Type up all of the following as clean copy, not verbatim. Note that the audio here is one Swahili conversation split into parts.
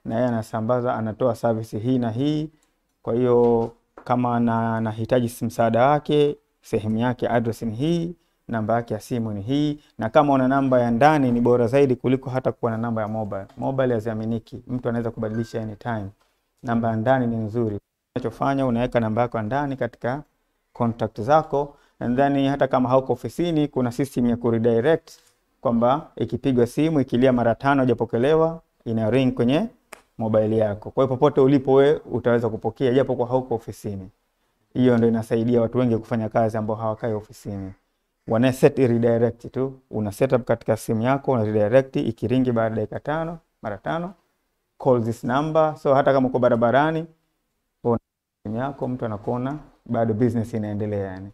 na yeye anasambaza, anatoa service hii na hii. Kwa hiyo kama anahitaji msaada wake, sehemu yake address ni hii, namba yake ya simu ni hii, na kama una namba ya ndani ni bora zaidi kuliko hata kuwa na namba ya mobile. Mobile haziaminiki, mtu anaweza kubadilisha anytime. Namba ya ndani ni nzuri. Unachofanya unaweka namba yako ndani katika contact zako, and then hata kama hauko ofisini kuna system ya kuredirect kwamba ikipigwa simu ikilia mara 5 hujapokelewa ina ring kwenye mobile yako. Kwa hiyo popote ulipo wewe utaweza kupokea japo kwa hauko ofisini. Hiyo ndio inasaidia watu wengi kufanya kazi ambao hawakai ofisini. Wana set redirect tu, una setup katika simu yako, una redirect ikiringi baada ya dakika 5 mara 5, call this number. So hata kama uko barabarani kwa simu yako mtu anakuona, bado business inaendelea yani.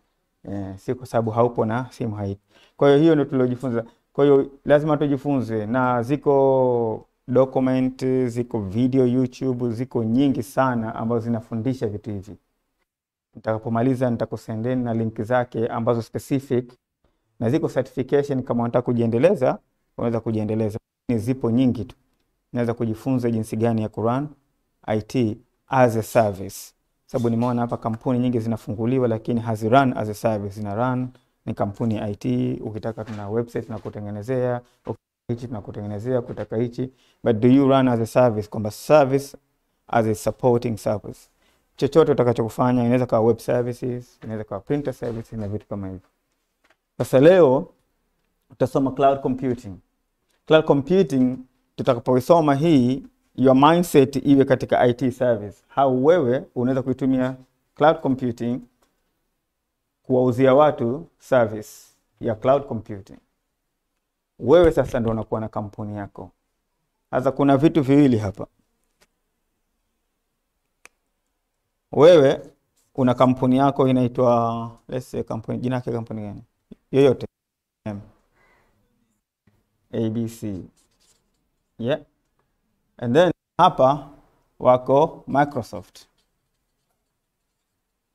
Si kwa sababu haupo na simu haipo. Kwa hiyo hiyo ndio tulojifunza. Kwa hiyo lazima tujifunze, na ziko document, ziko video YouTube, ziko nyingi sana ambazo zinafundisha vitu hivi. Nitakapomaliza nitakusendeni na link zake ambazo specific, na ziko certification kama unataka kujiendeleza, unaweza kujiendeleza. Zipo nyingi tu. Unaweza kujifunza jinsi gani ya kurun IT as a service. Sababu nimeona hapa kampuni nyingi zinafunguliwa lakini hazirun as a service, zina run ni kampuni ya IT. Ukitaka tuna website tunakutengenezea, hichi tunakutengenezea, kutaka hichi, but do you run as a service, kwamba service as a supporting service. Chochote utakachokufanya inaweza kuwa web services, inaweza kuwa printer services na vitu kama hivyo. Sasa leo tutasoma cloud computing. Cloud computing tutakapoisoma hii, your mindset iwe katika IT service. How wewe unaweza kuitumia cloud computing kuwauzia watu service ya cloud computing. Wewe sasa ndio unakuwa na kampuni yako. Sasa kuna vitu viwili hapa. Wewe una kampuni yako inaitwa, let's say kampuni, jina yake kampuni gani? Yoyote. ABC. Yeah. And then hapa wako Microsoft.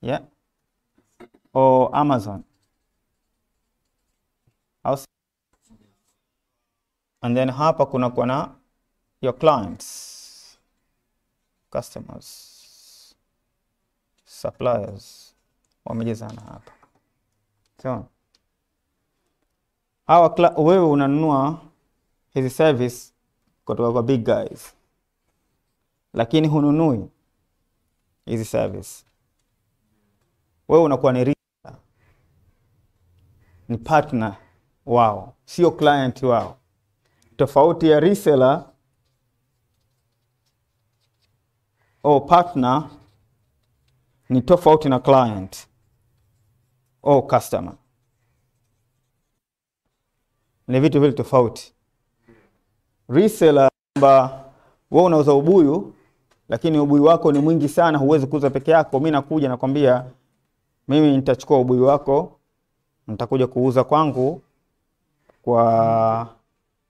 Yeah. Or Amazon. And then hapa kuna na your clients, customers, suppliers. Wamejezana hapa. So wewe unanunua hizi service kutoka kwa big guys, lakini hununui hizi service. Wewe unakuwa ni reseller, ni partner wao, sio client wao. Tofauti ya reseller au partner ni tofauti na client au customer. Ni vitu vile tofauti. Reseller kwamba wewe unauza ubuyu lakini ubuyu wako ni mwingi sana, huwezi kuuza peke yako. Mimi nakuja nakwambia mimi nitachukua ubuyu wako, nitakuja kuuza kwangu kwa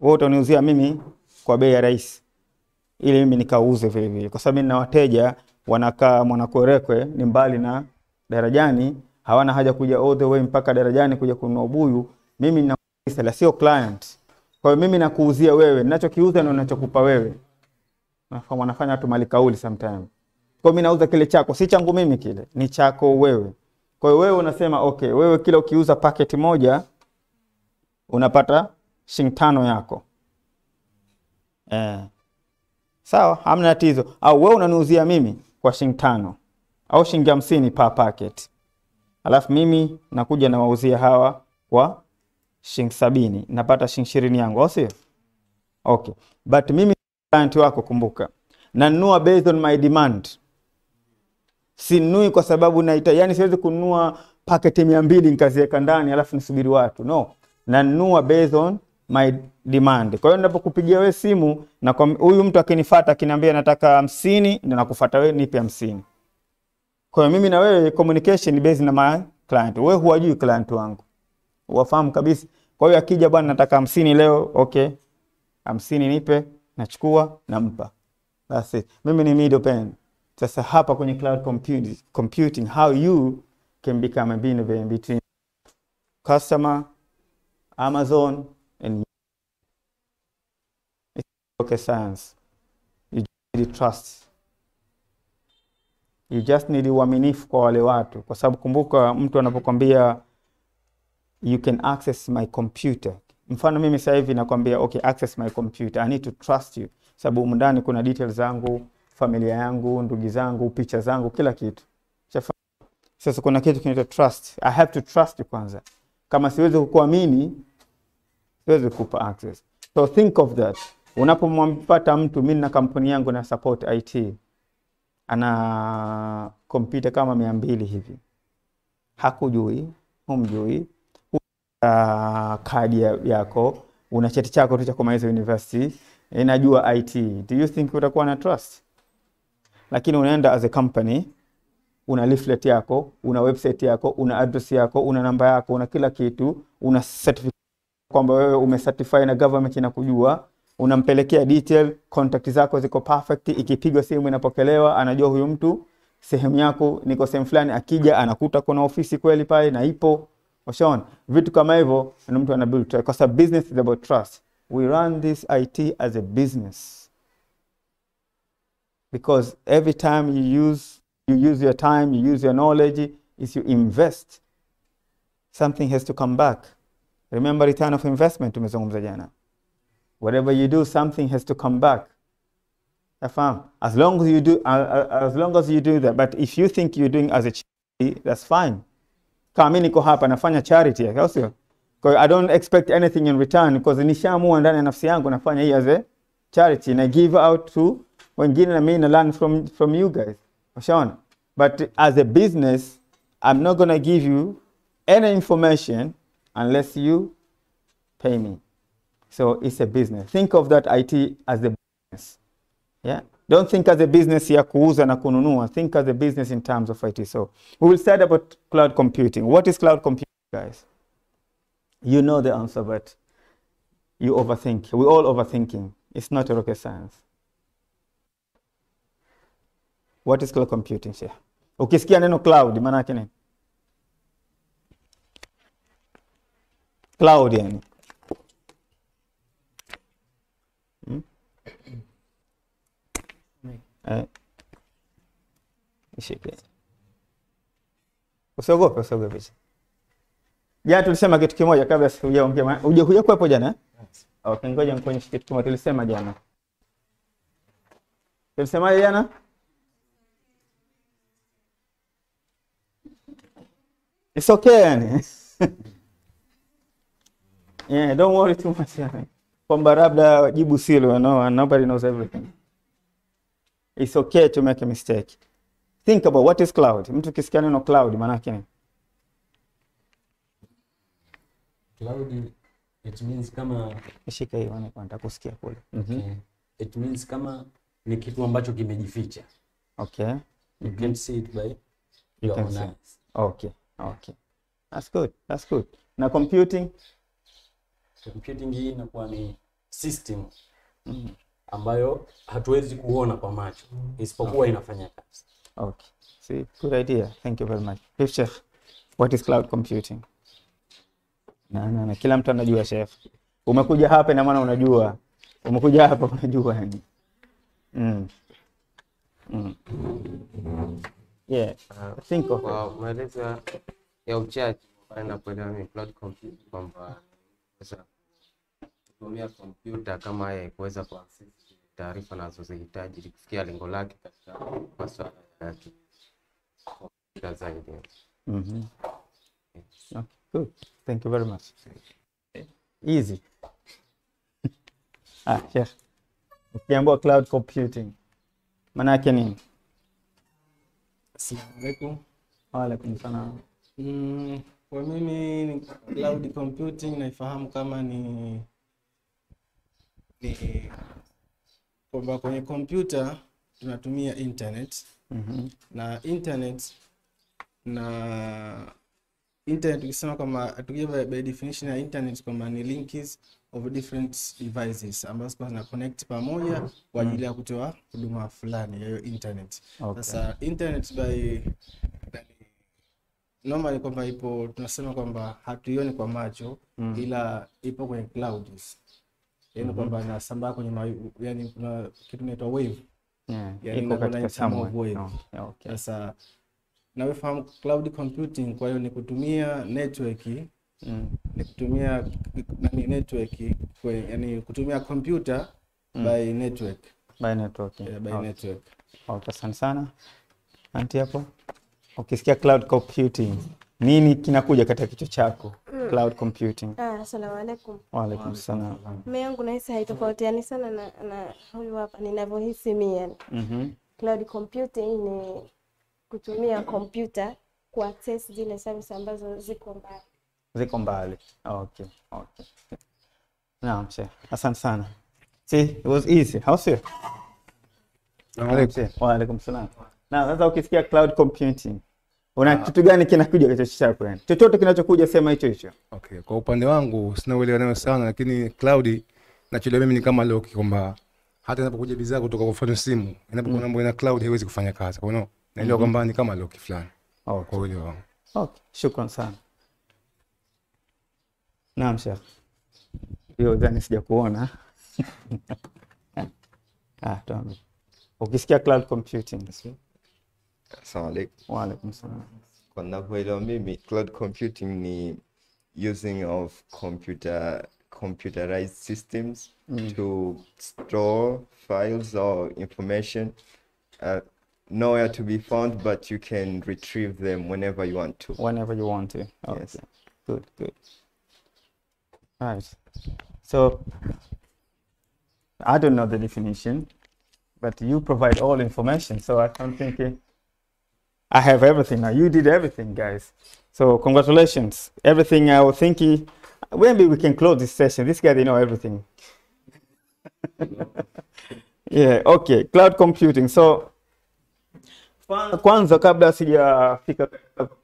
wewe utaniuzia mimi kwa bei ya rahisi, ili mimi nikauze vile vile. Kwa sababu nina wateja wanakaa Mwanakwerekwe, ni mbali na Darajani, hawana haja kuja all the way mpaka Darajani kuja kununua ubuyu. Mimi nina reseller, sio client. Kwa hiyo mimi nakuuzia wewe, ninachokiuza na ninachokupa wewe. Wanafanya watu mali kauli sometimes. Kwa mimi nauza kile chako, si changu mimi kile, ni chako wewe. Kwa hiyo wewe unasema okay, wewe kila ukiuza packet moja unapata $5 yako. Sawa, hamna tatizo. Au wewe unaniuzia mimi kwa $5 au $50 per packet. Alafu mimi nakuja na wauzia hawa kwa $70, napata $20 yangu, au sio? Okay. But mimi client wako, kumbuka, nanunua based on my demand. Sinunui kwa sababu nahitaji, yani siwezi kununua packet 200 nikaziweka ndani alafu nisubiri watu. No. Nanunua based on my demand. Kwa hiyo ninapokupigia wewe simu na huyu mtu akinifuata akiniambia nataka 50, ndio nakufuata wewe nipe 50. Kwa hiyo mimi na wewe communication based na my client. Wewe huwajui client wangu, wafahamu kabisa. Kwa hiyo akija bwana nataka 50 leo, okay, 50 nipe, nachukua nampa. That's it. Mimi ni middleman. Sasa hapa kwenye cloud computing, how you can become a middleman between customer, Amazon, and okay, science. You need trust. You just need uaminifu kwa wale watu, kwa sababu kumbuka mtu anapokuambia you can access my computer. Mfano mimi sasa hivi nakwambia okay, access my computer. I need to trust you. Sababu ndani kuna details zangu, familia yangu, ndugu zangu, picha zangu, kila kitu. Sasa kuna kitu kinaitwa trust. I have to trust you kwanza. Kama siwezi kukuamini, siwezi kukupa access. So think of that. Unapomwambata mtu mimi na kampuni yangu na support IT, ana kompyuta kama 200 hivi. Hakujui, humjui, kadi yako, una cheti chako tu cha kumaliza university, inajua IT. Do you think utakuwa na trust? Lakini unaenda as a company, una leaflet yako, una website yako, una address yako, una namba yako, una kila kitu, una certificate kwamba wewe umecertify na government inakujua, unampelekea detail, contact zako ziko perfect, ikipigwa simu inapokelewa, anajua huyu mtu sehemu yako niko sehemu fulani, akija anakuta kuna ofisi kweli pale na ipo. Ushaona vitu kama hivyo, na mtu ana build trust, because business is about trust. We run this IT as a business, because every time you use your time, you use your knowledge, is you invest, something has to come back. Remember return of investment tumezungumza jana. Whatever you do, something has to come back. As long as you do that. But if you think you're doing as a charity, that's fine. Kama mimi niko hapa nafanya charity, sio? Because I don't expect anything in return, because nishaamua ndani ya nafsi yangu nafanya hii as a charity, and I give out to wengine, na mimi na learn from you guys. Ushaona? But as a business, I'm not going to give you any information unless you pay me. So it's a business. Think of that IT as a business. Yeah. Don't think as a business ya kuuza na kununua. Think as a business in terms of IT. So we will start about cloud computing. What is cloud computing, guys? You know the answer, but you overthink. We're all overthinking. It's not a rocket science. What is cloud computing, Sheikh? Ukisikia neno cloud, maana yake nini? Cloud yani. Ishike. Usiogope. Jana tulisema kitu kimoja kabla sijaongea. Hujakuja hapo jana? Okay, ngoja nikuonyeshe kitu kimoja tulisema jana. Tulisema jana? It's okay yani. Yeah, don't worry too much yani. Kwamba labda jibu silo, no, nobody knows everything. It's okay to make a mistake. Think about what is cloud. Mtu kisikia neno cloud maana yake nini? Cloud, it means kama shika hiyo nataka kusikia kule. Okay. It means kama ni kitu ambacho kimejificha. Okay. You can't see it by your own eyes. Okay. That's good. Na computing hii inakuwa ni system ambayo hatuwezi kuona kwa macho, isipokuwa inafanya kazi. Okay. See, good idea. Thank you very much. Chef, what is cloud computing? Na kila mtu anajua, chef. Umekuja hapa na maana unajua. Umekuja hapa unajua yani. Yeah. Think of maelezo ya uchache napoelewa mimi cloud computing kwamba sasa kutumia kompyuta kama yeye kuweza kuaccess taarifa anazozihitaji kufikia lengo lake katika masuala ya kompyuta zaidi. Okay, good. Thank you very much. Easy. Chef. Ukiambiwa cloud computing maana yake nini? Assalamu alaikum. Wa alaikum salaam. Kwa mimi cloud computing naifahamu kama ni kwamba kwenye kompyuta tunatumia internet. Na internet tukisema kama tukija by definition ya internet kwamba ni links of different devices ambazo zina connect pamoja kwa ajili ya kutoa huduma fulani hiyo internet. Sasa internet by normally kwamba ipo, tunasema kwamba hatuioni kwa macho ila ipo kwenye clouds. Yaani kwamba inasambaa kwenye yani kuna kitu inaitwa wave. Yani iko inakuwa katika somewhere. web. Okay. Sasa nawefahamu cloud computing, kwa hiyo ni kutumia network, ni kutumia network kwa, yani kutumia computer by network. By network. By network. Okay, sana. Anti hapo. Ukisikia cloud computing, nini kinakuja katika kichwa chako? Cloud computing. Asalamu alaykum. Wa alaykum salaam. Mimi yangu nahisi haitofautiani sana na huyu hapa ninavyohisi mimi yani. Cloud computing ni kutumia kompyuta ku access zile service ambazo ziko mbali. Okay. Naam, asante sana. See, it was easy. How's it? Wa alaykum salaam. Na sasa ukisikia cloud computing, una kitu gani kinakuja kichwa chako yani? Chochote kinachokuja sema hicho. Okay, kwa upande wangu sina uelewa nayo sana, lakini cloud nachoelewa mimi ni kama lock, kwamba hata inapokuja bidhaa kutoka kwa mfano simu, inapokuwa mambo ina cloud haiwezi kufanya kazi. Kwa hiyo naelewa kwamba ni kama lock fulani. Kwa uelewa wangu. Okay, shukrani sana. Naam Sheikh. Hiyo dhani sijakuona. Tuambie. Ukisikia cloud computing. Assalamu alaikum. Wa alaykum salaam. Kwa ninavyoelewa mimi, cloud computing ni using of computerized systems to store files or information nowhere to be found, but you can retrieve them whenever you want to. Whenever you want to. Okay. Yes. Good. Right. So I don't know the definition, but you provide all information. So I'm thinking I have everything now. You did everything, guys. So congratulations. Everything I was thinking, maybe we can close this session. This guy, they know everything. Yeah, okay. Cloud computing. So kwanza kabla sijafika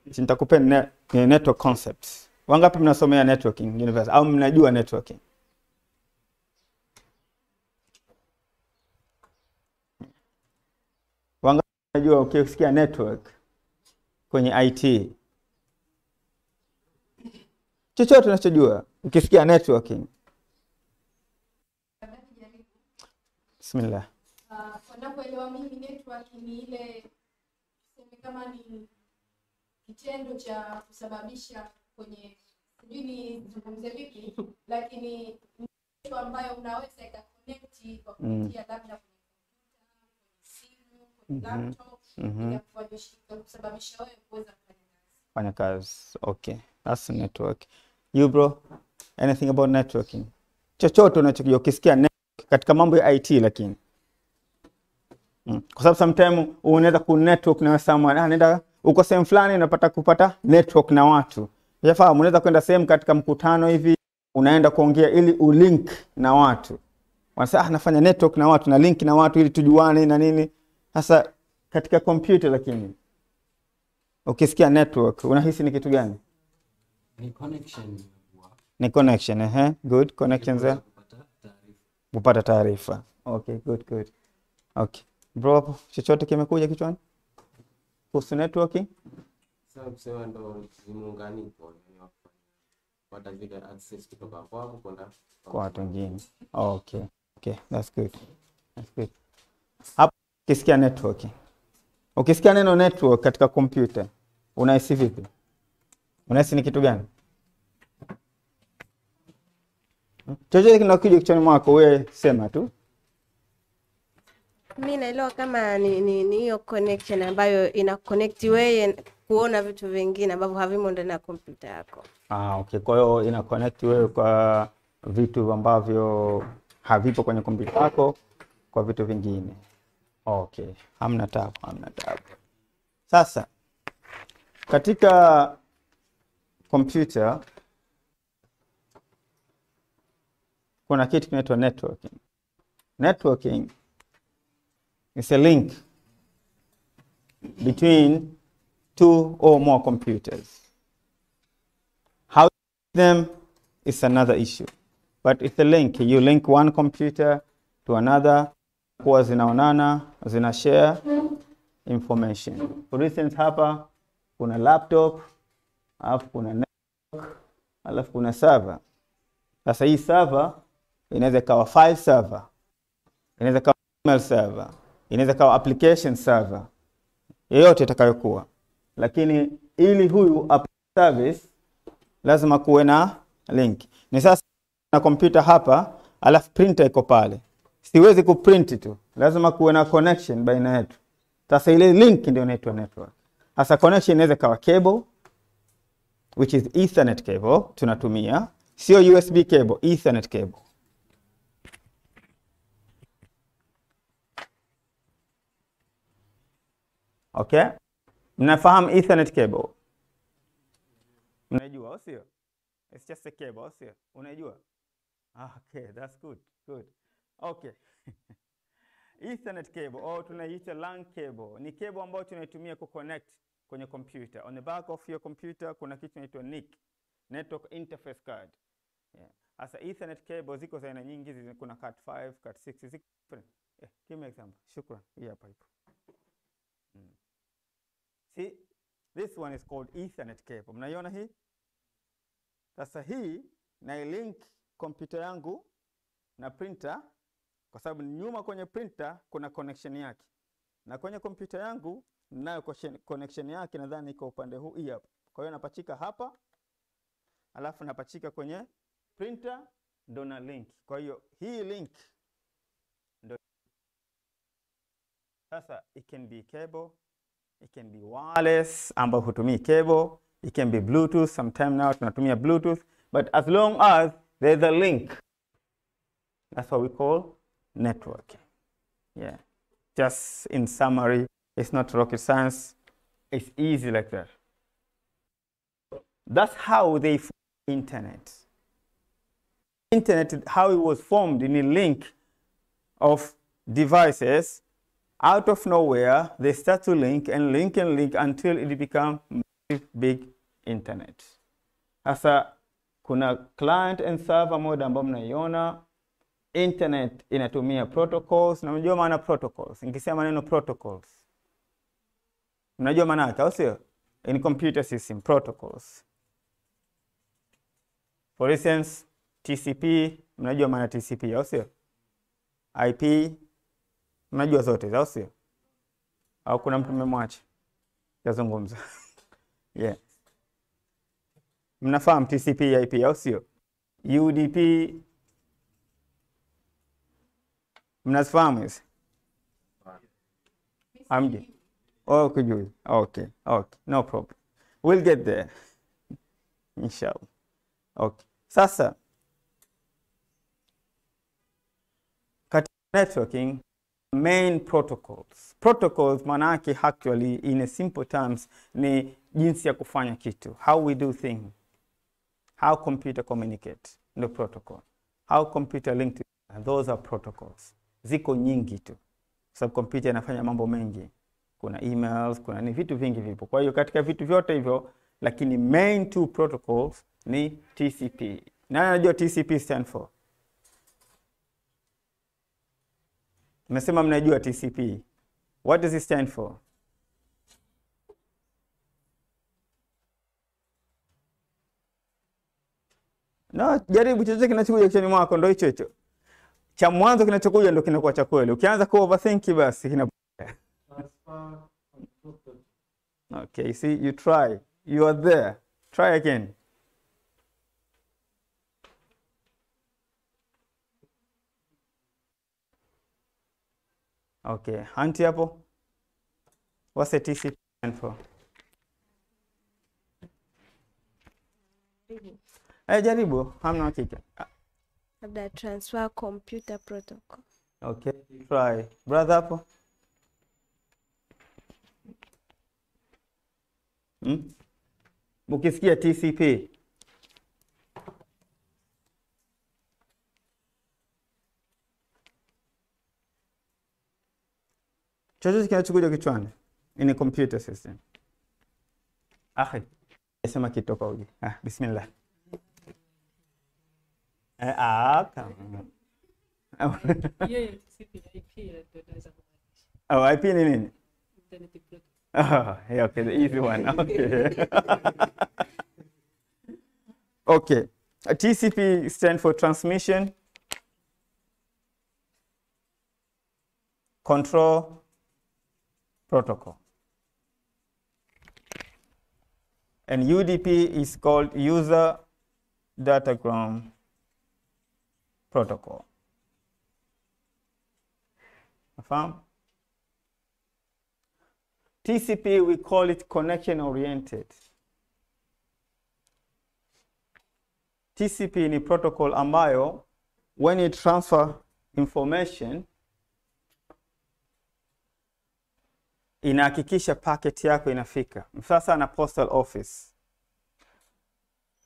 nitakupeni network concepts. Wangapi mnasomea networking university au mnajua networking? Wangapi mnajua ukisikia network kwenye IT? Chochote unachojua ukisikia networking. Bismillah. Wanapoelewa mimi network ni ile kama ni kitendo cha kusababisha kwenye sijui ni zungumze vipi, lakini kitu ambayo unaweza ikaconnect kwa kupitia labda kwenye simu, kwenye laptop, ya kusababisha wewe kuweza kufanya kazi. Okay, that's network. You bro, anything about networking? Chochote unachojua ukisikia network katika mambo ya IT lakini. Kwa sababu sometimes unaweza ku network na someone, nenda uko sehemu fulani unapata kupata network na watu. Yafahamu, unaweza kwenda sehemu katika mkutano hivi, unaenda kuongea ili ulink na watu. Wanasema nafanya network na watu, na link na watu ili tujuane na nini. Sasa katika computer lakini ukisikia network unahisi ni kitu gani? Ni connection. Ni connection, good. Connections there. Kupata taarifa. Okay, good. Okay. Bro, chochote kimekuja kichwani? Kuhusu networking? Sasa kusema ndo muunganiko kupata zile access kutoka kwako kwenda kwa watu wengine. Okay, that's good. Hapo ukisikia networking. Ukisikia neno network katika kompyuta, unahisi vipi? Unahisi ni kitu gani? Chochote kinakuja kichwani mwako wewe sema tu. Mimi naelewa kama ni hiyo connection ambayo ina connect wewe kuona vitu vingine ambavyo havimo ndani ya kompyuta yako. Okay. Kwa hiyo ina connect wewe kwa vitu ambavyo havipo kwenye kompyuta yako kwa vitu vingine. Okay. Hamna tabu. Sasa katika kompyuta kuna kitu kinaitwa networking. Networking is a link between two or more computers. How to use them is another issue. But it's a link. You link one computer to another, kuwa zinaonana, zina share information. For instance, hapa kuna laptop, alafu kuna network, alafu kuna server. Sasa hii server inaweza kawa file server, inaweza kawa email server, inaweza kawa application server yoyote itakayokuwa, lakini ili huyu service lazima kuwe na link. Ni sasa na kompyuta hapa, alafu printer iko pale, siwezi kuprint tu, lazima kuwe na connection baina yetu. Sasa ile link ndio inaitwa network. Sasa connection inaweza kawa cable, which is Ethernet cable tunatumia, sio USB cable, Ethernet cable. Okay? Mnafahamu Ethernet cable? Unajua au sio? It's just a cable, au sio? Unajua? Okay, that's good. Good. Okay. Ethernet cable au tunaita LAN cable ni cable ambayo tunaitumia kuconnect kwenye computer. On the back of your computer kuna kitu inaitwa NIC, network interface card. Yeah. Asa Ethernet cable ziko za aina nyingi, kuna cat 5, cat 6 ziko different. Yeah, give me example. Shukran. Hii hapa ipo. See, this one is called Ethernet cable. Mnaiona hii? Sasa hii na link computer yangu na printer, kwa sababu nyuma kwenye printer kuna connection yake, na kwenye computer yangu nayo connection yake nadhani iko upande huu hii hapa. Kwa hiyo napachika hapa, alafu napachika kwenye printer, ndo na link. Kwa hiyo hii link ndo sasa, it can be cable, it can be wireless ambao hutumii cable, it can be Bluetooth, sometime now tunatumia Bluetooth, but as long as there's a link, that's what we call networking. Yeah. Just in summary, it's not rocket science. It's easy like that. That's how they formed internet. Internet, how it was formed in a link of devices. Out of nowhere, they start to link and link and link until it becomes big internet. Sasa kuna client and server mode ambao mnaiona. Internet inatumia protocols, na mnajua maana protocols. Nikisema neno protocols, mnajua maana yake au sio? In computer system, protocols. For instance, TCP, mnajua maana TCP au sio? IP, mnajua zote au sio? Au kuna mtu mmemwacha yazungumza? Yeah. Mnafahamu TCP, IP au sio? UDP, mnazifahamu hizi? Amje? Oh, kujui. Okay, okay, no problem. We'll get there. Inshallah. Okay. Sasa katika networking, main protocols. Protocols maana yake actually in a simple terms ni jinsi ya kufanya kitu. How we do things. How computer communicate. No protocol. How computer link to, those are protocols. Ziko nyingi tu. Sababu computer inafanya mambo mengi. Kuna emails, kuna ni vitu vingi vipo. Kwa hiyo katika vitu vyote hivyo, lakini main two protocols ni TCP. Nani anajua TCP stand for? Mmesema mnajua TCP. What does it stand for? No, jaribu chochote kinachokuja kichwani mwako ndo hicho hicho. Cha mwanzo kinachokuja ndo kinakuwa cha kweli. Ukianza ku overthink basi kinapotea. Okay, see, you try. You are there. Try again. Okay, hanti hapo. What's the TCP stand for? Jaribu, hamna hakika. Labda transfer computer protocol. Okay, try. Brother hapo. Ukisikia TCP. Chochote kinachokuja kichwani in a computer system. Akhi, nasema kitoka uji. Bismillah. Kama. Oh, IP ni nini? Yeah, okay, the easy one. Okay. Okay. TCP stands for transmission control protocol. And UDP is called user datagram protocol. Affirm? TCP, we call it connection oriented. TCP ni protocol ambayo when you transfer information inahakikisha packet yako inafika. Sasa na postal office.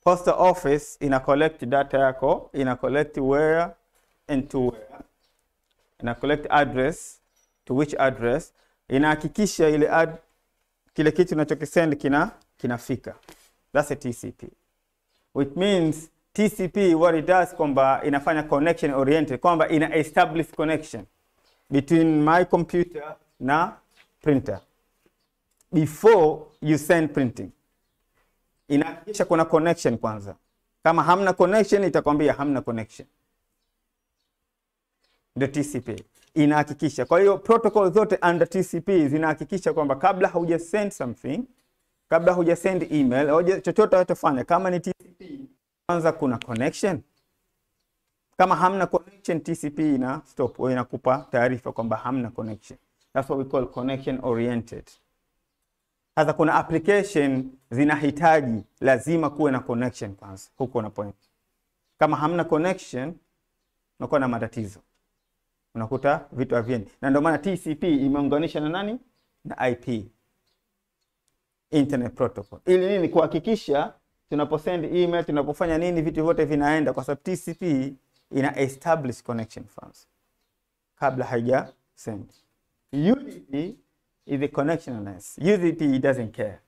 Postal office ina collect data yako, ina collect where and to where. Ina collect address to which address. Inahakikisha ile kile kitu unachokisend kinafika. That's a TCP. Which means TCP what it does kwamba inafanya connection oriented, kwamba ina establish connection between my computer na printer before you send printing. Inahakikisha kuna connection kwanza. Kama hamna connection itakwambia hamna connection. The TCP inahakikisha. Kwa hiyo protocol zote under TCP zinahakikisha kwamba kabla hauja send something, kabla hauja send email au chochote utafanya, kama ni TCP kwanza kuna connection. Kama hamna connection, TCP ina stop au inakupa taarifa kwamba hamna connection. That's what we call connection oriented. Sasa kuna application zinahitaji lazima kuwe na connection kwanza. Huko na point. Kama hamna connection unakuwa na matatizo. Unakuta vitu haviendi. Na ndio maana TCP imeunganisha na nani? Na IP. Internet protocol. Ili nini? Kuhakikisha tunaposend email, tunapofanya nini, vitu vyote vinaenda, kwa sababu TCP ina establish connection first kabla haija send. UDP is the connectionless. UDP doesn't care.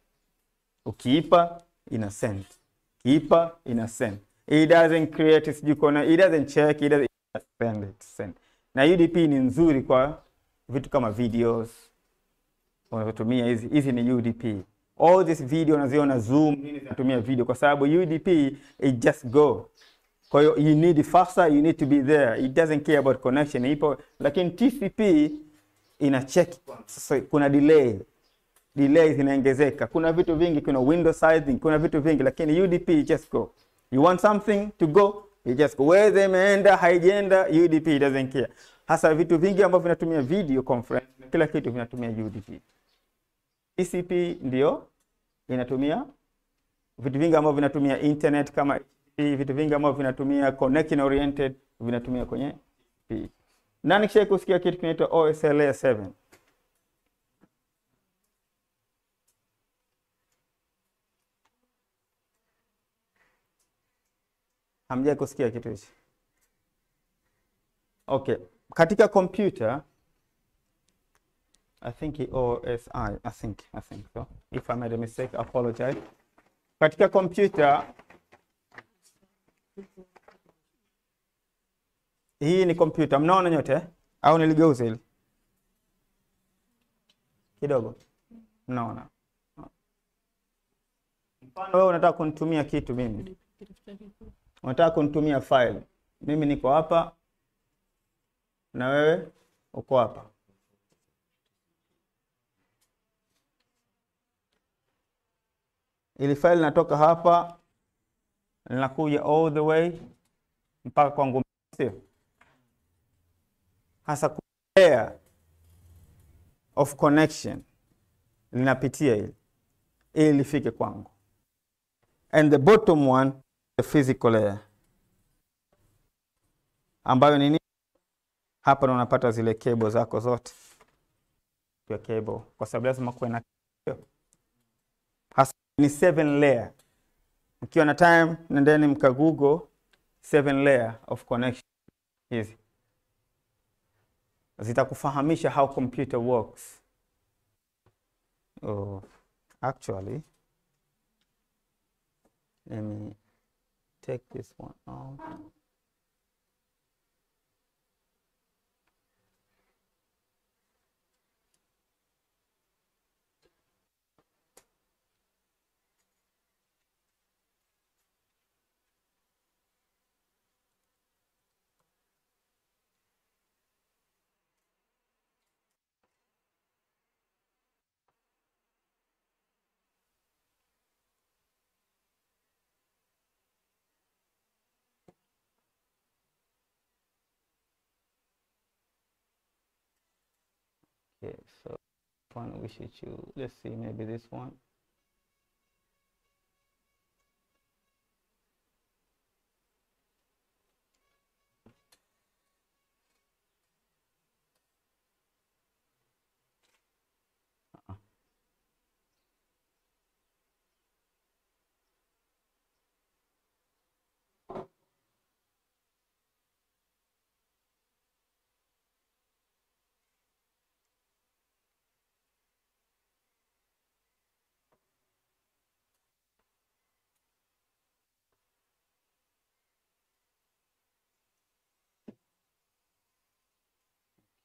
Ukiipa ina send. Kiipa ina send. It doesn't create it doesn't check, it doesn't send it. Send. Na UDP ni nzuri kwa vitu kama videos. Unatumia hizi ni UDP. All this video unaziona Zoom nini zinatumia video kwa sababu UDP it just go. Kwa hiyo you need faster, you need to be there. It doesn't care about connection. Ipo lakini TCP ina check. Sasa kuna delay. Delay zinaongezeka. Kuna vitu vingi, kuna window sizing, kuna vitu vingi, lakini UDP just go. You want something to go, you just go. Whether imeenda haijaenda, UDP doesn't care. Hasa vitu vingi ambavyo vinatumia video conference, kila kitu vinatumia UDP. TCP ndio inatumia vitu vingi ambavyo vinatumia internet kama vitu vingi ambavyo vinatumia connection oriented vinatumia kwenye TCP. Nani kisha kusikia kitu kinaitwa OSL layer 7? Hamja kusikia kitu hichi? Okay, katika computer I think OSI, I think so. If I made a mistake, I apologize. Katika computer hii ni computer. Mnaona nyote? Au niligeuza hili? Kidogo. Mnaona? Mfano wewe unataka kunitumia kitu mimi. Unataka kunitumia file. Mimi niko hapa na wewe uko hapa. Ili file natoka hapa linakuja all the way mpaka kwangu, sio? Hasa layer of connection linapitia ili lifike kwangu. And the bottom one, the physical layer, ambayo ni nini? Hapa ndo unapata zile cable zako zote. Kwa cable, kwa sababu lazima kuwe na hasa ni 7 layer. Mkiwa na time nendeni mka Google 7 layer of connection. Hizi zitakufahamisha how computer works. Oh, actually let me take this one out. Okay, so one we should choose. Let's see, maybe this one.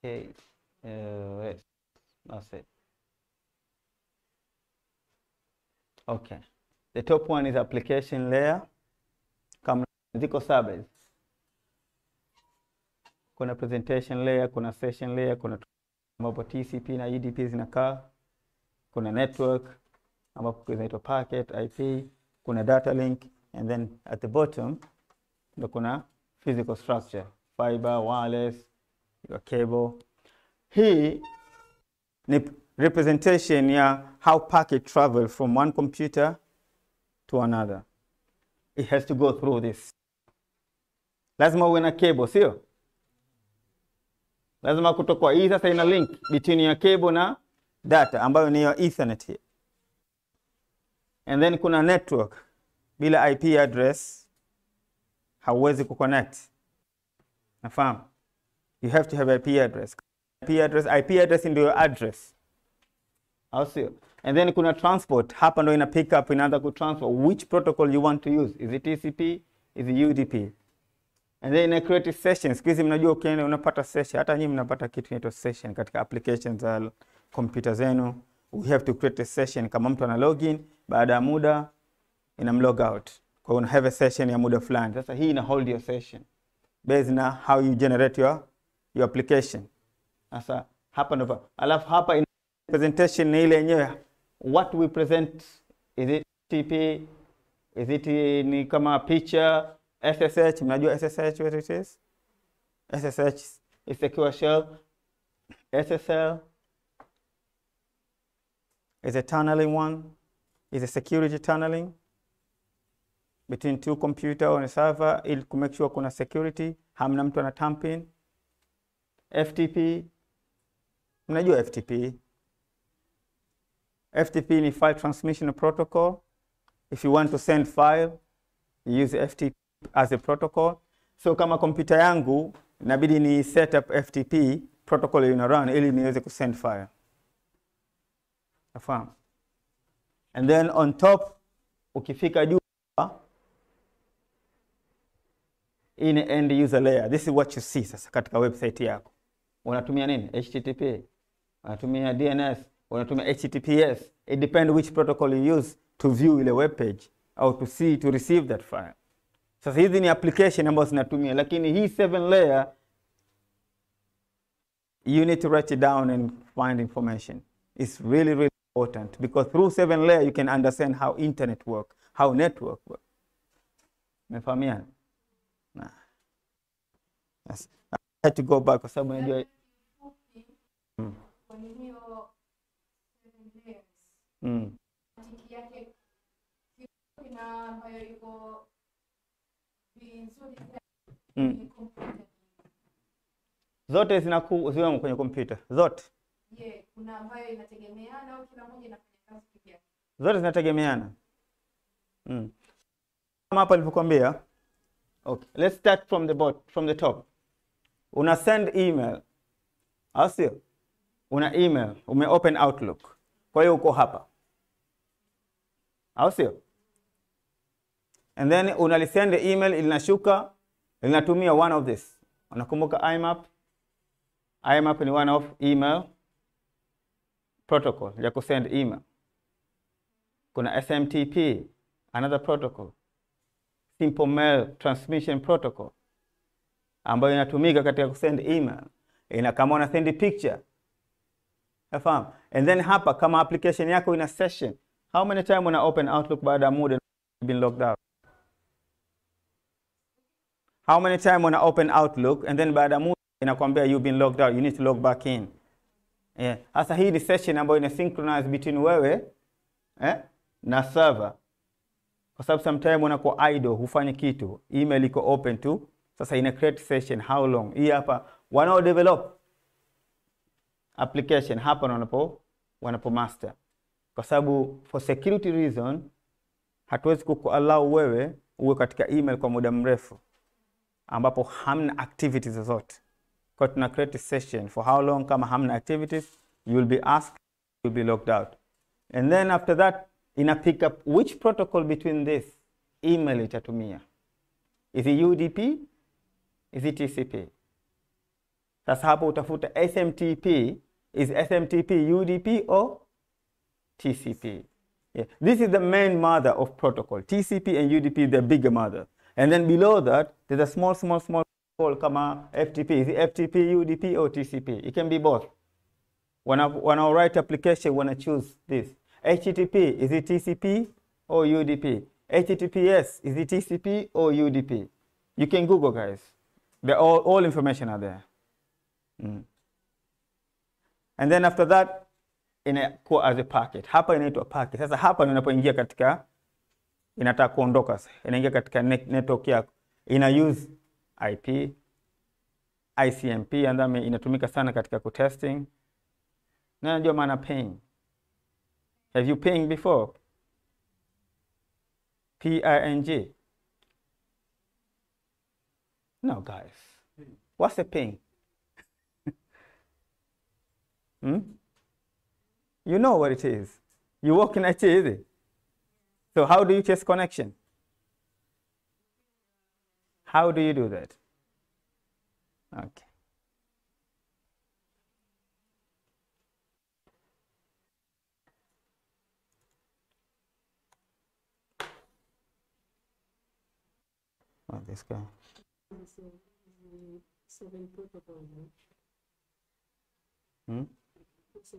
Okay, yes, that's it. Okay, the top one is application layer. Kama ziko saba, kuna presentation layer, kuna session layer, kuna ambapo TCP na UDP zinakaa, kuna network ambapo zinaitwa packet, IP, kuna data link, and then at the bottom ndo kuna physical structure, fiber, wireless, your cable. Hii ni representation ya how packet travel from one computer to another. It has to go through this. Lazima uwe na cable, sio? Lazima kutoka hii sasa ina link between your cable na data ambayo ni your Ethernet here. And then kuna network. Bila IP address hauwezi kuconnect. Nafahamu? You have to have IP address. IP address ndio your address. Au sio? And then kuna transport. Hapa ndo ina pick up, inaanza kutransport which protocol you want to use. Is it TCP? Is it UDP? And then ina create session. Siku hizi mnajua ukienda unapata session. Hata nyinyi mnapata kitu inaitwa session katika applications za computer zenu. We have to create a session. Kama mtu ana login, baada ya muda inamlog out. Kwa hiyo una have a session ya muda fulani. Sasa hii ina hold your session based na how you generate your application. Sasa hapa ndo, alafu hapa ina presentation ni ile yenyewe. What we present, is it TP, is it ni kama picture, SSH, mnajua SSH what it is? SSH is secure shell. SSL is a tunneling one, is a security tunneling between two computer on a server ili ku make sure kuna security, hamna mtu ana tamping. FTP, mnajua FTP? FTP ni file transmission protocol. If you want to send file, you use FTP as a protocol. So kama kompyuta yangu inabidi ni set up FTP protocol ina run ili niweze ku send file. Nafahamu? And then on top ukifika juu in end user layer, this is what you see sasa katika website yako. Unatumia nini? HTTP, unatumia DNS, unatumia HTTPS. It depends which protocol you use to view ile web page au to receive that file. Sasa hizi ni application ambazo zinatumia, lakini hii 7 layer you need to write it down and find information. It's really, really important because through 7 layer you can understand how internet work, how network work. Mefahamiana? Nah. Yes. I had to go back kwa sababu najua Kwenye hiyo 7 layers. Tiki yake kuna ambayo iko vizuri kwenye kompyuta. zote ziwemo kwenye kompyuta zote. Kuna ambayo inategemeana au kila moja inafanya kazi kivyake? Zote zinategemeana. Kama hapa nilivyokuambia. Okay, let's start from the top. Una send email. Asio? Una email, open Outlook. Kwa hiyo uko hapa. Asio? And then unalisend email linashuka, linatumia one of this. Unakumbuka IMAP? IMAP ni one of email protocol ya kusend email. Kuna SMTP, another protocol. Simple Mail Transmission Protocol ambayo inatumika katika kusend email. Kama una send picture. Nafahamu? And then hapa kama application yako ina session, how many time una open Outlook baada ya muda been logged out? How many time una open Outlook and then baada ya muda inakwambia you've been logged out, you need to log back in. Sasa hii ni session ambayo ina synchronize between wewe na server, kwa sababu sometime unakuwa idle, hufanye kitu, email iko open tu. Sasa ina create session. How long? Hii hapa wanao develop application hapa wanapo master, kwa sababu for security reason hatuwezi kukuallow wewe uwe katika email kwa muda mrefu ambapo hamna activities zozote. Kwa tuna create session for how long. Kama hamna activities, you will be asked, you will be logged out, and then after that ina pick up which protocol between this email itatumia. Is it UDP? Is it TCP? Sasa hapo utafuta SMTP. Is SMTP UDP or TCP? Yeah. This is the main mother of protocol. TCP and UDP, the bigger mother. And then below that, there's a small protocol kama FTP. Is it FTP, UDP or TCP? It can be both. When I write application, when I choose this. HTTP, is it TCP or UDP? HTTPS, is it TCP or UDP? You can Google, guys. All information are there. And then after that, inakuwa as a packet. Hapa inaitwa packet. Sasa hapa unapoingia katika, inataka kuondoka sasa, inaingia katika network yako, ina use IP, ICMP, and then inatumika sana katika kutesting. Na ndio maana ping. Have you pinged before? P-I-N-G. No, guys. What's a ping? You know what it is. You work in IT, is it? So how do you test connection? How do you do that? Okay. Oh, this guy.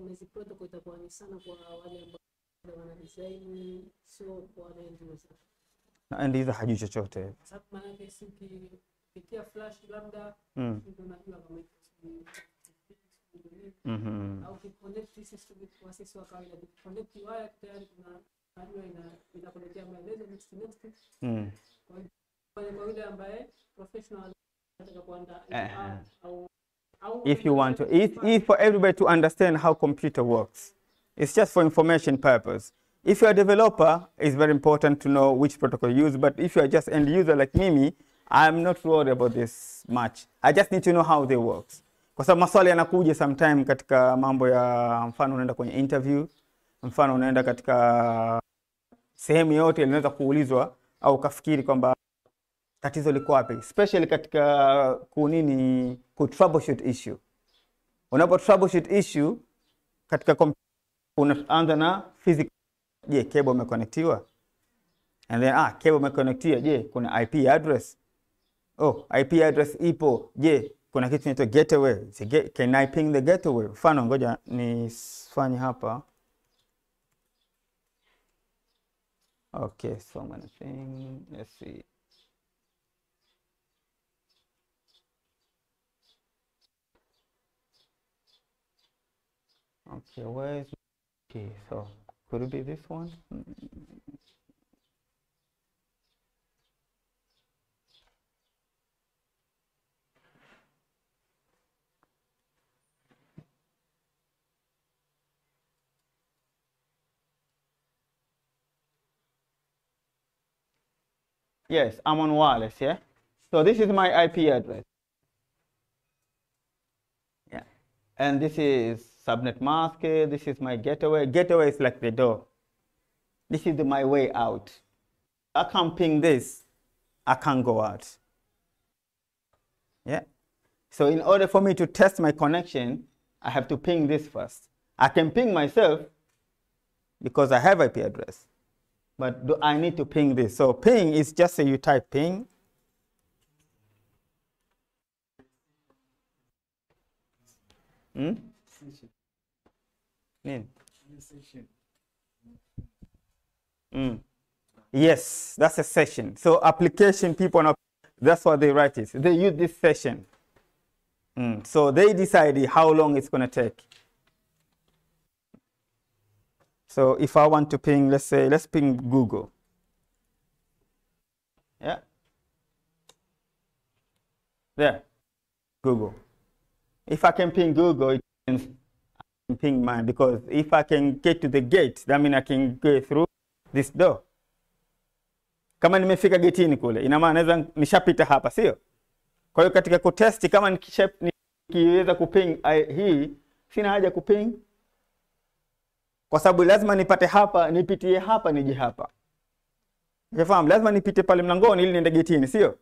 Hizi protocol itakuwa ni sana kwa wale ambao wana design, so kwa wale user. Na end user hajui chochote. Sababu maana yake si ukipitia flash labda ndio unajua kama au ukiconnect system kwa sisi wa kawaida, ukiconnect wire tayari kuna najua inakuletea maelezo next. Kwa yule ambaye professional anataka kuandaa au if you want to, it's for everybody to understand how computer works. It's just for information purpose. If you're a developer, it's very important to know which protocol you use. But if you're just end user like Mimi, I'm not worried about this much. I just need to know how they work. Kwa sababu maswali yanakuja sometime katika mambo ya, mfano unaenda kwenye interview, mfano unaenda katika sehemu yote inaweza kuulizwa au kafikiri kwamba tatizo liko wapi, especially katika ku troubleshoot issue. Unapo troubleshoot issue katika computer, unaanza na physical. Je, cable imeconnectiwa? And then cable imeconnectiwa. Je, kuna IP address? Oh, IP address ipo. Je, kuna kitu kinaitwa gateway? Can I ping the gateway? Mfano ngoja nifanye hapa. Okay, so I'm gonna ping. Let's see. Okay, where's, okay, so could it be this one? Yes, I'm on wireless, yeah? So this is my IP address. Yeah. And this is subnet mask. This is my gateway. Gateway is like the door. This is my way out. I can't ping this. I can't go out. Yeah. So in order for me to test my connection, I have to ping this first. I can ping myself because I have IP address. But do I need to ping this? So ping is just say you type ping. Yes, that's a session. So application people, that's what they write it. They use this session. So they decide how long it's going to take. So if I want to ping, let's ping Google. Yeah. There, Google. If I can ping Google, it can ping mine, because if I can get to the gate, that means I can go through this door. Kama nimefika getini kule, ina maana naweza nishapita hapa, sio? Kwa hiyo katika kutesti, kama nikiweza kuping hii, sina haja kuping, kwa sababu lazima nipate hapa, nipitie hapa, nije hapa. Unafahamu? Lazima nipite pale mlangoni ili niende getini, sio?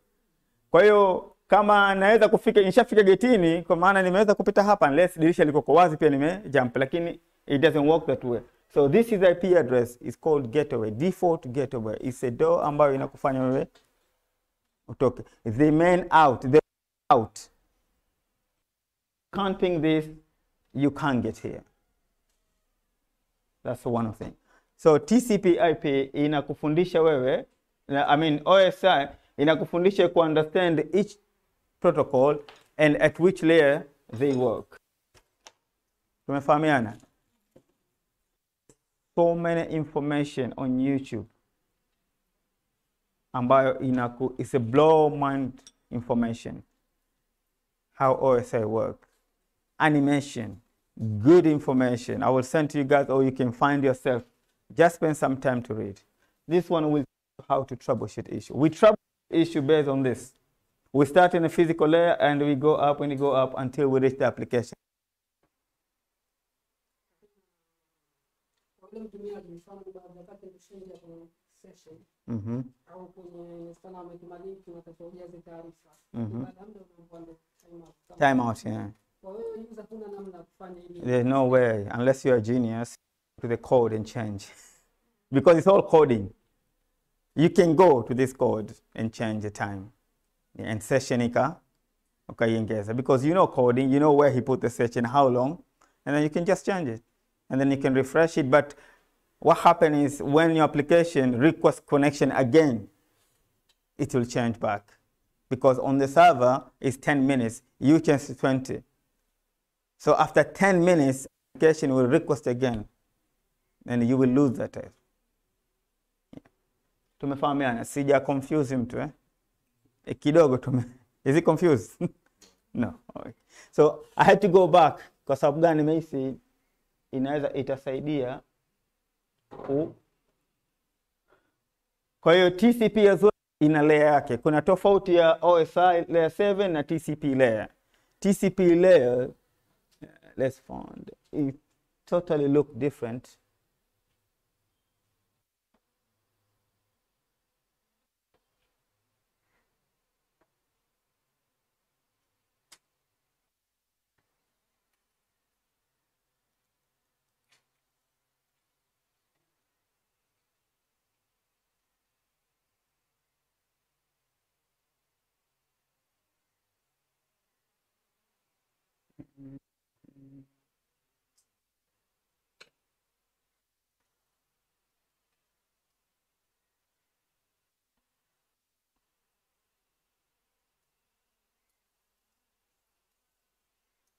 Kwa hiyo kama naweza kufika, nishafika getini, kwa maana nimeweza kupita hapa, unless dirisha liko kwa wazi pia nimejump, lakini it doesn't work that way. So this is IP address, is called gateway, default gateway. It's a door ambayo inakufanya wewe utoke. The main out, the out. Can't ping this, you can't get here. That's one thing. So TCP/IP inakufundisha wewe, OSI inakufundisha ku understand each protocol and at which layer they work. Tumefahamiana? So many information on YouTube ambayo it's a blow mind information. How OSI work. Animation, good information. I will send to you guys, or you can find yourself. Just spend some time to read. This one will tell you how to troubleshoot issue. We troubleshoot issue based on this. We start in a physical layer and we go up and we go up until we reach the application. Time out, yeah. There's no way, unless you're a genius, to the code and change. Because it's all coding. You can go to this code and change the time. And session because you know coding, you know where he put the session, how long, and then you can just change it. And then you can refresh it. But what happens is when your application requests connection again, it will change back. Because on the server, it's 10 minutes, you change to 20. So after 10 minutes, application will request again, and you will lose that time. Tumefahamiana, sija confuse mtu kidogo is it confused? No. Okay. So I had to go back kwa sababu gani nimehisi inaweza itasaidia kwa hiyo TCP as well ina layer yake. Kuna tofauti ya OSI layer 7 na TCP layer. TCP layer, let's find, it totally look different.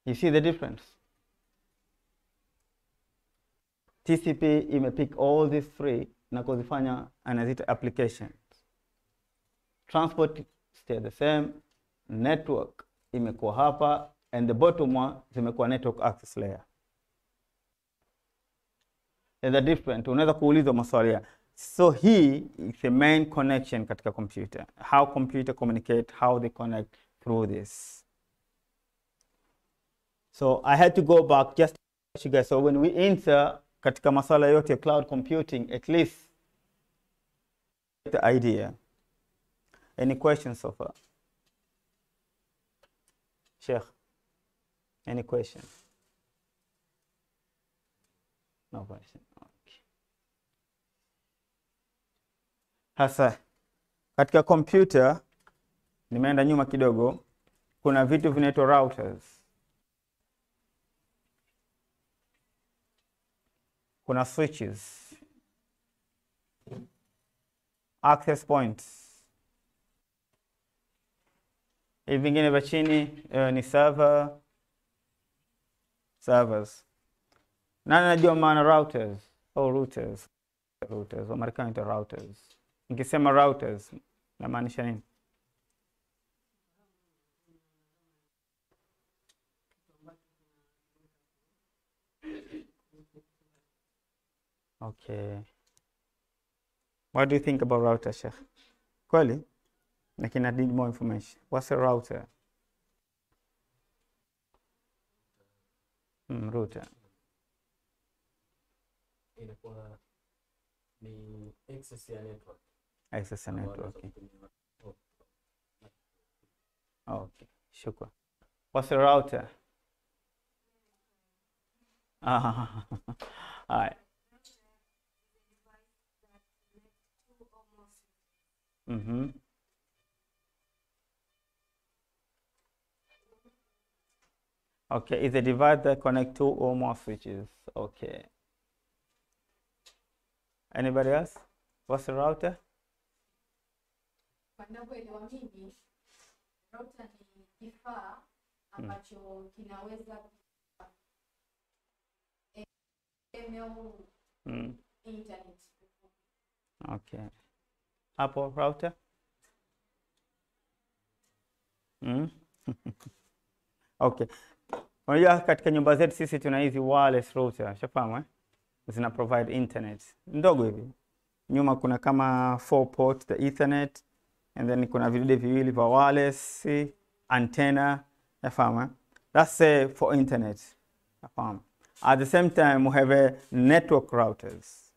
You see the difference? TCP imepick all these three na kuzifanya anazita applications. Transport stay the same, network imekuwa hapa, and the bottom one zimekuwa network access layer. And the different, unaweza kuulizwa maswali ya. So hii is the main connection katika computer. How computer communicate, how they connect through this. So I had to go back just to show you guys. So when we enter katika masala yote ya cloud computing, at least the idea. Any questions so far? Sheikh, any questions? No question. Okay. Hasa katika computer, nimeenda nyuma kidogo, kuna vitu vinaitwa routers. Kuna switches, access points. Hivi vingine vya chini ni servers. Nani anajua maana routers? Oh, routers. Routers. Wamarekani ita routers. Nikisema routers, namaanisha nini? Okay. What do you think about router, Sheikh? Kweli? Lakini I need more information. What's a router? Router. Inakuwa ni access ya network. Access network. Okay. Shukran. What's a router? All right. Okay, it's a device that connects 2 or more switches. Okay. Anybody else? What's a router? Kwa ninavyoelewa mimi, router ni kifaa ambacho kinaweza internet. Okay. Apple router? Okay. Unajua katika nyumba zetu sisi tuna hizi wireless router, shafahamu zina provide internet. Ndogo hivi. Nyuma kuna kama 4 port the ethernet and then kuna vidude viwili vya wireless antenna, shafahamu. That's for internet. Shafahamu. At the same time we have a network routers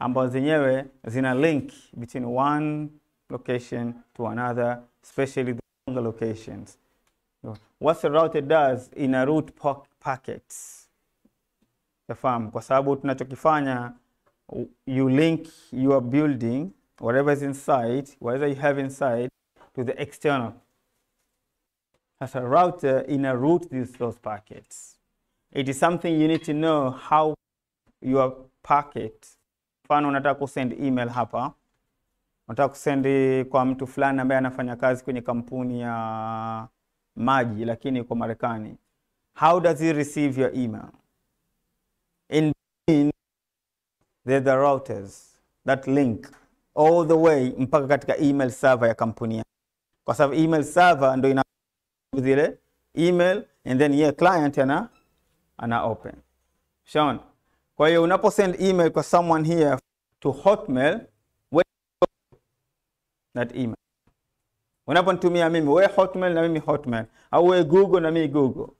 ambazo zenyewe zina link between one location to another, especially the longer locations. What the router does in a route packets. Yafahamu, kwa sababu tunachokifanya, you link your building, whatever is inside, whatever you have inside, to the external. As a router in a route those packets. It is something you need to know how your packet. Mfano unataka kusend email hapa, unataka kusend kwa mtu fulani ambaye anafanya kazi kwenye kampuni ya maji lakini kwa Marekani. How does he receive your email? In there the routers that link all the way mpaka katika email server ya kampuni. Kwa sababu email server ndio ina zile email and then client ana open. Shawn. Kwa hiyo unapo send email kwa someone here to Hotmail, where that email. Unaponitumia mimi, wewe Hotmail na mimi Hotmail, au wewe Google na mimi Google.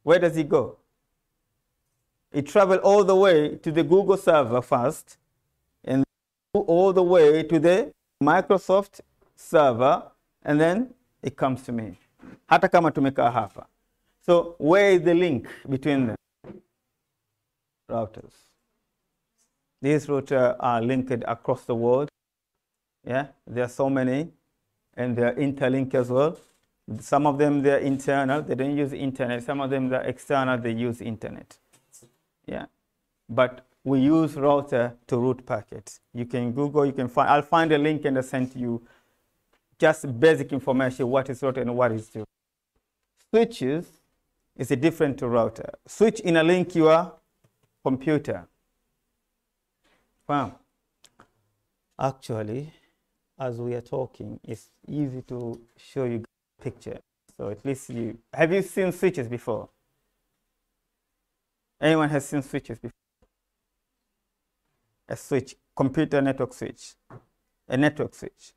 Where does it go? It travel all the way to the Google server first and all the way to the Microsoft server and then it comes to me. Hata kama tumekaa hapa. So where is the link between them? Routers. These routers are linked across the world. Yeah, there are so many and they are interlinked as well. Some of them they're internal, they don't use internet. Some of them they're external, they use internet. Yeah, but we use router to route packets. You can Google, you can find, I'll find a link and I'll send you just basic information, what is router and what is to. Switches is a different to router. Switch in a link your computer. Wow. Actually, as we are talking, it's easy to show you a picture. So at least have you seen switches before? Anyone has seen switches before? A switch, computer network switch, a network switch.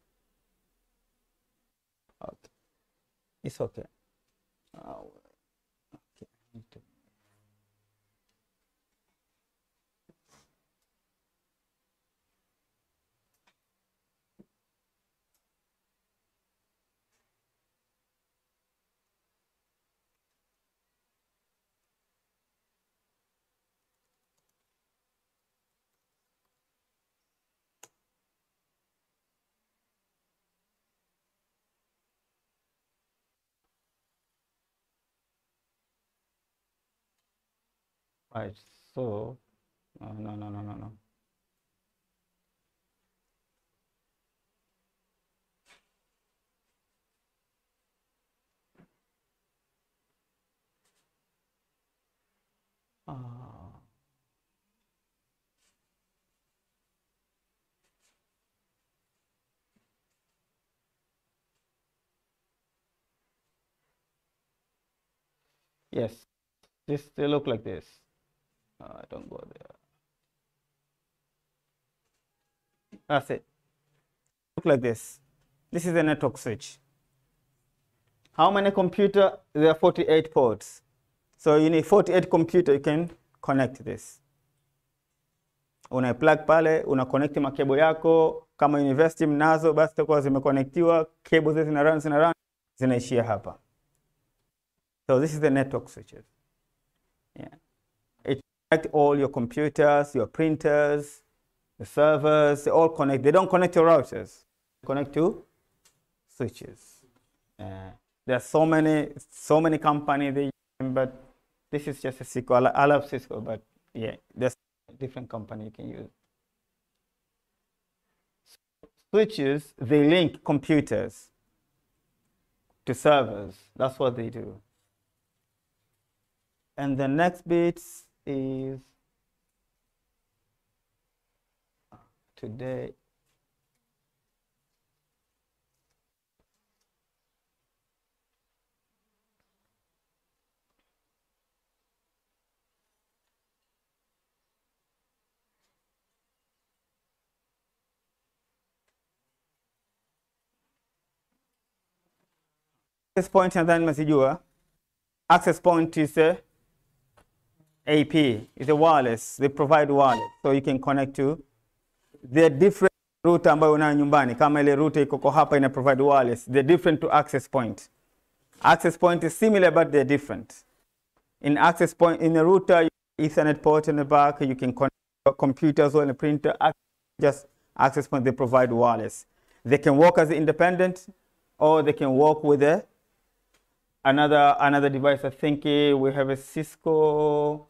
Okay, it's okay. Okay. Right, so, no. Yes, they look like this. Don't go there. That's it. Look like this. This is a network switch. How many computer? There are 48 ports. So you need 48 computer, you can connect this. Una plug pale, una connect makebo yako, kama university mnazo, basi takuwa zimeconnectiwa, cable zina run, zinaishia hapa. So this is the network switches. Yeah. It connects all your computers, your printers, the servers, they all connect. They don't connect to routers. They connect to switches. There are so many companies they use, but this is just a Cisco. I love Cisco, but yeah, there's different company you can use. Switches, they link computers to servers. That's what they do. And the next bit is today. Access point nadhani msijua. Access point is a AP, it's a wireless. They provide wireless, so you can connect to the different router ambayo unayo nyumbani. Kama ile router iko hapa ina provide wireless. They're different to access point. Access point is similar, but they're different. In access point, in a router, Ethernet port in the back, you can connect your computers or a printer. Just access point, they provide wireless. They can work as independent, or they can work with another device. I think we have a Cisco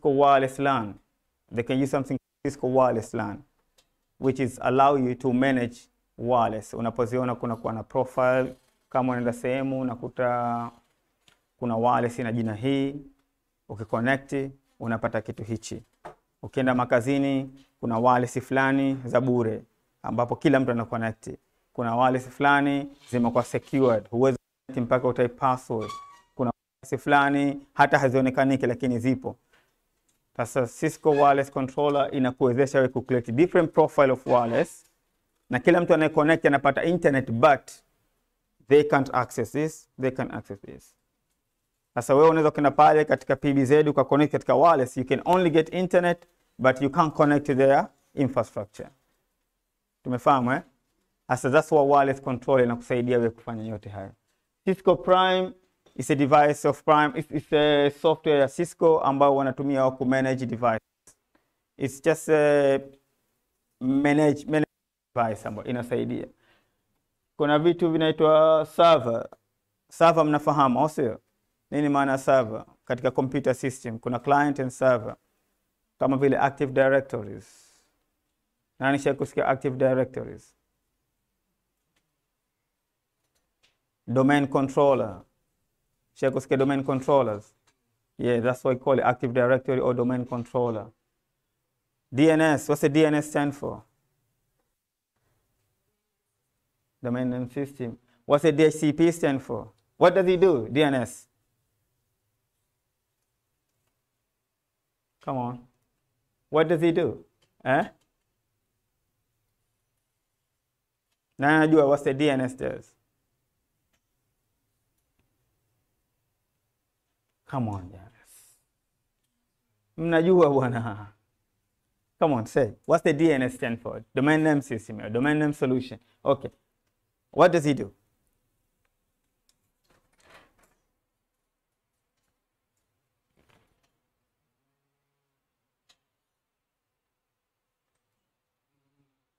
wireless LAN. They can use something Cisco wireless LAN, which is allow you to manage wireless. Unapoziona kuna na profile, kama unaenda sehemu unakuta kuna wireless ina jina hii, ukiconnect unapata kitu hichi. Ukienda makazini kuna wireless fulani za bure ambapo kila mtu ana connect. Kuna wireless fulani zimekuwa secured, huwezi mpaka utype password. Kuna wireless fulani hata hazionekaniki lakini zipo. Sasa Cisco wireless controller inakuwezesha wewe kucreate different profile of wireless, na kila mtu anayeconnect anapata internet, but they can't access this, they can access this. Sasa wewe unaweza kwenda pale katika PBZ ukaconnect katika wireless, you can only get internet but you can't connect to their infrastructure. Tumefahamu eh? Sasa that's what wireless controller inakusaidia wewe kufanya yote haya. Cisco Prime is a device of Prime. It's a software ya Cisco ambao wanatumia ku manage device. It's just a manage device ambayo inasaidia. Kuna vitu vinaitwa server. Server mnafahamu, sio? Nini maana server? Katika computer system kuna client and server. Kama vile Active Directories. Nani shakusikia Active Directories? Domain controller. Shakusikia domain controllers? Yeah, that's why I call it Active Directory or domain controller. DNS, what's the DNS stand for? Domain name system. What's the DHCP stand for? What does it do, DNS? Come on. What does it do? Eh? Nani anajua what's the DNS does? Come on, guys. Mnajua bwana. Come on, say. What's the DNS stand for? Domain name system, or domain name solution. Okay. What does it do?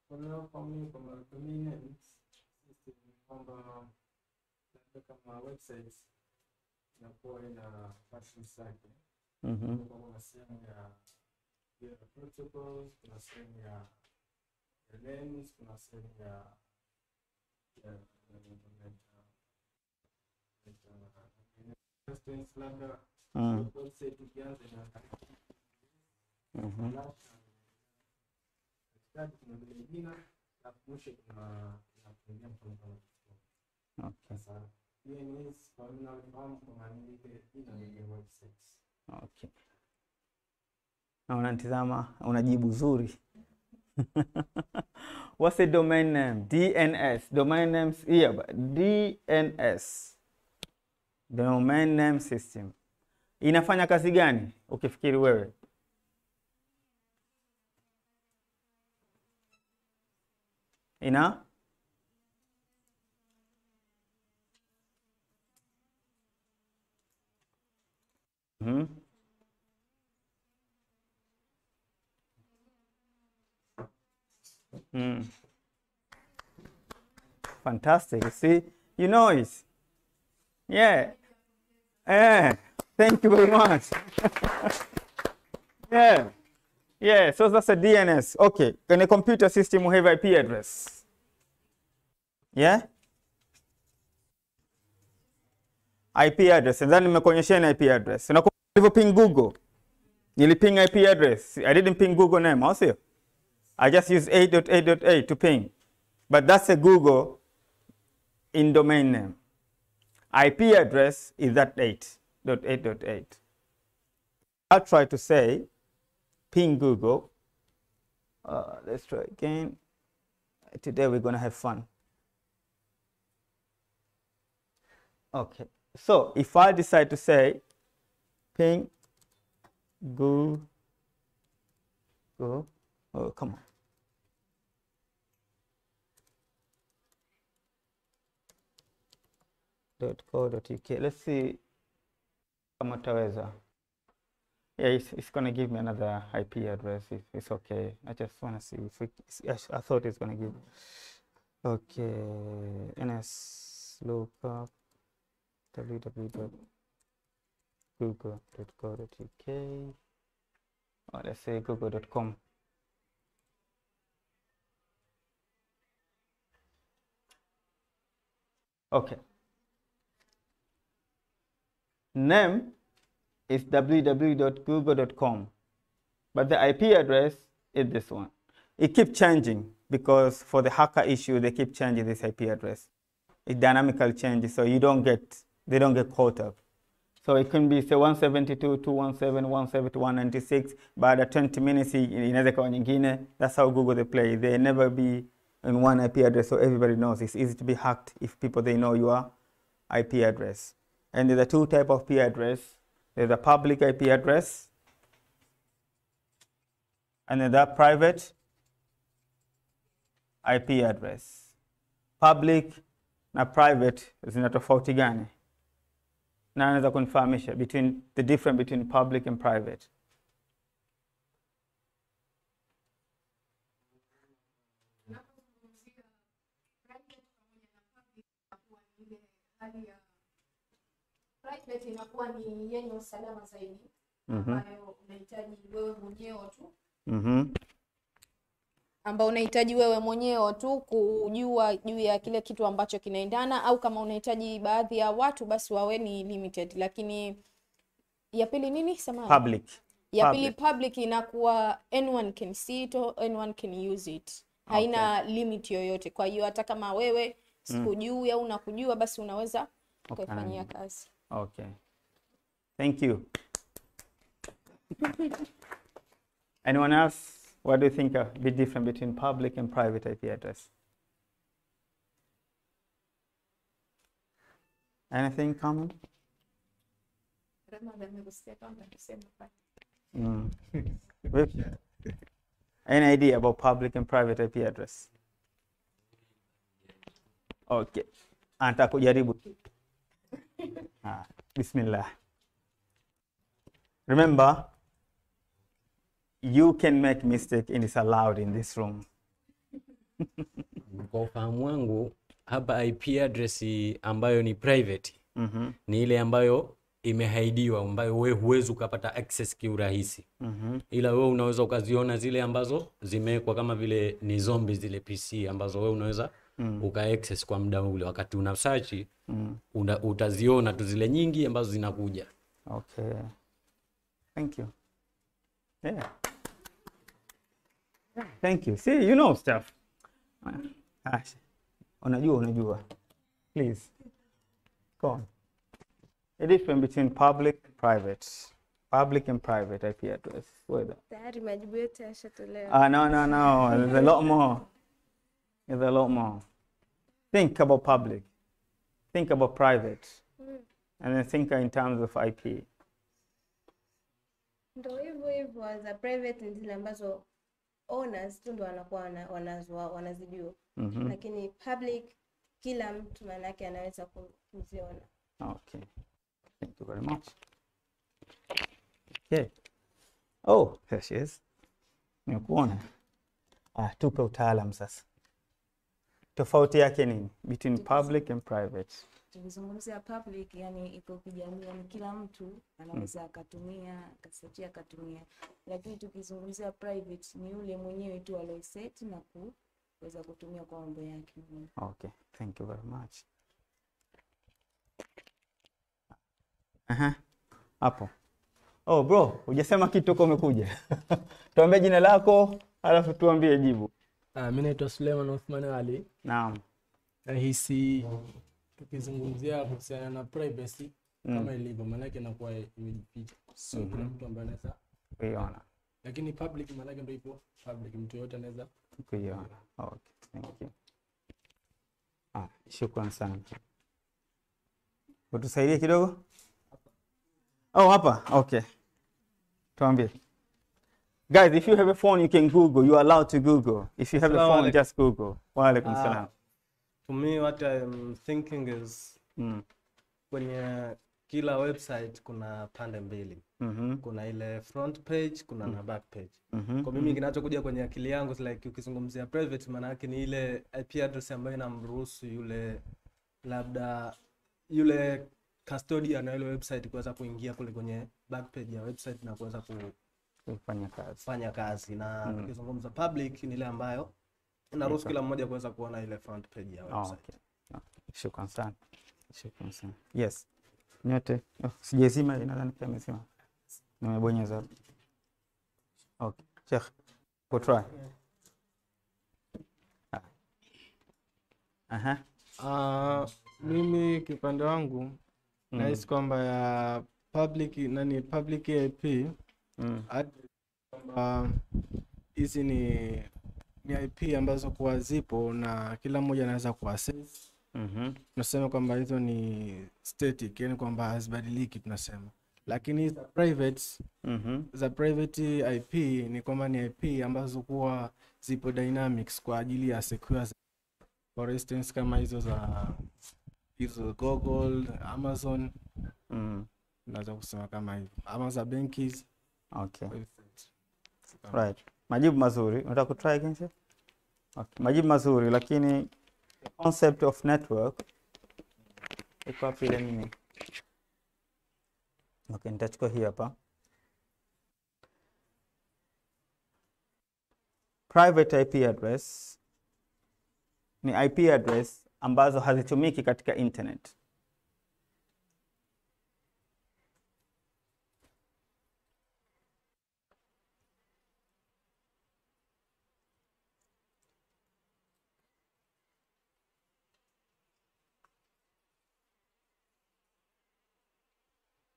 Kama domain names system kwamba kama websites inakuwa ina functions zake. Kuna sehemu ya protocols, kuna sehemu ya names, kuna sehemu ya labda website ikianza kuna jina na mwisho kuna DNS kwa mimi nafahamu kwa ni internet websites. Okay. Na unanitazama unajibu zuri. What's a domain name? DNS. Domain names here, but DNS. Domain name system. Inafanya kazi gani ukifikiri wewe? Ina? Fantastic. See, you know it. Yeah. Thank you very much. Yeah. Yeah, so that's a DNS. Okay. In a computer system, we have IP address. Yeah? IP address. And then nimekuonyesha IP address. Unakumbuka ping Google. Niliping IP address. I didn't ping Google name, also. I just used 8.8.8 to ping. But that's a Google in domain name. IP address is that 8.8.8. I'll try to say ping Google. Let's try again. Today we're going to have fun. Okay. So if I decide to say ping Google, oh, come on. .co.uk. Let's see kama taweza. Yeah, it's going to give me another IP address. It's okay. I just want to see if I thought it's going to give. Okay. NS lookup www.google.co.uk. Or let's say google.com. Okay. Name is www.google.com, but the IP address is this one. It keeps changing because for the hacker issue, they keep changing this IP address. It dynamically changes, so they don't get caught up. So it can be say 172.217.171.96, but at 20 minutes inaweza kuwa nyingine. That's how Google they play. They never be in one IP address, so everybody knows it's easy to be hacked if people they know your IP address. And there's a two type of IP address. There's a public IP address, and then that private IP address. Public na private zina tofauti gani? Na anaweza kunifahamisha between the difference between public and private. Private inakuwa ni yenye usalama zaidi, ambayo unahitaji wewe mwenyewe tu. Ambao unahitaji wewe mwenyewe tu kujua juu ya kile kitu ambacho kinaendana, au kama unahitaji baadhi ya watu basi wawe ni limited. Lakini ya pili nini sema? Public. Ya pili public inakuwa anyone can see it or anyone can use it. Haina limit yoyote. Kwa hiyo hata kama wewe sikujui au unakujua basi unaweza kufanyia kazi. Okay. Thank you. Anyone else? What do you think a bit different between public and private IP address? Anything common? Any idea about public and private IP address? Okay. Anta kujaribu. Bismillah. Remember, you can make mistake and it's allowed in this room. Kwa ufahamu wangu hapa IP address ambayo ni private ni ile ambayo imehaidiwa, ambayo wewe huwezi ukapata access kiurahisi. Ila wewe unaweza ukaziona zile ambazo zimewekwa kama vile ni zombie zile PC ambazo wewe unaweza uka access kwa muda ule, wakati una search utaziona tu zile nyingi ambazo zinakuja. Okay. Thank you. Yeah. Thank you. See, you know stuff. Unajua. Please. Go on. The difference between public and private. Public and private IP address. What? Tayari majibu yote yashatolewa. No. There's a lot more. There's a lot more. Think about public. Think about private. And then think in terms of IP. Ndio hivyo za private ni zile ambazo owners tu ndio wanakuwa wanazijua. Lakini public kila mtu manake anaweza kuziona. Okay. Thank you very much. Okay. Oh, there she is. Nimekuona. Tupe utaalamu sasa. Tofauti yake nini between public and private? Tukizungumzia public, yani iko kijamii, yani kila mtu anaweza akatumia, akasetia akatumia. Lakini tukizungumzia private ni yule mwenyewe tu alioset na kuweza kutumia kwa mambo yake. Okay, thank you very much. Hapo. Oh bro, hujasema kitu kwa umekuja. Tuambie jina lako, alafu tuambie jibu. Mimi naitwa Suleiman Othman Ali. Naam. Nahisi tukizungumzia kuhusiana na privacy kama ilivyo, maana yake inakuwa imejificha. Sio kila mtu ambaye anaweza kuiona. Lakini public maana yake ndio ipo public, mtu yote anaweza kuiona. Okay, thank you. Shukrani sana. Utusaidie kidogo? Oh, hapa. Okay. Tuambie. Guys, if you have a phone, you can Google. You are allowed to Google. If you have a phone, just Google. Wa alaikum salam. For me, what I'm thinking is kwenye kila website kuna pande mbili. Kuna ile front page, kuna na back page. Kwa mimi kinachokuja kwenye akili yangu like ukizungumzia private, maana yake ni ile IP address ambayo inamruhusu yule labda yule custodian na ile website kuweza kuingia kule kwenye back page ya website na kuweza kufanya kazi. Na tukizungumza public ni ile ambayo inaruhusu kila mmoja kuweza kuona ile front page ya website. Shukrani sana. Yes. Nyote. Sijazima, nadhani pia nimesema. Nimebonyeza. Okay. Sheikh, go try. Mimi kipande wangu nahisi kwamba ya public IP hizi ni IP ambazo kwa zipo na kila mmoja anaweza kuaccess. Tunasema kwamba hizo ni static, yani kwamba hazibadiliki tunasema. Lakini za private IP ni kwamba ni IP ambazo kwa zipo dynamics kwa ajili ya secure. For instance kama hizo Google, Amazon, naweza kusema kama hivyo. Ama za benki. Okay. Right. Majibu mazuri. Unataka kutry again sir? Okay. Majibu mazuri, lakini concept of network iko wapi ile nini? Okay, nitachukua hii hapa. Private IP address ni IP address ambazo hazitumiki katika internet.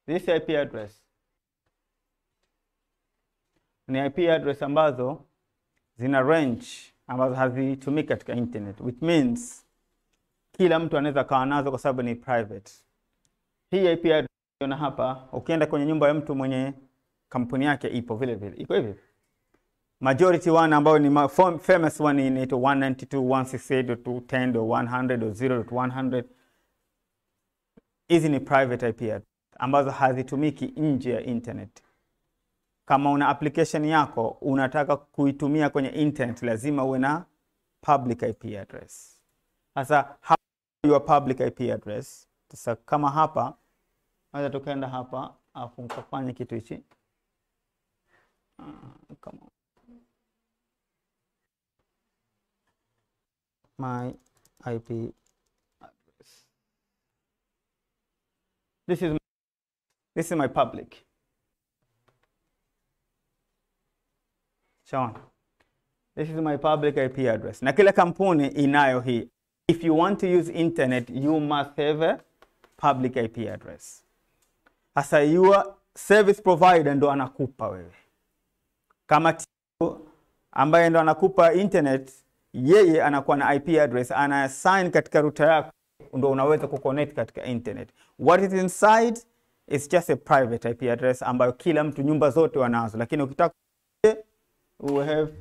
This IP address ni IP address ambazo zina range ambazo hazitumiki katika internet, which means kila mtu anaweza kawa nazo kwa sababu ni private. Hii IP address unaona hapa, ukienda kwenye nyumba ya mtu mwenye kampuni yake ipo vile vile. Iko hivi. Majority one ambayo ni famous one inaitwa 192.168.210.100.100. Hizi ni private IP address ambazo hazitumiki nje ya internet. Kama una application yako unataka kuitumia kwenye internet, lazima uwe na public IP address. Sasa hapa your public IP address. Sasa kama hapa naweza tukaenda hapa afu nikafanya kitu hichi. Come on. My IP address. This is my public. Sean, this is my public IP address. Na kila kampuni inayo hii. If you want to use internet, you must have public IP address. Sasa your service provider ndo anakupa wewe. Kama Tigo ambaye ndo anakupa internet, yeye anakuwa na IP address, ana assign katika router yako, ndo unaweza kuconnect katika internet. What is inside is just a private IP address ambayo kila mtu, nyumba zote wanazo, lakini ukitaka we have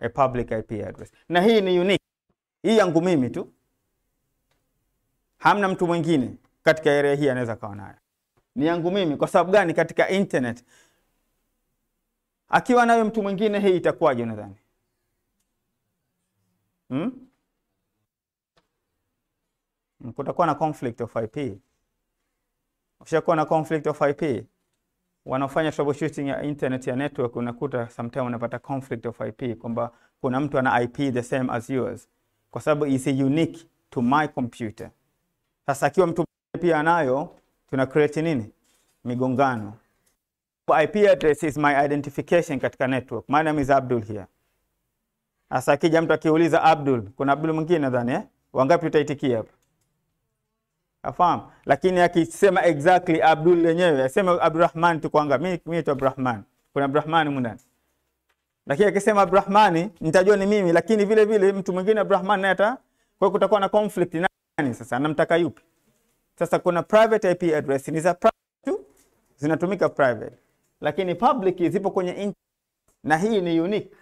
a public IP address. Na hii ni unique. Hii yangu mimi tu. Hamna mtu mwingine katika area hii anaweza kawa nayo. Ni yangu mimi. Kwa sababu gani? Katika internet akiwa nayo mtu mwingine, hii itakuwaje nadhani? Kutakuwa na conflict of IP. Ukishakuwa na conflict of IP, wanafanya troubleshooting ya internet ya network, unakuta sometimes unapata conflict of IP kwamba kuna mtu ana IP the same as yours, kwa sababu is unique to my computer. Sasa akiwa mtu pia anayo, tuna create nini? Migongano. IP address is my identification katika network. My name is Abdul here. Sasa akija mtu akiuliza Abdul, kuna Abdul mwingine nadhani wangapi utaitikia hapa? Afahamu. Lakini akisema exactly Abdul lenyewe, asema Abdurrahman tu kwanga mimi tu Abdurrahman. Kuna Abdurrahman mundani. Lakini akisema Abdurrahman nitajua ni mimi, lakini vile vile mtu mwingine Abdurrahman naye kwa hiyo kutakuwa na conflict. Nani sasa anamtaka yupi? Sasa kuna private IP address ni za private tu, zinatumika private. Lakini public zipo kwenye internet, na hii ni unique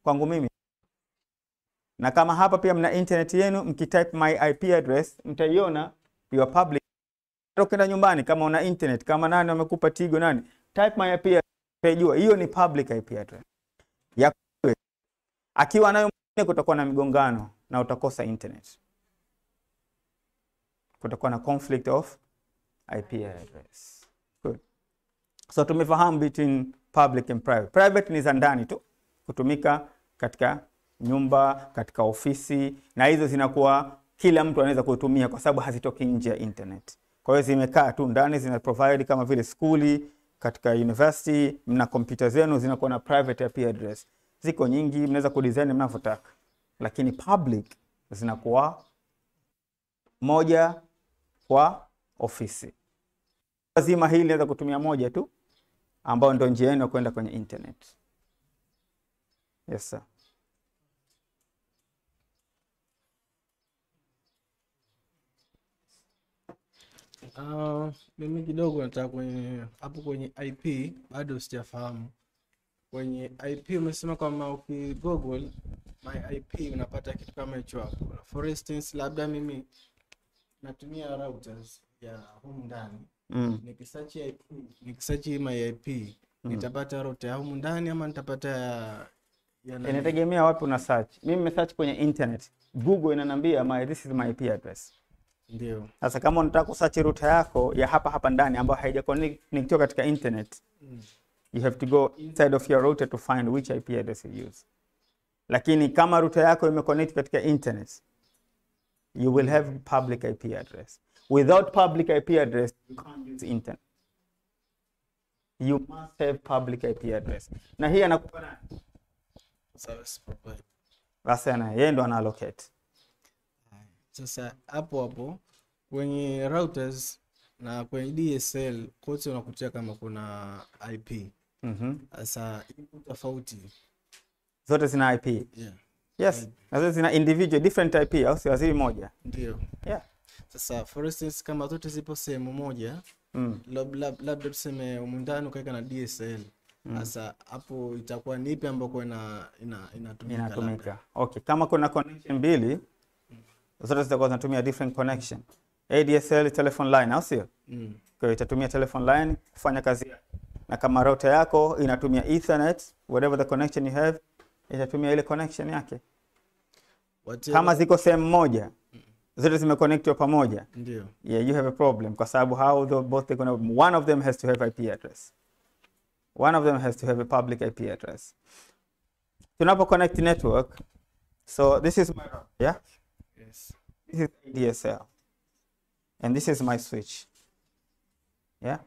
kwangu mimi. Na kama hapa pia mna internet yenu, mkitype my IP address mtaiona your public. Ukenda nyumbani kama una internet, kama nani wamekupa Tigo nani, type my IP address, utajua hiyo ni public IP address. Ya akiwa nayo mwingine, kutakuwa na migongano na utakosa internet. Kutakuwa na conflict of IP address. Good. So tumefahamu between public and private. Private ni za ndani tu, kutumika katika nyumba, katika ofisi, na hizo zinakuwa kila mtu anaweza kutumia kwa sababu hazitoki nje ya internet. Kwa hiyo zimekaa tu ndani, zina provide kama vile skuli, katika university, mna kompyuta zenu zinakuwa na private IP address. Ziko nyingi, mnaweza kudesign mnavyotaka. Lakini public zinakuwa moja kwa ofisi. Lazima hili linaweza kutumia moja tu, ambao ndio njia yenu kwenda kwenye internet. Yes sir. Mimi kidogo nataka kwenye IP bado sijafahamu. Kwenye IP umesema kama ukigoogle my IP unapata kitu kama hicho hapo. For instance, labda mimi natumia routers ya humu ndani. Nikisearch my IP, nitapata router ya humu ndani ama nitapata ya nani? Inategemea wapi una search. Mimi nimesearch kwenye internet. Google inaniambia this is my IP address. Ndio. Sasa kama unataka kusearch router yako ya hapa ndani ambayo haijaconnectiwa katika internet, you have to go inside of your router to find which IP address you use. Lakini kama router yako imeconnect katika internet, you will have public IP address. Without public IP address, you can't use internet. You must have public IP address. Na hii anakupa nani? Service provider. Basi yeye ndo ana allocate. Sasa hapo kwenye routers na kwenye DSL kote unakutia kama kuna IP. Sasa ipo tofauti. Zote zina IP. Yeah. Yes. Na zote zina individual different IP au si wazi moja. Ndio. Yeah. Sasa for instance kama zote zipo sehemu moja, labda tuseme umundani ukaweka na DSL. Sasa hapo itakuwa ni ipi ambako inatumika? Okay, kama kuna connection mbili, zote zitakuwa zinatumia different connection. ADSL telephone line au sio? Kwa hiyo itatumia telephone line kufanya kazi yake. Na kama router yako inatumia Ethernet, whatever the connection you have, itatumia ile connection yake. Kama ziko sehemu moja, zote zimeconnectiwa pamoja. Ndio. Yeah, you have a problem kwa sababu one of them has to have IP address. One of them has to have a public IP address. Tunapo connect network, so this is my router, yeah? Yes. This is ADSL. And this is my switch. Yeah?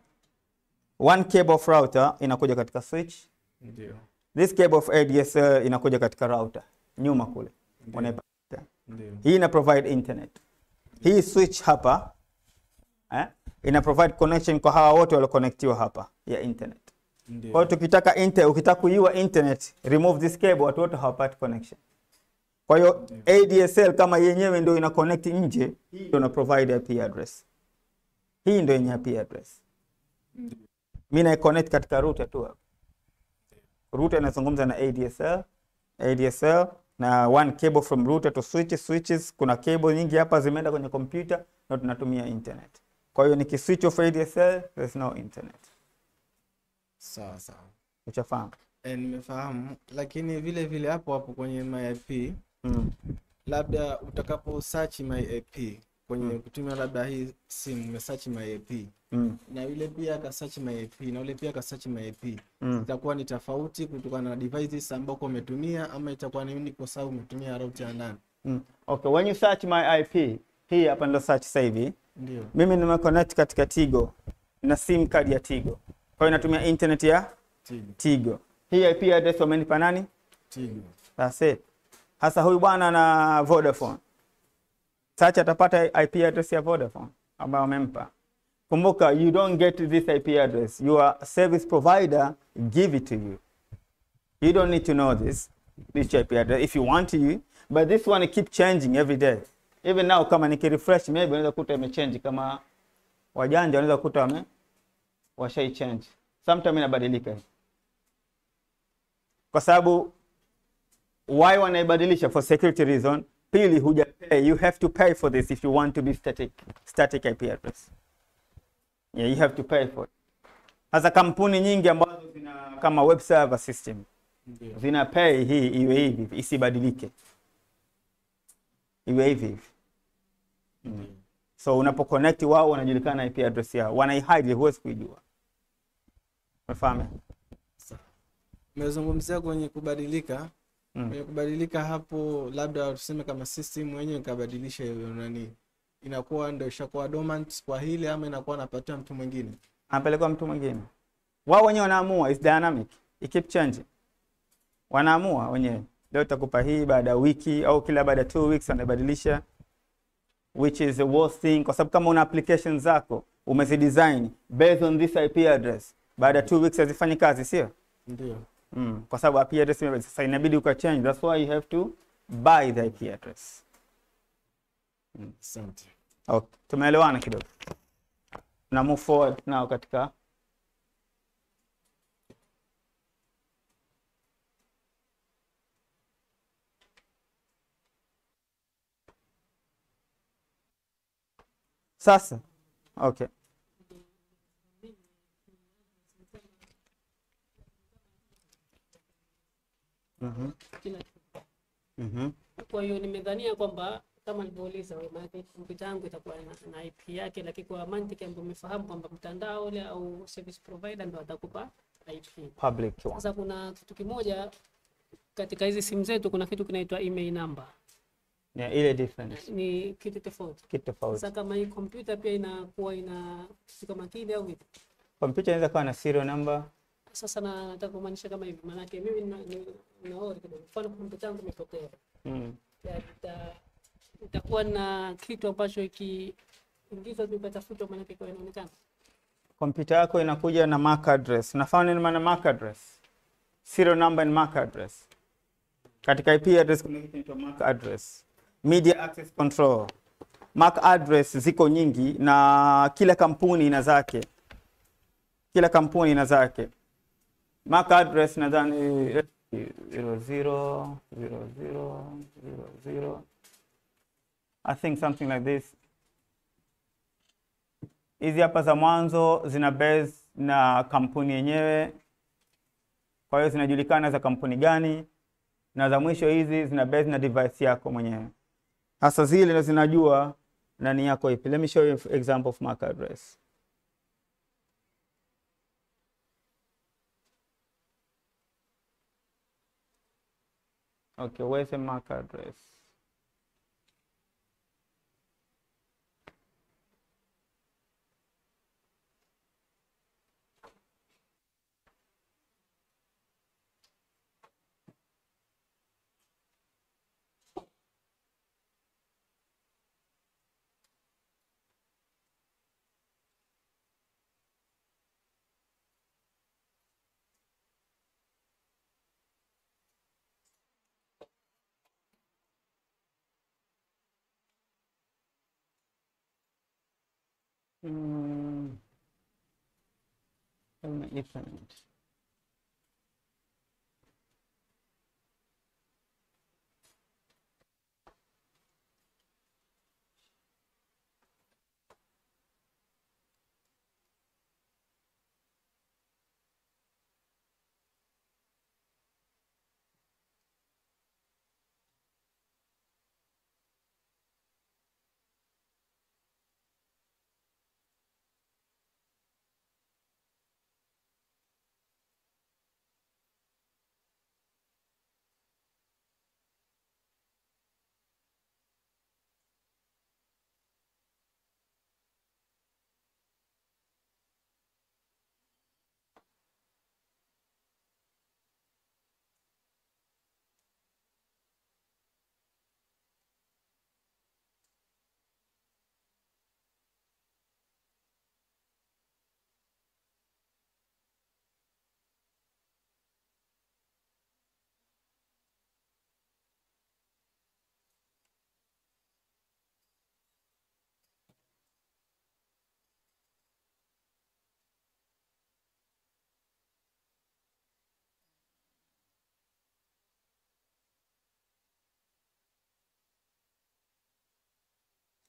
One cable of router inakuja katika switch. Ndio. This cable of ADSL inakuja katika router. Nyuma kule. Ndio. Hii ina provide internet. Hii switch hapa ina provide connection kwa hawa wote walio connectiwa hapa ya internet. Kwa hiyo tukitaka ukitaka kuiwa internet, remove this cable, watu wote hawapati connection. Kwa hiyo ADSL kama yenyewe ndio ina connect nje, ndio na provide IP address. Hii ndio yenye IP address. Mimi na connect katika router tu hapa. Router inazungumza na ADSL na one cable from router to switches. Kuna cable nyingi hapa zimeenda kwenye computer na tunatumia internet. Kwa hiyo nikiswitch off ADSL, there's no internet. Sawa sawa. Uchafahamu? Nimefahamu, lakini vile vile hapo kwenye my IP, labda utakapo search my IP kwenye kutumia labda hii simu, umesearch my IP. Na yule pia akasearch my IP na yule pia akasearch my IP. Itakuwa ni tofauti kutokana na devices ambako umetumia, ama itakuwa ni unique kwa sababu umetumia router ya ndani? Okay, when you search my IP, hii hapa ndio search sasa hivi. Ndio. Mimi nimeconnect katika Tigo na SIM card ya Tigo. Kwa hiyo natumia internet ya Tigo. Hii IP address wamenipa nani? Tigo. That's it. Hasa huyu bwana na Vodafone. Search atapata IP address ya Vodafone ambayo wamempa. Kumbuka, you don't get this IP address. Your service provider give it to you. You don't need to know this IP address if you want to, but this one keep changing every day. Even now kama nikirefresh maybe unaweza kuta imechange, kama wajanja unaweza kuta washai change. Sometimes inabadilika. Kwa sababu why wanaibadilisha? For security reason. Pili, hujapay. You have to pay for this if you want to be static IP address. Yeah, you have to pay for it. Hasa kampuni nyingi ambazo zina kama web server system zina pay hii iwe hivi, isibadilike. Iwe hivi. So unapo connect wao wanajulikana IP address yao. Wanaihide, huwezi kujua. Umefahamu? Umezungumzia kwenye kubadilika. Kwenye kubadilika hapo, labda tuseme kama system wenyewe kabadilisha hiyo nani, inakuwa ndio ishakuwa dormant kwa hili, ama inakuwa napatiwa mtu mwingine? Anapelekwa mtu mwingine. Wao wenyewe wanaamua, is dynamic. It keep changing. Wanaamua wenyewe. Leo utakupa hii baada ya wiki au kila baada ya 2 weeks wanabadilisha, which is the worst thing, kwa sababu kama una applications zako umezidesign based on this IP address, baada ya 2 weeks hazifanyi kazi, sio? Ndio. Kwa sababu IP address sasa inabidi ukachange. That's why you have to buy the IP address. Asante. Okay, tumeelewana kidogo. Na move forward now katika sasa. Okay. Kwa hiyo nimedhania kwamba kama nilivyouliza wewe, maana kompyuta yangu itakuwa na IP yake, lakini kwa mantiki ambayo umefahamu kwamba mtandao ule au service provider ndio atakupa IP public. Sasa kuna kitu kimoja katika hizi simu zetu, kuna kitu kinaitwa email number. Yeah, ile difference. Ni kitu tofauti. Kitu tofauti. Sasa kama hii kompyuta pia inakuwa ina kitu kama kile au vipi? Kompyuta inaweza kuwa na serial number. Sasa nataka kumaanisha kama hivi, maana yake mimi naona kidogo, mfano kompyuta yangu imepotea. Itakuwa na kitu ambacho ikiingizwa tu kutafuta, maana yake kwa inaonekana. Kompyuta yako inakuja na MAC address. Unafahamu nini maana MAC address? Serial number and MAC address. Katika IP address kuna kitu kinaitwa MAC address. Media access control. MAC address ziko nyingi na kila kampuni ina zake. Kila kampuni ina zake. MAC address nadhani 000000. I think something like this. Hizi hapa za mwanzo zina base na kampuni yenyewe. Kwa hiyo zinajulikana za kampuni gani, na za mwisho hizi zina base na device yako mwenyewe. Hasa zile ndo zinajua nani yako ipi. Let me show you an example of MAC address. Okay, where's the MAC address? Ethernet.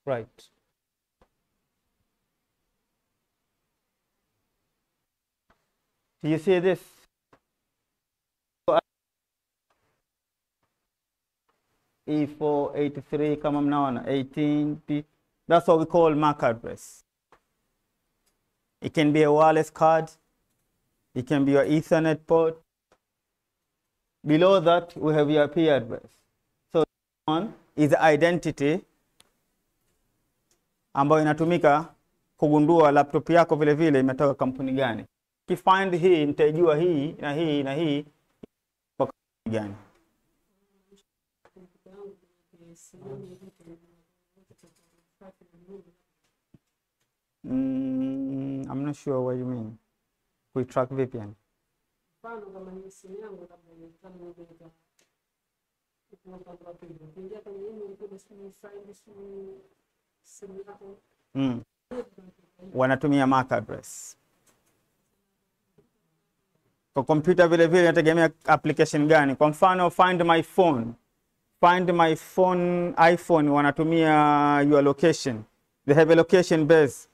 Right. Do you see this? E483 kama mnaona 18P. That's what we call MAC address. It can be a wireless card. It can be your Ethernet port. Below that, we have your IP address. So this one is the identity ambayo inatumika kugundua laptop yako vile vile imetoka kampuni gani. Kifind hii nitajua hii na hii na hii kwa kampuni gani. I'm not sure what you mean. We track VPN. Wanatumia MAC address. Kwa computer vile vile inategemea application gani. Kwa mfano find my phone. Find my phone iPhone wanatumia your location. They have a location base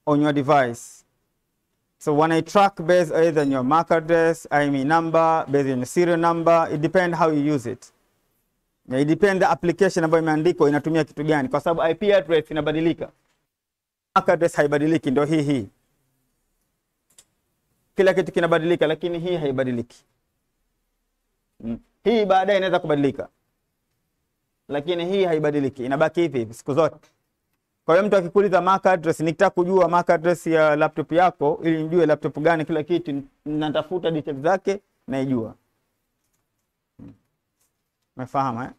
on your device. So when I track based either on your MAC address, IMEI number, based on your serial number, it depends how you use it. It depends the application ambayo imeandikwa inatumia kitu gani, kwa sababu IP address inabadilika. MAC address haibadiliki, ndio hii. Kila kitu kinabadilika, lakini hii haibadiliki. Hii baadaye inaweza kubadilika, lakini hii haibadiliki, inabaki hivi siku zote. Kwa hiyo mtu akikuuliza MAC address, nikitaka kujua MAC address ya laptop yako ili nijue laptop gani kila kitu, natafuta details zake naijua. Umefahamu eh?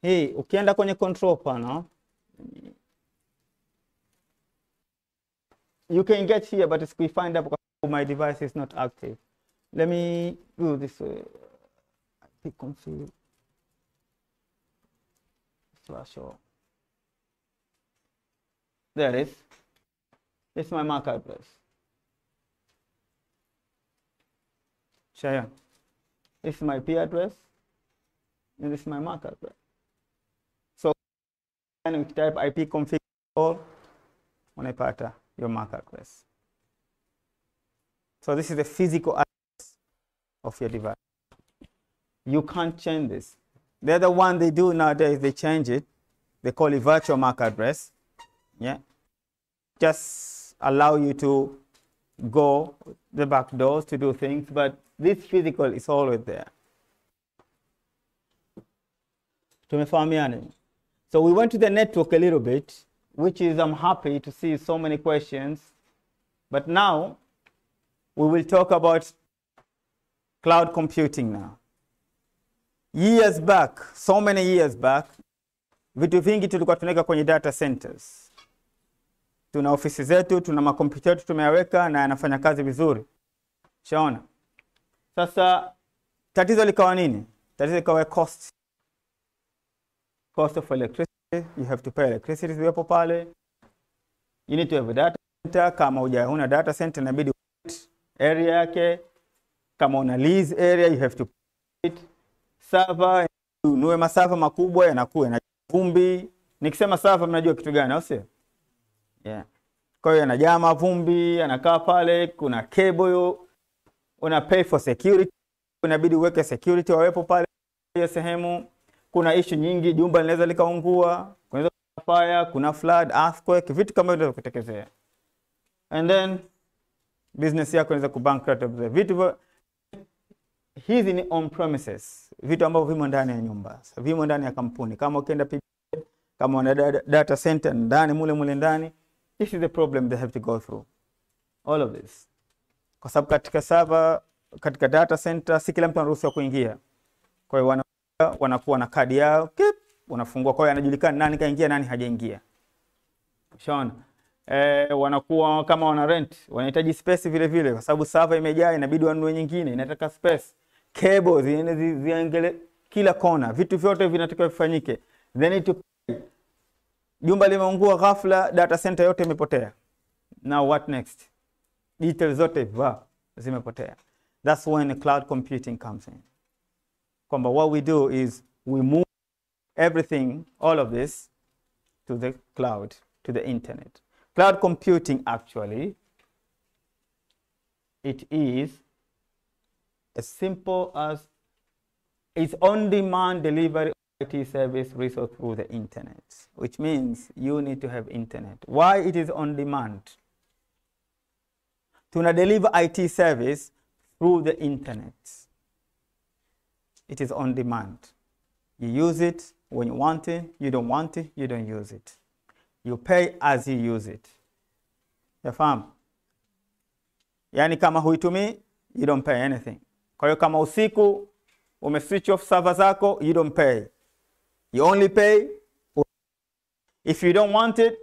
Hii ukienda kwenye control panel, you can get here, but it's we find out my device is not active. Let me do this way. IP config. /all. There it is. This is my MAC address. Shaya. This is my IP address. And this is my MAC address. So when we type IP config all, unaipata your MAC address. So this is the physical address of your device. You can't change this. The other one they do nowadays, they change it. They call it virtual MAC address. Yeah. Just allow you to go the back doors to do things, but this physical is always there. So we went to the network a little bit, which is I'm happy to see so many questions. But now we will talk about cloud computing now. Years back, so many years back, vitu vingi tulikuwa tunaweka kwenye data centers. Tuna ofisi zetu, tuna makompyuta yetu tumeyaweka na yanafanya kazi vizuri. Shaona. Sasa tatizo likawa nini? Tatizo likawa cost of electricity, you have to pay electricity ziwepo pale. You need to have a data center. Kama huna data center inabidi area yake. Kama una lease area, you have to pay it. Server, ununue masafa makubwa yanakuwa na vumbi. Nikisema server mnajua kitu gani, au sio? Yeah. Kwa hiyo yanajaa mavumbi, yanakaa pale, kuna cable, una pay for security, unabidi uweke security wawepo pale hiyo sehemu. Kuna issue nyingi, jumba linaweza likaungua, kunaweza fire, kuna flood, earthquake, vitu kama hivyo vitakutekezea. And then business yako inaweza kubankrupt. Vitu hizi ni on premises, vitu ambavyo vimo ndani ya nyumba, vimo ndani ya kampuni. Kama ukienda kama una data center ndani mule ndani, this is the problem they have to go through all of this. Kwa sababu katika server, katika data center si kila mtu anaruhusiwa kuingia. Kwa hiyo wanakuwa na kadi yao, unafungua, kwa hiyo anajulikana nani kaingia nani hajaingia. Shaona. Wanakuwa kama wana rent, wanahitaji space vile vile kwa sababu server imejaa, inabidi wanunue nyingine, inataka space. Cables ziangele kila kona, vitu vyote vinatakiwa vifanyike. They need to pay. Jumba limeungua ghafla, data center yote imepotea. Now what next? Details zote zimepotea. That's when the cloud computing comes in. Kwamba what we do is we move everything, all of this, to the cloud, to the internet. Cloud computing actually, it is as simple as it's on-demand delivery of IT service resource through the internet, which means you need to have internet. Why it is on-demand? To deliver IT service through the internet. It is on-demand. You use it when you want it, you don't want it, you don't use it. You pay as you use it. Yafahamu? Yani kama huitumii, you don't pay anything. Kwa hiyo kama usiku switch off server zako, you don't pay. You only pay if you don't want it,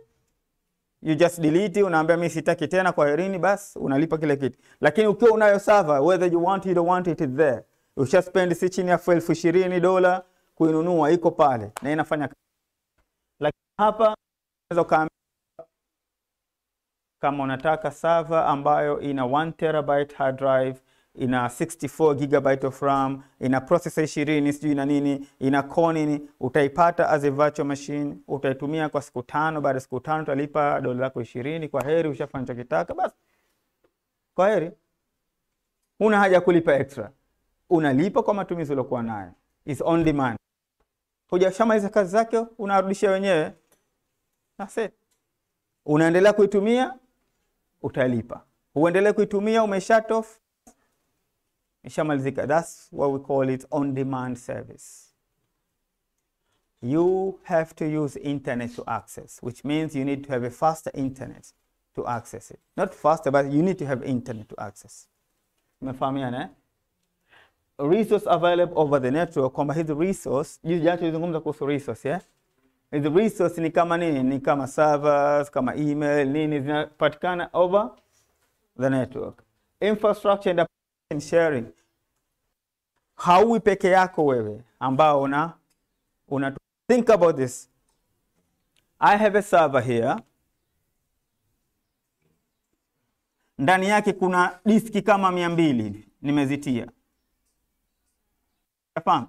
you just delete it, unaambia mimi sitaki tena, kwa herini, basi unalipa kile kitu. Lakini ukiwa unayo server, whether you want it or don't want it, it's there. Usha spend si chini ya $20,000 kuinunua, iko pale na inafanya. Lakini hapa unaweza kama unataka server ambayo ina 1 terabyte hard drive, ina 64 gigabyte of RAM, ina processor 20 sijui na nini, ina core nini, utaipata as a virtual machine, utaitumia kwa siku 5, baada ya siku 5 utalipa $20. Kwa heri, ushafanya unachotaka, basi kwa heri. Huna haja kulipa extra. Unalipa kwa matumizi uliokuwa nayo. It's on demand. Hujashamaliza kazi zake, unarudishia wenyewe. That's it. Unaendelea kuitumia, utalipa. Uendelee kuitumia, umeshut off, ishamalizika. That's what we call it on-demand service. You have to use internet to access, which means you need to have a faster internet to access it. Not faster, but you need to have internet to access. Umefahamiana, eh? Resource available over the network, kwamba hizi resource, jana tulizungumza kuhusu resource, yeah? Hizi resource ni kama nini? Ni kama servers, kama email, nini zinapatikana over the network. Infrastructure and sharing. Hauwi peke yako wewe ambao una think about this. I have a server here. Ndani yake kuna diski kama 200 hivi nimezitia. Yafahamu?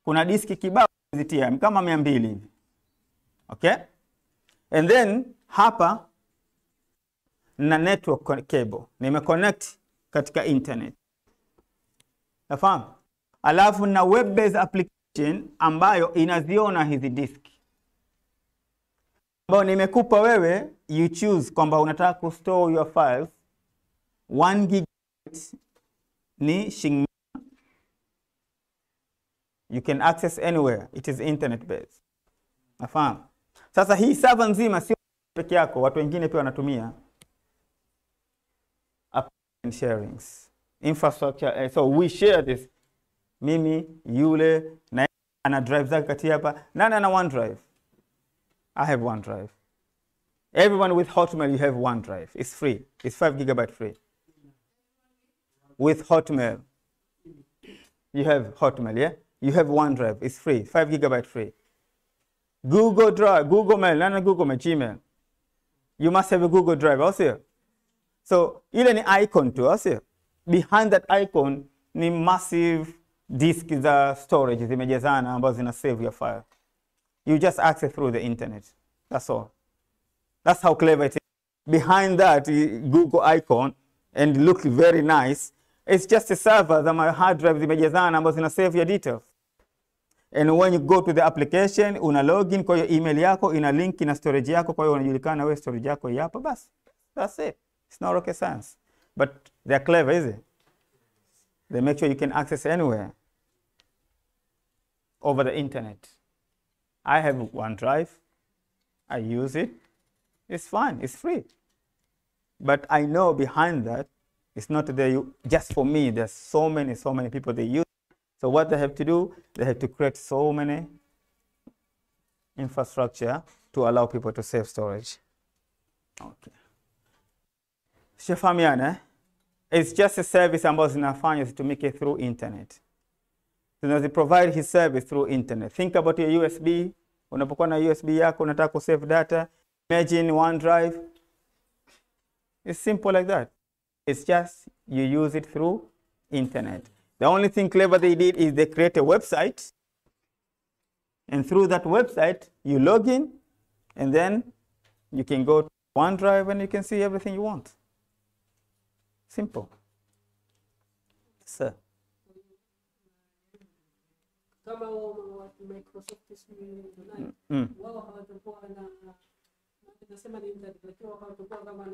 Kuna diski kibao nimezitia kama 200 hivi. Okay? And then hapa na network cable nimeconnect katika internet. Yafahamu? Alafu na web based application ambayo inaziona hizi diski. Ambayo nimekupa wewe, you choose kwamba unataka kustore your files 1 gigabyte ni shilingi. You can access anywhere. It is internet based. Nafahamu? Sasa hii server nzima sio peke yako, watu wengine pia wanatumia application sharings, infrastructure. So we share this. Mimi, yule, na ana drive zake kati hapa. Nani ana OneDrive? I have OneDrive. Everyone with Hotmail, you have OneDrive. It's free. It's 5 gigabyte free. With Hotmail. You have Hotmail, yeah? you have OneDrive, it's free, 5 GB free. Google Drive, Google Mail, not Google Mail, Gmail. You must have a Google Drive also. So ile ni icon tu also. Behind that icon ni massive disk za storage zimejazana ambazo zina save your file. You just access through the internet. That's all. That's how clever it is. Behind that Google icon and look very nice. It's just a server that my hard drive zimejazana ambazo zina save your details. And when you go to the application, una login kwa hiyo email yako, ina link na storage yako, kwa hiyo unajulikana wewe storage yako hapa basi. That's it. It's not rocket science. But they're clever, is it? They make sure you can access anywhere over the internet. I have OneDrive. I use it. It's fine. It's free. But I know behind that, it's not there just for me. There's so many people they use. So what they have to do, they have to create so many infrastructure to allow people to save storage. Okay. Shafamiana, it's just a service ambazo zinafanya zitumike through internet. So they provide his service through internet. Think about your USB. Unapokuwa na USB yako unataka ku save data. Imagine OneDrive. It's simple like that. It's just you use it through internet. The only thing clever they did is they create a website. And through that website, you log in. And then you can go to OneDrive and you can see everything you want. Simple. Sir. Kama Microsoft wao hawatakuwa na nasema ni ndio hawatakuwa kama na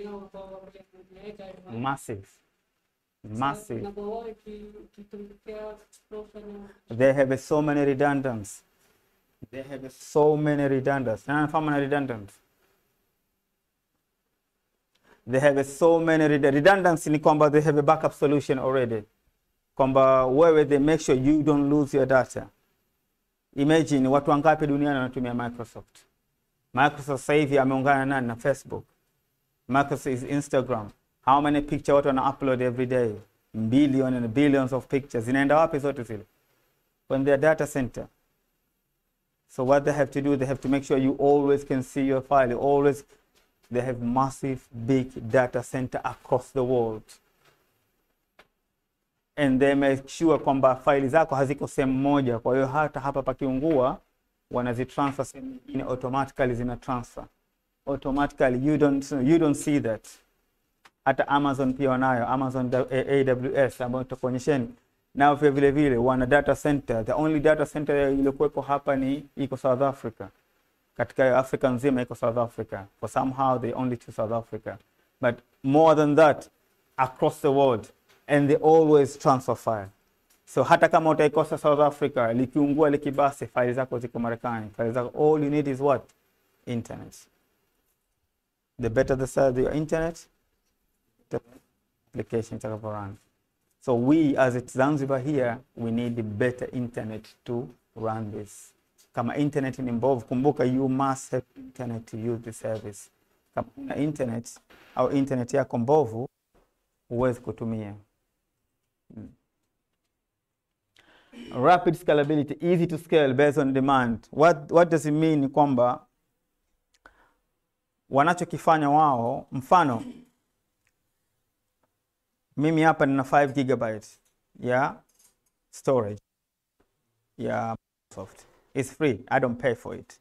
yao kwa Massive. They have so many redundancies. They have so many redundancy ni kwamba they have a backup solution already. Kwamba wewe they make sure you don't lose your data. Imagine watu wangapi duniani wanatumia Microsoft. Microsoft sasa hivi ameungana na Facebook. Microsoft is Instagram. How many pictures watu wana upload every day? Billions and billions of pictures. Zinaenda wapi zote zile? When their data center. So what they have to do, they have to make sure you always can see your file. They have massive big data center across the world. And they make sure kwamba file zako haziko sehemu moja. Kwa hiyo hata hapa pakiungua wanazitransfer sehemu nyingine automatically zina transfer. Automatically you don't see that. Hata Amazon pia wanayo, Amazon AWS ambayo tutakuonyesheni. Nao vile vile wana data center. The only data center iliyokuwepo hapa ni iko South Africa. Katika Afrika nzima iko South Africa. For somehow they only choose South Africa. But more than that, across the world. And they always transfer file. So hata kama utaikosa South Africa, likiungua likibasi, file zako ziko Marekani. File zako, all you need is what? Internet. The better the size of your internet, the application itakapo run. So we as at Zanzibar here, we need the better internet to run this. Kama internet ni mbovu, kumbuka you must have internet to use the service. Kama una internet au internet yako mbovu, huwezi kutumia. Rapid scalability, easy to scale based on demand. What does it mean? Kwamba wanachokifanya wao, mfano mimi hapa nina 5 GB ya storage ya Microsoft. It's free. I don't pay for it.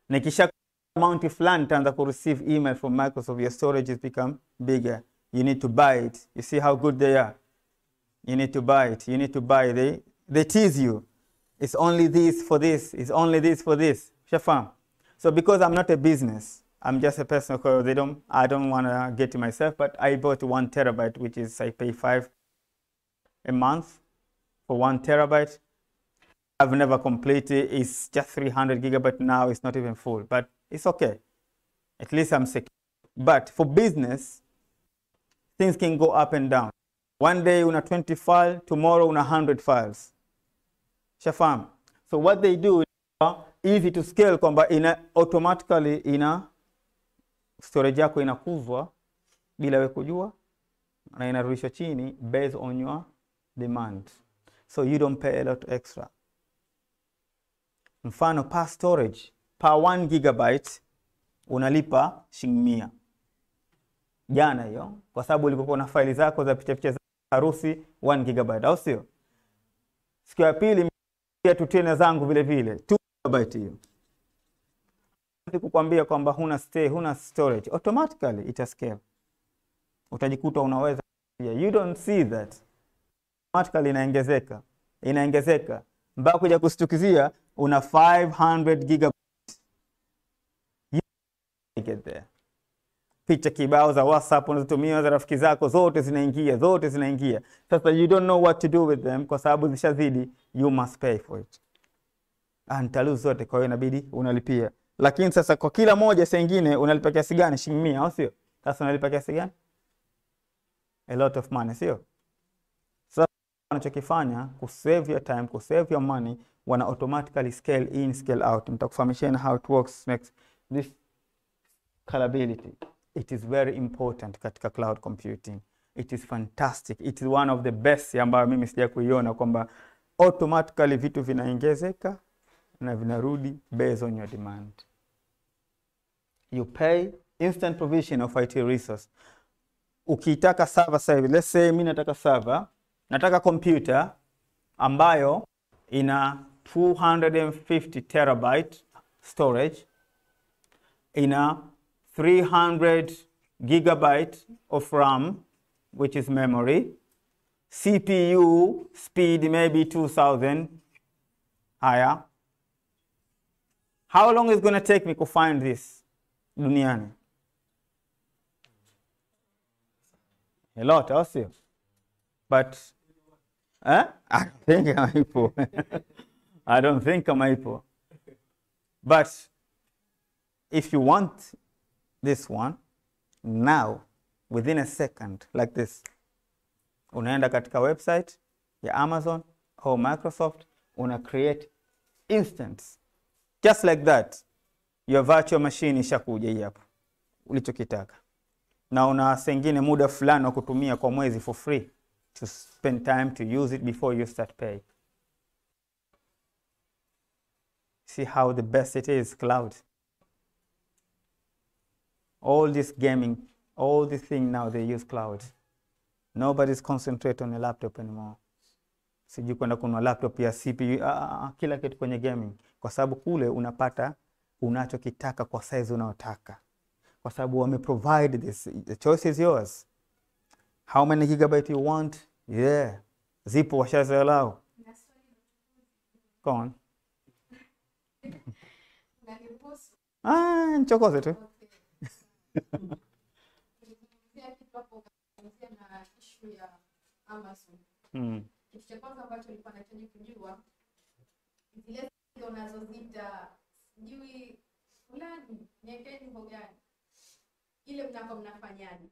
Nikisha amount fulani nitaanza ku receive email from Microsoft, your storage has become bigger. You need to buy it. You see how good they are. You need to buy it. You need to buy it. They tease you. It's only this for this. It's only this for this. Shafam. So because I'm not a business, I'm just a person because I don't want to get it myself, but I bought 1 terabyte, which is I pay $5 a month for 1 terabyte. I've never completed. It's just 300 gigabyte now. It's not even full, but it's okay. At least I'm secure. But for business, things can go up and down. One day una 20 files, tomorrow una 100 files. Shafam. So what they do is easy to scale, kwamba automatically storage yako inakuzwa bila wewe kujua na inarudishwa chini based on your demand. so you don't pay a lot extra. Mfano per storage, per 1 gigabyte unalipa $100. Jana hiyo, kwa sababu ulikuwa na faili zako za picha za harusi 1 gigabyte, au sio? Siku ya pili pia tutena zangu vile vile 2 gigabyte hiyo. Kukwambia kwamba huna storage, automatically ita scale. Utajikuta unaweza, you don't see that, automatically inaongezeka mpaka kuja kustukizia una 500 gigabytes. You get there. Picha kibao za WhatsApp unazotumia za rafiki zako zote zinaingia. Sasa you don't know what to do with them kwa sababu zishazidi, you must pay for it. Antaluz zote, kwa hiyo inabidi unalipia. Lakini sasa kwa kila moja sengine unalipa kiasi gani? $100, au sio? Sasa unalipa kiasi gani? A lot of money, sio? Sasa wanachokifanya kusave your time, kusave your money, wana automatically scale in, scale out. Mtakufahamishana how it works next. This scalability, it is very important katika cloud computing. It is fantastic. It is one of the best ambayo mimi sija kuiona, kwamba automatically vitu vinaongezeka na vinarudi based on your demand. You pay instant provision of IT resource. Ukitaka server sasa hivi, let's say mimi nataka server, nataka computer ambayo ina 250 terabyte storage, ina 300 gigabyte of RAM, which is memory, CPU speed maybe 2000 higher. How long is going to take me to find this duniani? A lot, also. But I don't think I'm able. I don't think I'm able. But if you want this one now, within a second, like this, unaenda katika website ya Amazon or Microsoft, una create instance. Just like that, your virtual machine ishakuja hii hapo ulichokitaka. Na una sengine muda fulani wa kutumia kwa mwezi for free to spend time to use it before you start paying. See how the best it is, cloud. All this gaming, all this thing now, they use cloud. Nobody's concentrate on a laptop anymore. Siji kwenda kununua laptop ya CPU, kila kitu kwenye gaming. Kwa sababu kule unapata unachokitaka kwa size unayotaka. Kwa sababu wame provide this, the choice is yours. How many gigabyte you want? Yeah. Zipo washazoelao. Go on. Nchokoze tu. Kitu cha kwanza ambacho nilikuwa nahitaji kujua, zile unazozita sijui fulani niwekeni nyimbo gani, ile mnafanyaje?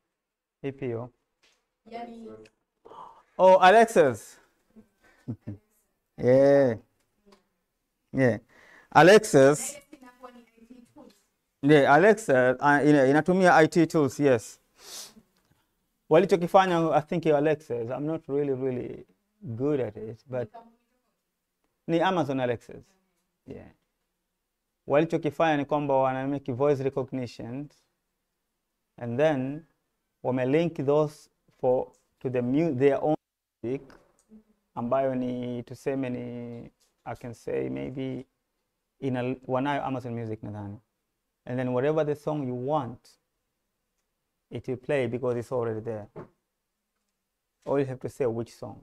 Ipi hiyo? Yani Alexa's. Yeah. Alexa's. Yeah, Alexa inatumia IT tools, yes. Walichokifanya, I think Alexa's, I'm not really good at it, but ni Amazon Alexa's. Yeah. Walichokifanya ni kwamba wana make voice recognition and then wame link those to their own music, ambayo ni tuseme ni, I can say maybe wanayo Amazon Music nadhani. And then whatever the song you want, it will play because it's already there. All you have to say which song.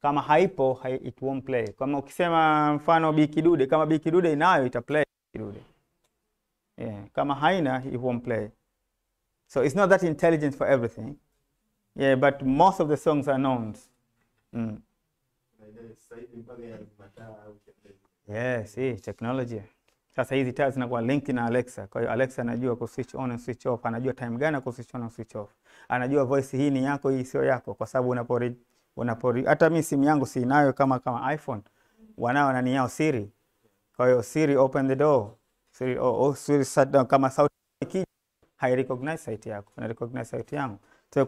Kama haipo, it won't play. Kama ukisema mfano Bikidude, kama Bikidude inayo, ita play Bikidude. Yeah. Kama haina, it won't play. So it's not that intelligent for everything. Yeah, but most of the songs are known. Yes, technology. Sasa hizi taa zinakuwa linked na Alexa. Kwa hiyo Alexa anajua ku switch on and switch off, anajua time gani ku switch on and switch off. Anajua voice hii ni yako, hii sio yako, kwa sababu unapori hata mimi simu yangu si inayo kama iPhone. Wanao nani yao Siri. Kwa hiyo Siri open the door. Siri Siri shut down, kama sauti ikija hai recognize sauti yako. Una recognize sauti yangu. So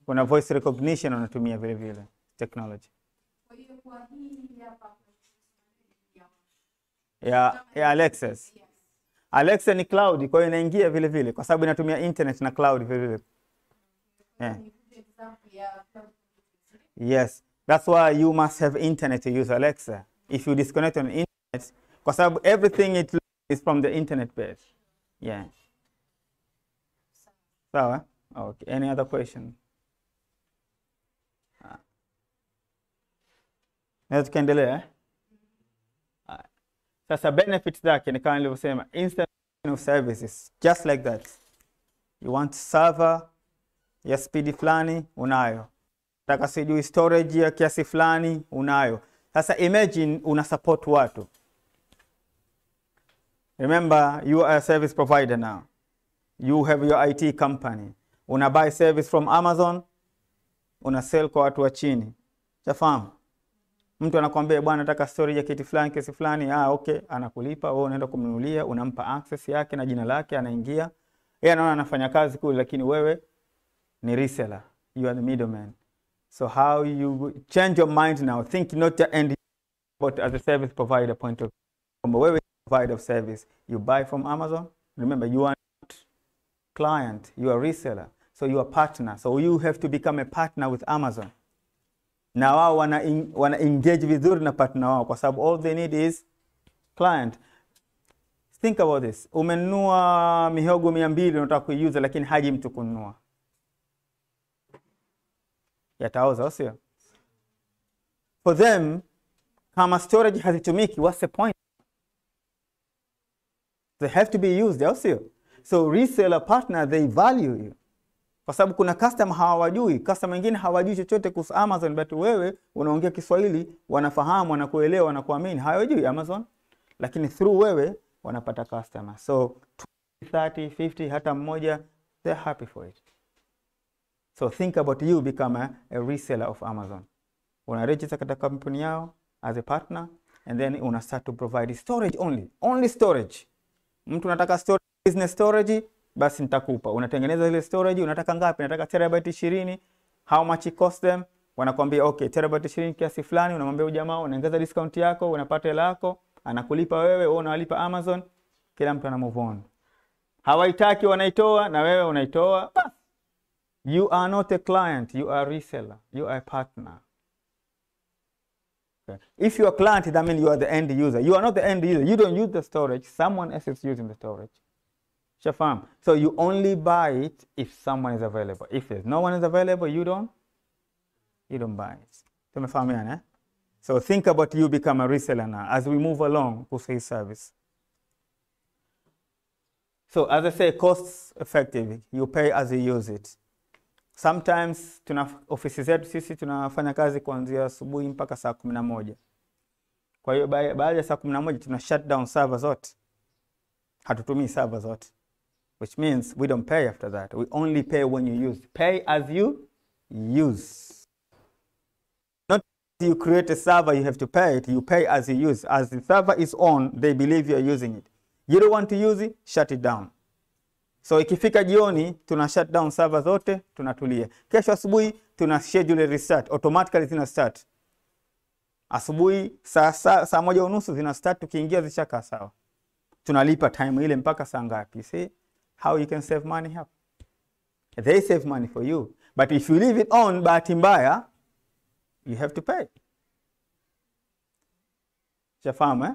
kuna voice recognition unatumia vile vile technology. ya Alexa's. Alexa ni cloud, kwa hiyo inaingia vile vile kwa sababu inatumia internet na cloud vile vile. Yeah. Yes, that's why you must have internet to use Alexa. If you disconnect on internet, kwa sababu everything it is from the internet base. Yeah. Sawa? Okay. Any other question? Na tukaendelea. Sasa benefits zake ni kama nilivyosema, instant of services just like that. You want server ya speed fulani unayo. Nataka sijui storage ya kiasi fulani unayo. Sasa imagine una support watu. Remember, you are a service provider now. You have your IT company. Una buy service from Amazon, una sell kwa watu wa chini. Chafahamu? Mtu anakuambia bwana nataka storage ya kitu fulani kiasi fulani, okay, anakulipa, wewe unaenda kumnunulia, unampa access yake na jina lake, anaingia. Yeye anaona anafanya kazi kule, lakini wewe ni reseller. You are the middleman. So how you change your mind now, think not the end but as a service provider point of view. Wewe provider of service, you buy from Amazon. Remember, you are not client, you are reseller. So you are partner. So you have to become a partner with Amazon. Na wao wana engage vizuri na partner wao kwa sababu all they need is client. Think about this. Umenunua mihogo 200 unataka kuiuza lakini haji mtu kununua. Yataoza sio? For them, kama storage hazitumiki, what's the point? They have to be used, sio? So reseller partner, they value you. Kwa sababu kuna customer hawajui, customer wengine hawajui chochote kuhusu Amazon, but wewe unaongea Kiswahili, wanafahamu, wanakuelewa, wanakuamini, hawajui Amazon, lakini through wewe wanapata customer. So 20, 30, 50 hata mmoja, they're happy for it. So think about you become a reseller of Amazon. Una register katika company yao as a partner and then una start to provide storage only storage. Mtu unataka storage, business storage, basi nitakupa. Unatengeneza ile storage, unataka ngapi? Nataka terabyte 20. How much it cost them? Wanakuambia okay, terabyte 20 kiasi fulani, unamwambia ujamaa, unaongeza discount yako, unapata hela yako, anakulipa wewe, wewe unawalipa Amazon, kila mtu ana move on. Hawaitaki wanaitoa na wewe unaitoa. You are not a client, you are a reseller, you are a partner. Okay. If you are a client, that means you are the end user. You are not the end user. You don't use the storage. Someone else is using the storage. Shafam. So you only buy it if someone is available. If there's no one is available, you don't buy it. Tumefahamiana, eh? So think about you become a reseller now as we move along to say service. So as I say, cost effective. You pay as you use it. Sometimes ofisi zetu sisi tunafanya kazi kuanzia asubuhi mpaka saa 11. Kwa hiyo baada ya saa 11 tuna shut down server zote. Hatutumii server zote. Which means we don't pay after that. We only pay when you use. Pay as you use. Not you create a server, you have to pay it. You pay as you use. As the server is on, they believe you are using it. You don't want to use it, shut it down. So ikifika jioni, tuna shut down server zote, tunatulia. Kesho asubuhi, tuna schedule restart. Automatically zina start. Asubuhi, saa 1:30 zina start, tukiingia zishakaa sawa. Tunalipa time ile mpaka saa ngapi. See how you can save money here? They save money for you. But if you leave it on, bahati mbaya, you have to pay. Shafahamu, eh?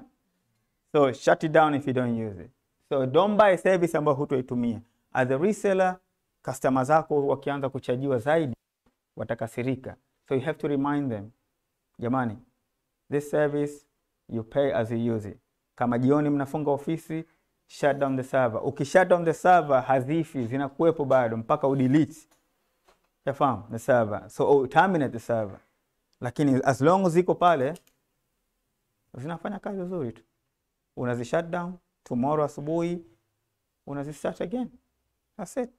So shut it down if you don't use it. So don't buy service ambayo hutoitumia. As a reseller, customers zako wakianza kuchajiwa zaidi, watakasirika. So you have to remind them, jamani, this service, you pay as you use it. Kama jioni mnafunga ofisi, shut down the server. Ukishut down the server, hazifi, zinakuwepo bado, mpaka udelete. Yafahamu, the server. So terminate the server. Lakini as long as ziko pale, zinafanya kazi nzuri tu. Unazi shut down, tomorrow asubuhi, unazi start again. That's it.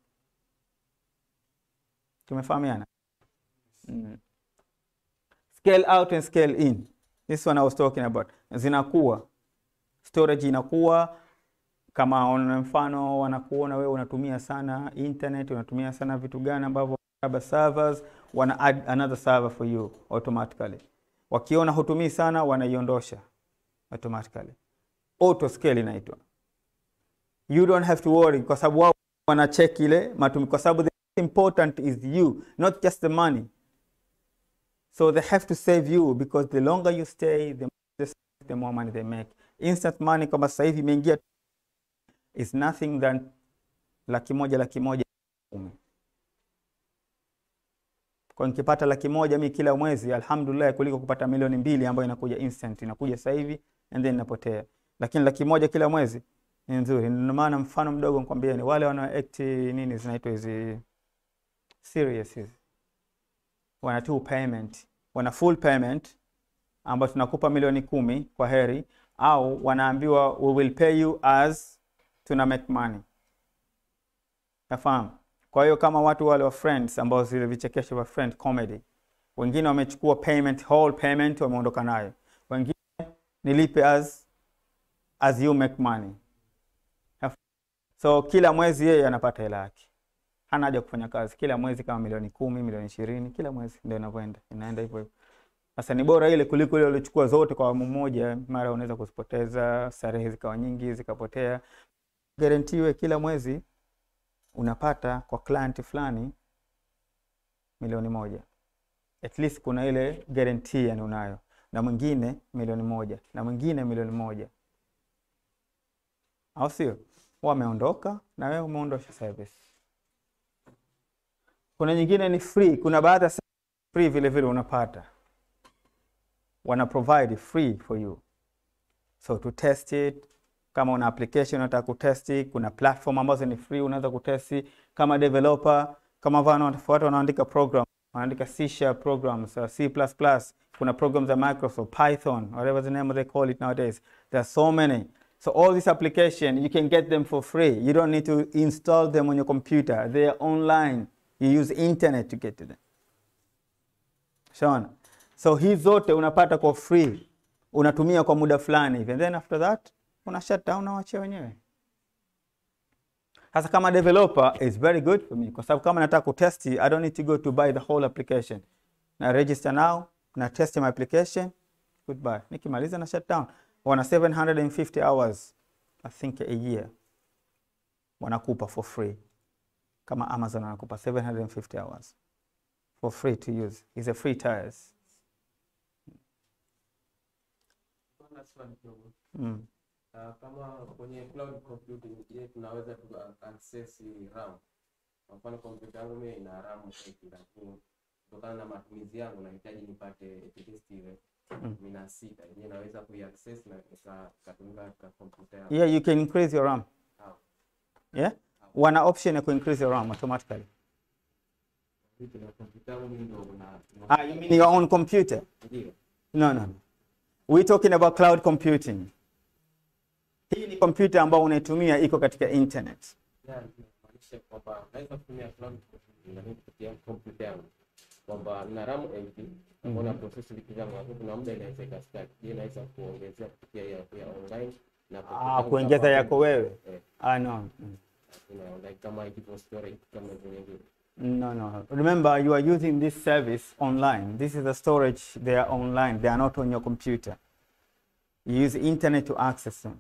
Tumefahamiana? Scale out and scale in. This one I was talking about. Zinakuwa. Storage inakuwa. Kama una mfano wanakuona wewe unatumia sana internet, unatumia sana vitu gani ambavyo servers, wana add another server for you automatically. Wakiona hutumii sana wanaiondosha automatically. Auto scale inaitwa. You don't have to worry kwa sababu wao wana check ile matumizi, kwa sababu the important is you, not just the money. So they have to save you because the longer you stay, the more money they make. Instant money kama sasa hivi imeingia is nothing than laki moja. Kwa nikipata laki moja mimi kila mwezi, alhamdulillah, kuliko kupata milioni 2 ambayo inakuja instant, inakuja sasa hivi and then inapotea. Lakini laki moja kila mwezi ni nzuri. Ndio maana mfano mdogo nikwambia ni wale wana act nini zinaitwa hizi serious hizi. Wana two payment, wana full payment ambayo tunakupa milioni 10 kwa heri, au wanaambiwa we will pay you as tuna make money. Nafahamu. Kwa hiyo kama watu wale wa Friends ambao zile vichekesho vya Friend comedy, wengine wamechukua payment, whole payment wameondoka nayo. Wengine nilipe as you make money. So kila mwezi yeye anapata hela yake. Hana haja kufanya kazi. Kila mwezi kama milioni 10, milioni 20, kila mwezi ndio inavyoenda. Inaenda hivyo hivyo. Sasa ni bora ile kuliko ile ulichukua zote kwa mmoja, mara unaweza kuzipoteza, starehe zikawa nyingi, zikapotea. Guaranteewe kila mwezi unapata kwa client fulani milioni 1. At least kuna ile guarantee yani unayo. Na mwingine milioni 1, na mwingine milioni 1. Au sio? Wameondoka na wewe umeondosha service. Kuna nyingine ni free, kuna baadhi ya free vile vile unapata. Wana provide free for you. So to test it, kama una application unataka kutesti, kuna platform ambazo ni free unaweza kutesti. Kama developer, kama watu wanaandika program, wanaandika C# programs, C++, kuna programs za Microsoft, Python, whatever the name they call it nowadays. There are so many. So all these applications, you can get them for free. You don't need to install them on your computer. They are online. You use internet to get to them. Shaona. So hizi zote unapata kwa free. Unatumia kwa muda fulani hivi. And then after that, una shut down na wache wenyewe. Hasa kama developer, is very good for me. Kwa sababu kama nataka kutesti, I don't need to go to buy the whole application. Na register now, na test my application, goodbye. Nikimaliza na shut down. Wana 750 hours, I think a year. Wanakupa for free. Kama Amazon wanakupa 750 hours. For free to use. It's a free tires. Kama kwenye cloud computing, je, tunaweza tu access RAM? Kwa mfano kompyuta yangu mimi ina RAM 8, lakini kutokana na matumizi yangu nahitaji nipate at least ile 6. Je, naweza kuiaccess na kutumia katika kompyuta yangu? Yeah, you can increase your RAM. How? Yeah? Wana option ya increase your RAM automatically. You mean your own computer? No. We're talking about cloud computing. Hii ni computer ambayo unaitumia iko katika internet. Maanisha kwamba naweza kutumia cloud computing kupitia computer yangu. Kwamba nina RAM 8, mbona process likizama hapo kuna muda inaweza ikastart. Je, naweza kuongezea kupitia ya online na kuongeza yako wewe? No. Like kama ikipo storage kama vile. No. Remember, you are using this service online. This is the storage. They are online. They are not on your computer. You use internet to access them.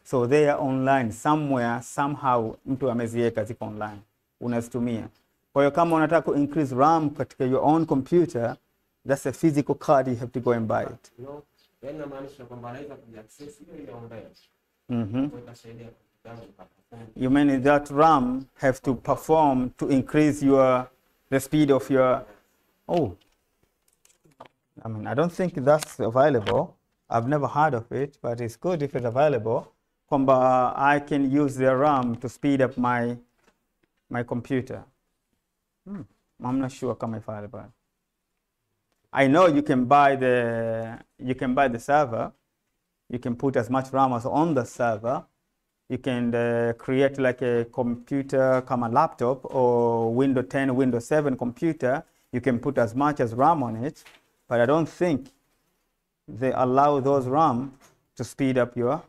So they are online somewhere, somehow, mtu ameziweka ziko online. Unazitumia. Kwa hiyo kama unataka ku increase RAM katika your own computer, that's a physical card, you have to go and buy it. No, yana maanisha kwamba naweza kuaccess ile online. You mean that RAM have to perform to increase the speed of your... I mean, I don't think that's available. I've never heard of it, but it's good if it's available. I can use the RAM to speed up my computer. I'm not sure kama it's available. I know you can buy the server. You can put as much RAM as on the server. You can create like a computer, come a laptop or Windows 10, Windows 7 computer. You can put as much as RAM on it, but I don't think they allow those RAM to speed up your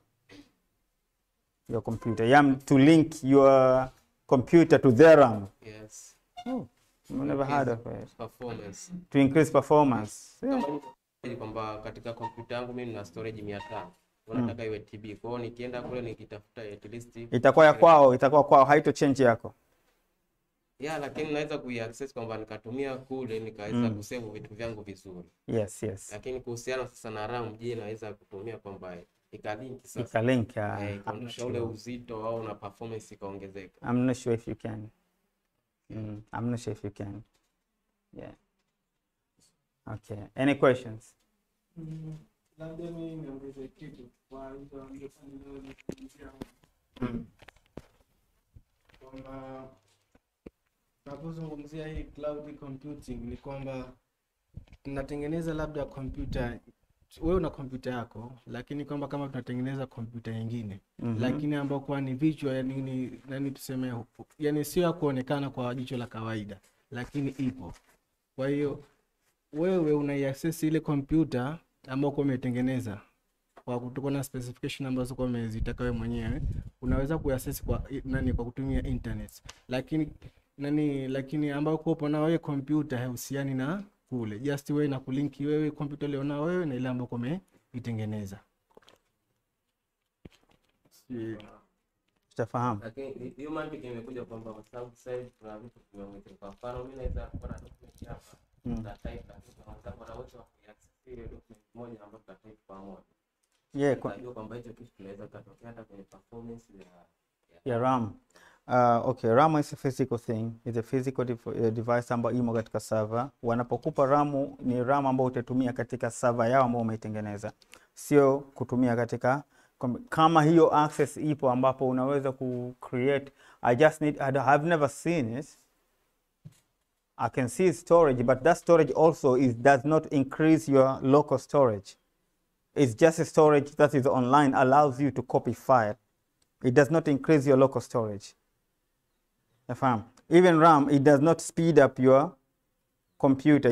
computer. You have to link your computer to their RAM. Yes. I've never heard of it. Performance. To increase performance. Yeah. kwamba katika kompyuta yangu mimi nina storage 500. Unataka iwe TB. Kwa hiyo nikienda kule nikitafuta at least itakuwa ya kwao, itakuwa kwao, haito change yako. Yeah, lakini naweza kuiaccess kwamba nikatumia kule nikaweza kusave vitu vyangu vizuri. Yes, yes. Lakini kuhusiana sasa na RAM, je, naweza kutumia kwamba ikalink sasa? Ikalink kuondosha ule uzito au na performance ikaongezeka. I'm not sure if you can. I'm not sure if you can. Yeah. Okay. Any questions? Labda mimi niongeze kitu kwa hizo ndio kwamba tunapozungumzia hii cloud computing ni kwamba tunatengeneza labda kompyuta, wewe una kompyuta yako, lakini kwamba kama tunatengeneza kompyuta nyingine lakini ambayo kwa ni virtual, yani nani tuseme, yani sio ya kuonekana kwa jicho la kawaida, lakini ipo. Kwa hiyo wewe unaiaccess ile kompyuta ambayo umetengeneza kwa kutokana na specification ambazo kwa umezitaka wewe mwenyewe, unaweza kuaccess kwa kwa kutumia internet. Lakini ambayo uko na wewe kompyuta haihusiani na kule, just wewe na kulinki wewe kompyuta leo na wewe na ile ambayo umeitengeneza. Tutafahamu. Lakini hiyo mantiki imekuja kwamba kwa sababu sasa hivi kuna vitu vimeongezeka. Kwa mfano mimi naweza kuwa na document hapa na type kwa sababu na wote wa kuaccess ile document moja ambayo ta type pamoja. Yeah, kwa kwamba hicho kitu kinaweza kutokea hata kwenye performance ya RAM. Okay, RAM is a physical thing. It's a physical device ambayo imo katika server. Wanapokupa RAM ni RAM ambayo utatumia katika server yao ambayo umeitengeneza, sio kutumia katika kama hiyo access ipo ambapo unaweza ku create. I've never seen it. I can see storage, but that storage also does not increase your local storage. It's just a storage that is online, allows you to copy file. It does not increase your local storage. Even RAM, it does not speed up your computer.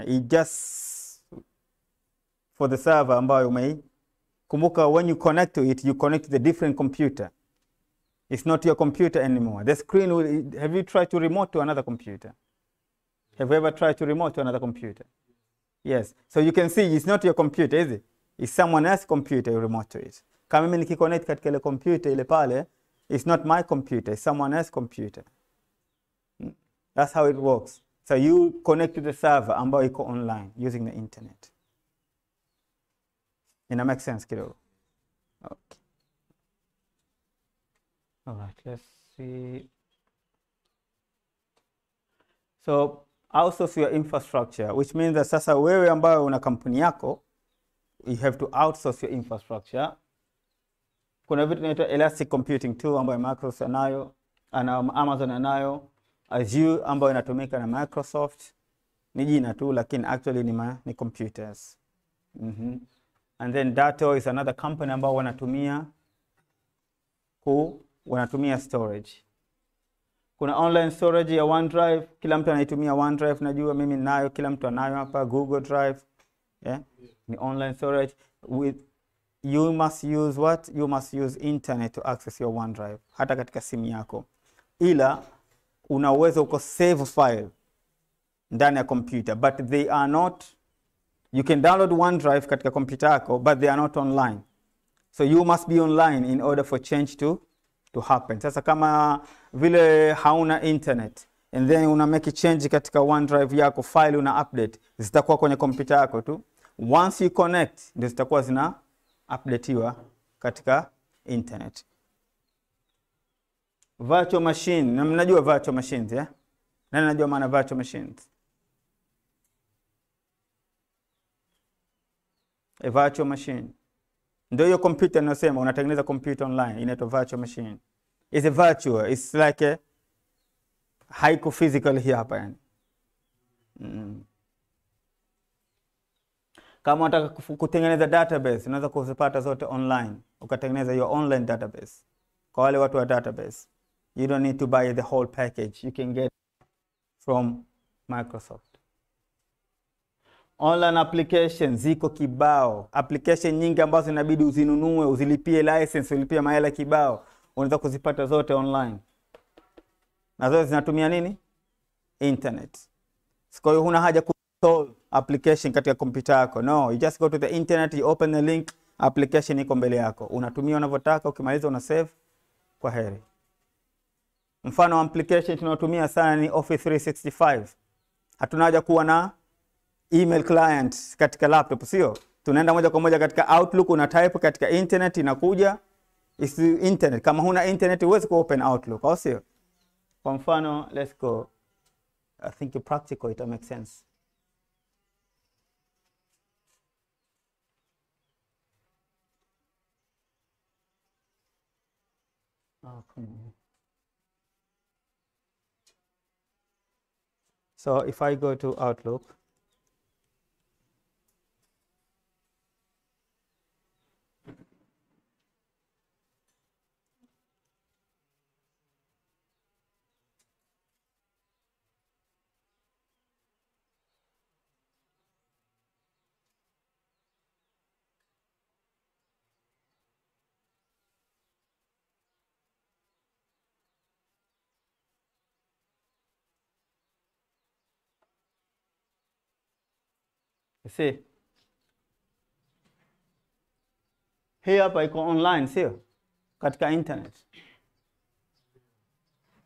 It just for the server ambayo kumbuka, when you connect to it, you connect to the different computer. It's not your computer anymore. The screen will, have you tried to remote to another computer? Have you ever tried to remote to another computer? Yes. So you can see it's not your computer, is it? It's someone else's computer you remote to it. Kama mimi nikiconnect katika ile computer ile pale, it's not my computer, it's someone else's computer. That's how it works. So you connect to the server ambayo iko online using the internet. Ina make sense kidogo? Okay. All right, let's see. So outsource your infrastructure, which means that sasa wewe ambayo una kampuni yako, you have to outsource your infrastructure. Kuna vitu inaitwa elastic computing tool ambayo Microsoft anayo, Amazon anayo, Azure ambayo inatumika na Microsoft. Ni jina tu, lakini actually ni computers. And then Datto is another company ambao wanatumia storage. Kuna online storage ya OneDrive, kila mtu anaitumia OneDrive, najua mimi ninayo, kila mtu anayo hapa. Google Drive, ni online storage. You must use what? You must use internet to access your OneDrive, hata katika simu yako. Ila una uwezo uko save file ndani ya computer, but they are not. You can download OneDrive katika computer yako, but they are not online. So you must be online in order for change to happen. Sasa kama vile hauna internet and then una make change katika OneDrive yako, file una update, zitakuwa kwenye computer yako tu. Once you connect, ndio zitakuwa zina updateiwa katika internet. Virtual machine, na mnajua virtual machines, Nani anajua maana virtual machines? A virtual machine ndio hiyo computer ninasema unatengeneza computer online, inaitwa virtual machine. It's a virtual, it's like a haiko physical hii hapa yani. Kama unataka kutengeneza database, unaweza kuzipata zote online, ukatengeneza your online database. Kwa wale watu wa database, you don't need to buy the whole package, you can get from Microsoft. Online applications ziko kibao, application nyingi ambazo inabidi uzinunue, uzilipie license, ulipie mahela kibao, unaweza kuzipata zote online. Na zote zinatumia nini? Internet. Kwa hiyo huna haja kuinstall application katika kompyuta yako. No, you just go to the internet, you open the link, application iko mbele yako. Unatumia unavyotaka, ukimaliza una save, kwa heri. Mfano application tunayotumia sana ni Office 365. Hatuna haja kuwa na email client katika laptop, sio? Tunaenda moja kwa moja katika Outlook, una type katika internet inakuja. Is internet. Kama huna internet huwezi ku open Outlook, au sio? Kwa mfano, let's go. I think practical it makes sense. Oh, come on. So if I go to Outlook, you see, hii hapa iko online, sio? Katika internet.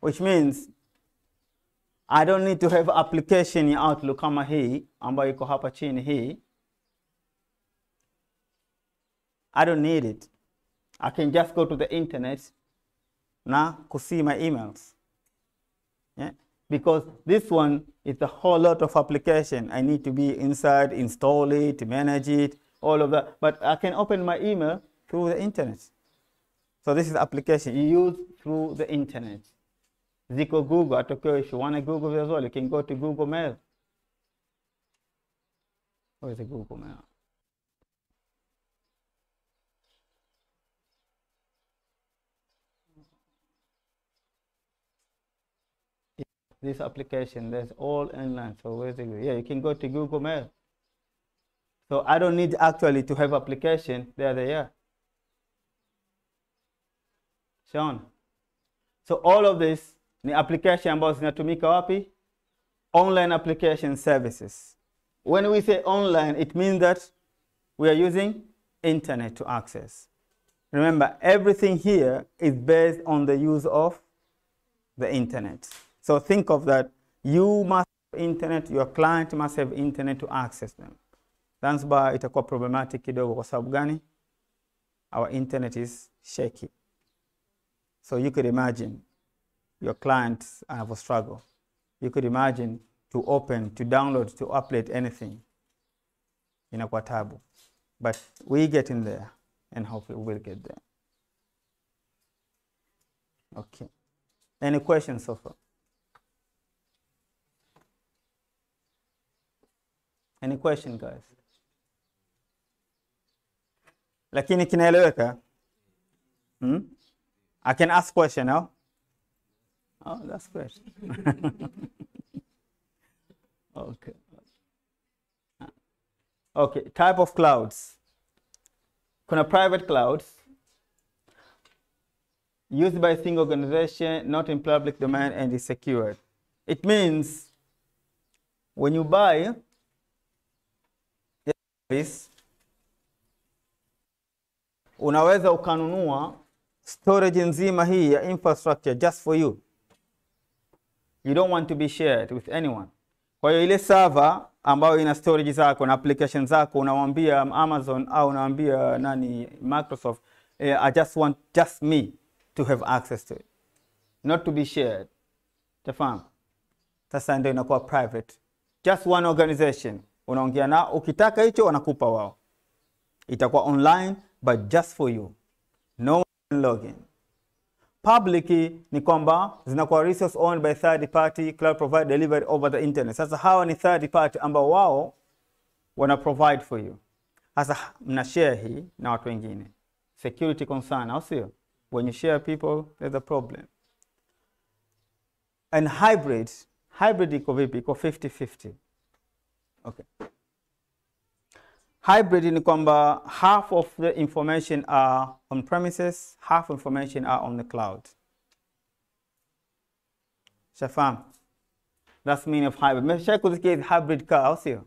Which means I don't need to have application in Outlook kama hii ambayo iko hapa chini hii. I don't need it. I can just go to the internet na see my emails. Yeah? Because this one is a whole lot of application. I need to be inside, install it, manage it, all of that. But I can open my email through the internet. So this is application you use through the internet. Ziko Google, if you want to Google as well, you can go to Google Mail. Where is the Google Mail? This application, that's all online. So where's it? Yeah, you can go to Google Mail. So I don't need actually to have application. There they are. Sean. So all of this ni application ambazo zinatumika wapi? Online application services. When we say online, it means that we are using internet to access. Remember, everything here is based on the use of the internet. So think of that. You must have internet, your client must have internet to access them. Zanzibar itakuwa problematic kidogo kwa sababu gani? Our internet is shaky. So you could imagine your clients have a struggle. You could imagine to open, to download, to upload anything. Inakuwa tabu. But we get in there and hopefully we'll get there. Okay. Any questions so far? Any question, guys? Lakini kinaeleweka? I can ask question now. Oh, that's great. Okay. Okay, type of clouds. Kuna private clouds used by a single organization, not in public domain, and is secured. It means when you buy this, unaweza ukanunua storage nzima hii ya infrastructure just for you. You don't want to be shared with anyone. Kwa hiyo ile server ambayo ina storage zako na application zako, unamwambia Amazon au unamwambia nani Microsoft, I just want just me to have access to it, not to be shared. Tafahamu? Sasa ndio inakuwa private. Just one organization. Unaongea na ukitaka hicho wanakupa wao. Itakuwa online but just for you. No one can log in. Public ni kwamba zinakuwa resource owned by third party cloud provider delivered over the internet. Sasa hawa ni third party ambao wao wana provide for you. Sasa mna share hii na watu wengine. Security concern, au sio? When you share people, there's a problem. And hybrid iko vipi? Iko 50-50. Okay. Hybrid ni kwamba half of the information are on premises, half information are on the cloud. Shafam. That's meaning of hybrid. Mesha kusikia hybrid car, au sio?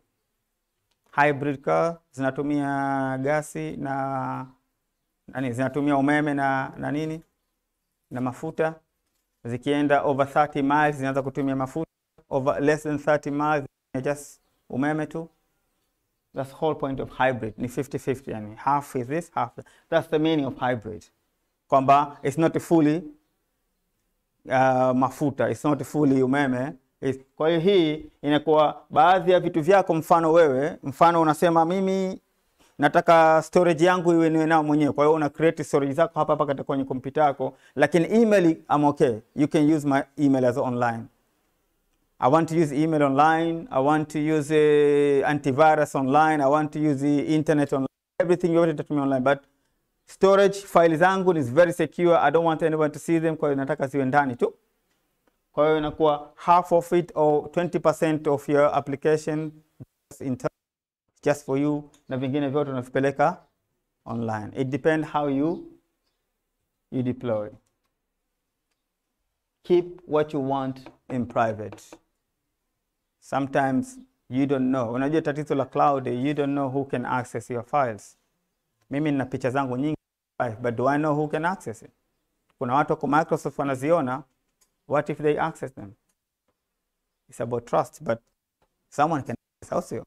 hybrid car zinatumia gasi na zinatumia umeme na nini na mafuta. Zikienda over 30 miles zinaanza kutumia mafuta, over less than 30 miles just umeme tu. That's the whole point of hybrid. Ni 50-50, yani half is this, half that. That's the meaning of hybrid. Kwamba it's not fully mafuta, it's not fully umeme. Kwa hiyo hii inakuwa baadhi ya vitu vyako, mfano unasema mimi nataka storage yangu iwe niwe nao mwenyewe. Kwa hiyo una create storage zako hapa katika kwenye kompyuta yako, lakini email I'm okay. You can use my email as online. I want to use email online. I want to use antivirus online. I want to use the internet online. Everything you want to me online, but storage file zangu is very secure. I don't want anyone to see them. Kwa hiyo nataka ziwe ndani tu. Kwa hiyo inakuwa half of it or 20% of your application just for you, na vingine vyote unavipeleka online. It depends how you deploy. Keep what you want in private. Sometimes you don't know. Unajua tatizo la cloud, you don't know who can access your files. Mimi nina picha zangu nyingi, but do I know who can access it? Kuna watu kwa Microsoft wanaziona. What if they access them? It's about trust, but someone can access also.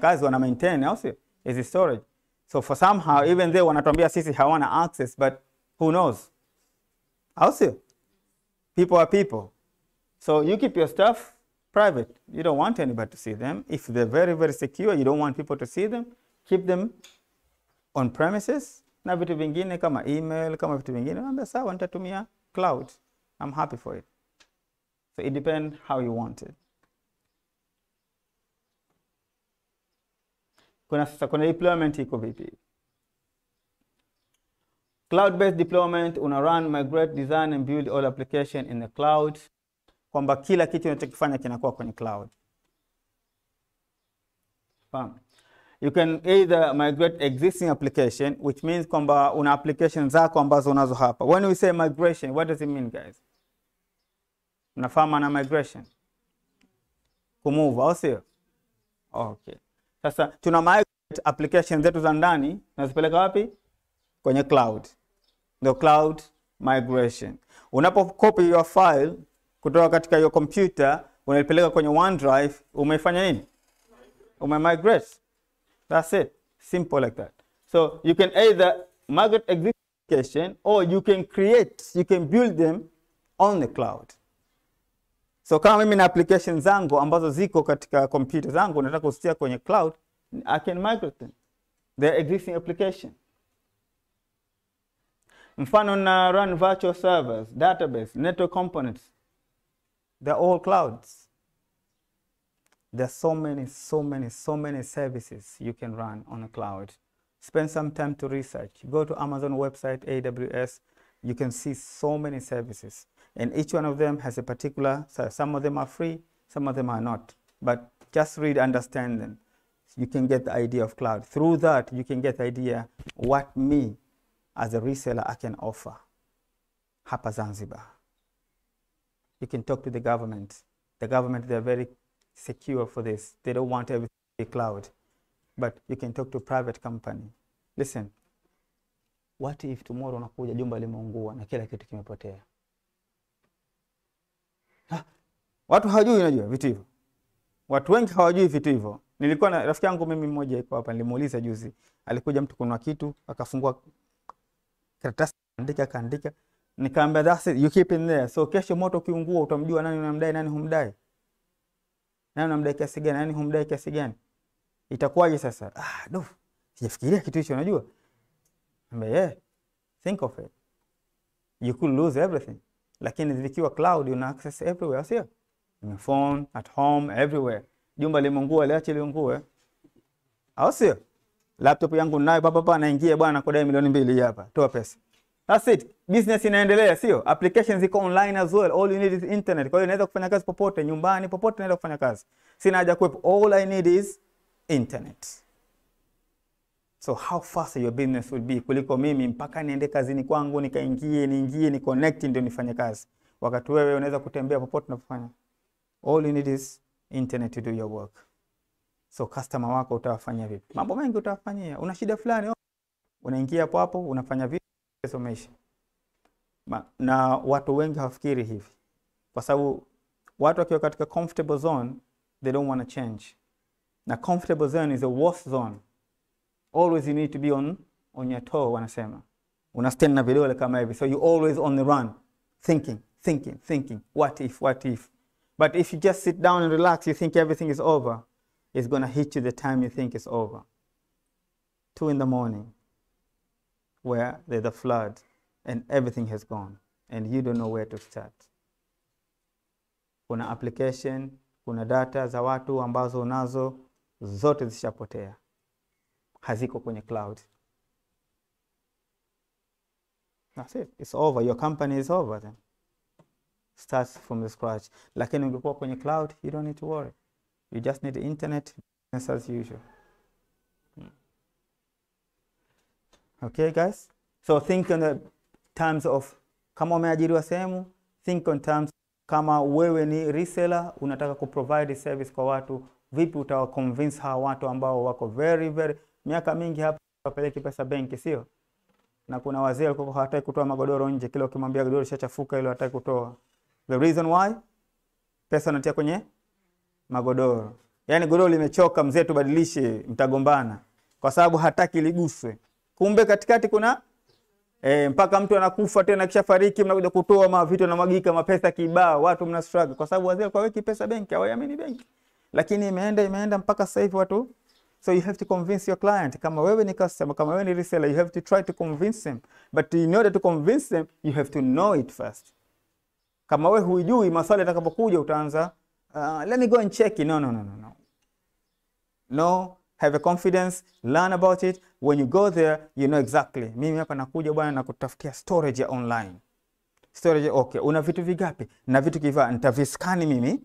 Guys wanna maintain also is the storage. So for somehow, even they wanatuambia sisi hawana access, but who knows? Also, people are people. So you keep your stuff private. You don't want anybody to see them. If they're very, very secure, you don't want people to see them, keep them on premises. Na vitu vingine kama email, kama vitu vingine, naambia sawa nitatumia cloud. I'm happy for it. So it depends how you want it. Kuna deployment iko vipi? Cloud-based deployment, una run, migrate, design and build all application in the cloud. Kwamba kila kitu unachokifanya kinakuwa kwenye cloud. You can either migrate existing application, which means kwamba una application zako ambazo unazo hapa. When we say migration, what does it mean, guys? Unafahamu na migration? Kumove, au sio? Okay. Sasa tuna migrate application zetu za ndani, nazipeleka wapi? Kwenye cloud. The cloud migration. Unapo copy your file kutoka katika your computer, unaipeleka kwenye OneDrive, umefanya nini? Migrate. That's it. Simple like that. So you can either migrate existing application or you can build them on the cloud. So kama mimi na application zangu ambazo ziko katika computer zangu nataka kuzitia kwenye cloud, I can migrate them. They're existing application. Mfano na run virtual servers, database, network components. They're all clouds. There's so many services you can run on a cloud. Spend some time to research. Go to Amazon website, AWS. You can see so many services. And each one of them has a particular, so some of them are free, some of them are not. But just read, understand them. You can get the idea of cloud. Through that, you can get the idea what me, as a reseller, I can offer. Hapa Zanzibar. You can talk to the government. The government, they're very secure for this. They don't want everything to be cloud. But you can talk to private company. Listen, what if tomorrow unakuja jumba limeungua na kila kitu kimepotea? Watu hawajui, unajua vitu hivyo. Watu wengi hawajui vitu hivyo. Nilikuwa na rafiki yangu mimi mmoja yuko hapa, nilimuuliza juzi. Alikuja mtu kununua kitu, akafungua karatasi, kaandika. Nikamwambia that's it, you keep in there. So kesho moto ukiungua utamjua nani unamdai, nani humdai. Nani unamdai kiasi gani, nani humdai kiasi gani. Itakuwaje sasa? Sijafikiria kitu hicho, unajua. Yeah, think of it. You could lose everything. Lakini zikiwa cloud, you access everywhere, sio? On your phone, at home, everywhere. Jumba limeungua, liache liungue. Au sio? Laptop yangu nayo baba naingia bwana nakudai milioni 2 hapa. Toa pesa. That's it. Business inaendelea, sio? Applications ziko online as well. All you need is internet. Kwa hiyo naweza kufanya kazi popote, nyumbani, popote naweza kufanya kazi. Sina haja kuwepo. All I need is internet. So how fast your business will be kuliko mimi mpaka niende kazini kwangu niingie ni connect ndio nifanye kazi. Wakati wewe unaweza kutembea popote unapofanya. All you need is internet to do your work. So customer wako utawafanyia vipi? Mambo mengi utawafanyia. Una shida fulani, unaingia hapo hapo unafanya vipi? Somesha. Na watu wengi hawafikiri hivi. Kwa sababu watu wakiwa katika comfortable zone, they don't want to change. Na comfortable zone is the worst zone. Always you need to be on your toe, wanasema. Una stand na vidole kama hivi. So you always on the run, thinking. What if? But if you just sit down and relax, you think everything is over, it's going to hit you the time you think it's over. 2 in the morning, where there's a flood and everything has gone and you don't know where to start. Kuna application, kuna data za watu ambazo unazo, zote zishapotea. Haziko kwenye cloud. That's it. It's over. Your company is over then. Starts from the scratch. Lakini ungekuwa kwenye cloud, you don't need to worry. You just need the internet, business as usual. Okay, guys? So think in the terms of, kama umeajiriwa sehemu, think on terms, kama wewe ni reseller, unataka kuprovide service kwa watu, vipi utawa convince hawa watu ambao wako very, miaka mingi hapa wapeleki pesa benki, sio? Na kuna wazee walikuwa hawataki kutoa magodoro nje, kila ukimwambia godoro lishachafuka ile hataki kutoa. The reason why? Pesa anatia kwenye magodoro. Yaani godoro limechoka, mzee tubadilishe, mtagombana. Kwa sababu hataki liguswe. Kumbe katikati kuna mpaka mtu anakufa tena kisha fariki, mnakuja kutoa vitu na magika mapesa kibao, watu mna struggle kwa sababu wazee kwa weki pesa benki, hawaamini benki. Lakini imeenda mpaka sasa hivi watu. So you have to convince your client. Kama wewe ni customer, kama wewe ni reseller, you have to try to convince them. But in order to convince them, you have to know it first. Kama wewe hujui, maswali yatakapokuja utaanza, let me go and check it. No, have a confidence, learn about it. When you go there, you know exactly. Mimi hapa nakuja bwana na kutafutia storage ya online. Storage, okay. Una vitu vigapi? Na vitu kivaa, nitaviskani mimi.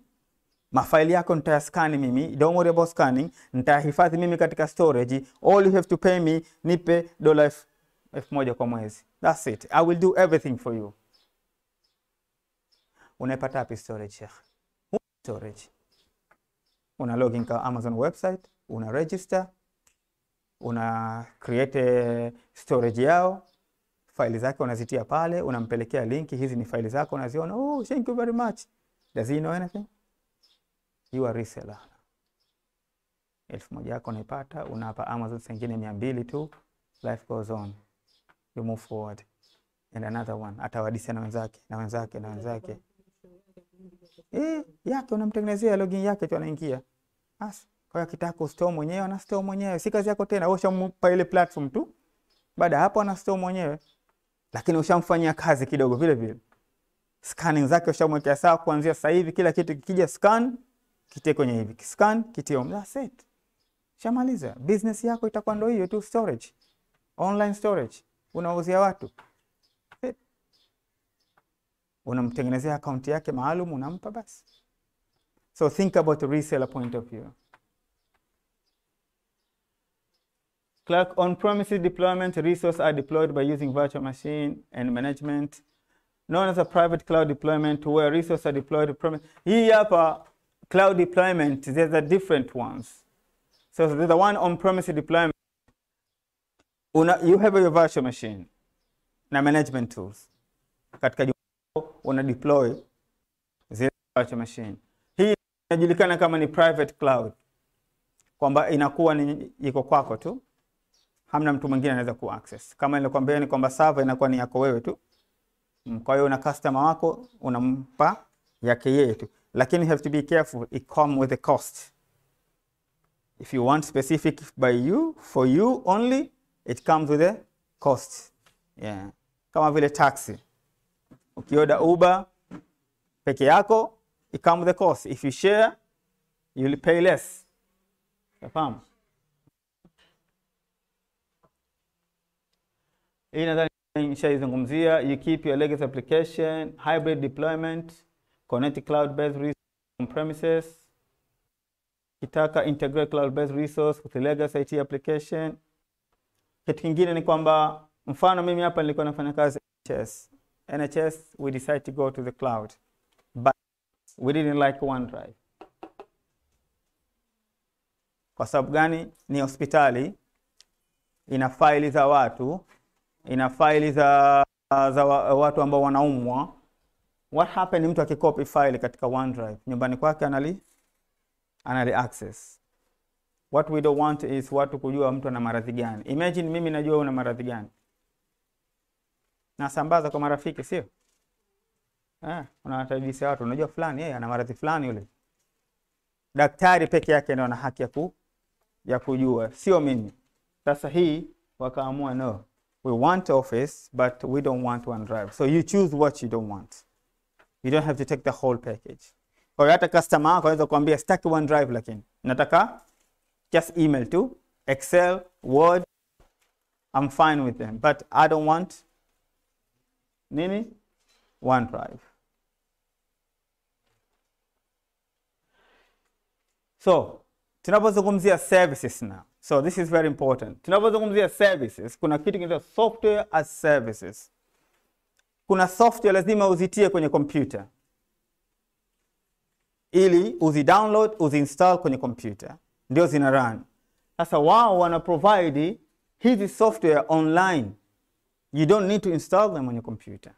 Mafaili yako nitayaskani mimi. Don't worry about scanning. Nitahifadhi mimi katika storage. All you have to pay me, nipe $1,000 kwa mwezi. That's it. I will do everything for you. Unaipata wapi storage, Sheikh? Storage. Una login kwa Amazon website, una register, una create storage yao, faili zake unazitia pale, unampelekea linki, hizi ni faili zako, unaziona, oh, thank you very much. Does he know anything? You are reseller. 1,000 yako unaipata, unapa Amazon sengine 200 tu, life goes on. You move forward. And another one, atawadisia na wenzake. Yake unamtengenezea login yake tu anaingia. Bas, kwa hiyo akitaka kustore mwenyewe ana store mwenyewe. Si kazi yako tena, wewe ushampa ile platform tu. Baada hapo ana store mwenyewe. Lakini ushamfanyia kazi kidogo vile. Scanning zake ushamwekea sawa kuanzia sasa hivi, kila kitu kikija scan, kitie kwenye hivi. Scan, kitie huko. That's it. Shamaliza. Business yako itakuwa ndio hiyo tu, storage. Online storage. Unauzia watu. Unamtengenezea account yake maalum, unampa basi. So think about the reseller point of view. Cloud on-premises deployment resources are deployed by using virtual machine and management, known as a private cloud deployment, where resources are deployed on-premise. Hii hapa cloud deployment, there's a different ones. So there's the one on-premises deployment. You have your virtual machine na management tools. Katika una deploy zile virtual machine. Hii inajulikana kama ni private cloud, kwamba inakuwa ni iko kwako tu, hamna mtu mwingine anaweza ku access. Kama nilikwambia ni kwamba server inakuwa ni yako wewe tu. Kwa hiyo una customer wako unampa yake yeye tu, lakini you have to be careful, it come with a cost. If you want specific for you only, it comes with a cost. Yeah. Kama vile taxi. Ukioda Uber peke yako, it comes with a cost. If you share, you will pay less. Unafahamu? Hii nadhani nishaizungumzia. You keep your legacy application, hybrid deployment, connect cloud-based resources on premises. Kitaka integrate cloud-based resource with the legacy IT application. Kitu kingine ni kwamba, mfano mimi hapa nilikuwa nafanya kazi NHS, we decided to go to the cloud, but we didn't like OneDrive. Kwa sababu gani? Ni hospitali, ina faili za watu, ina faili za watu ambao wanaumwa. What happen mtu akikopi file katika OneDrive nyumbani kwake anali access. What we don't want is watu kujua mtu ana maradhi gani. Imagine mimi najua una maradhi gani, nasambaza kwa marafiki, sio? Unawatajisia watu, unajua fulani ana maradhi fulani yule. Daktari peke yake ndio ana haki ya kujua, sio mimi. Sasa hii wakaamua no, we want Office but we don't want OneDrive. So you choose what you don't want. You don't have to take the whole package. Kwa hiyo hata customer wako anaweza kuambia sitaki OneDrive, lakini nataka just email to Excel, Word, I'm fine with them, but I don't want OneDrive. So tunapozungumzia services now, so this is very important. Tunapozungumzia services, kuna kitu kinaitwa software as services. Kuna software lazima uzitie kwenye computer ili uzidownload, uzinstall kwenye computer, ndio zina run. Sasa wao wana provide hizi software online. You don't need to install them on your computer.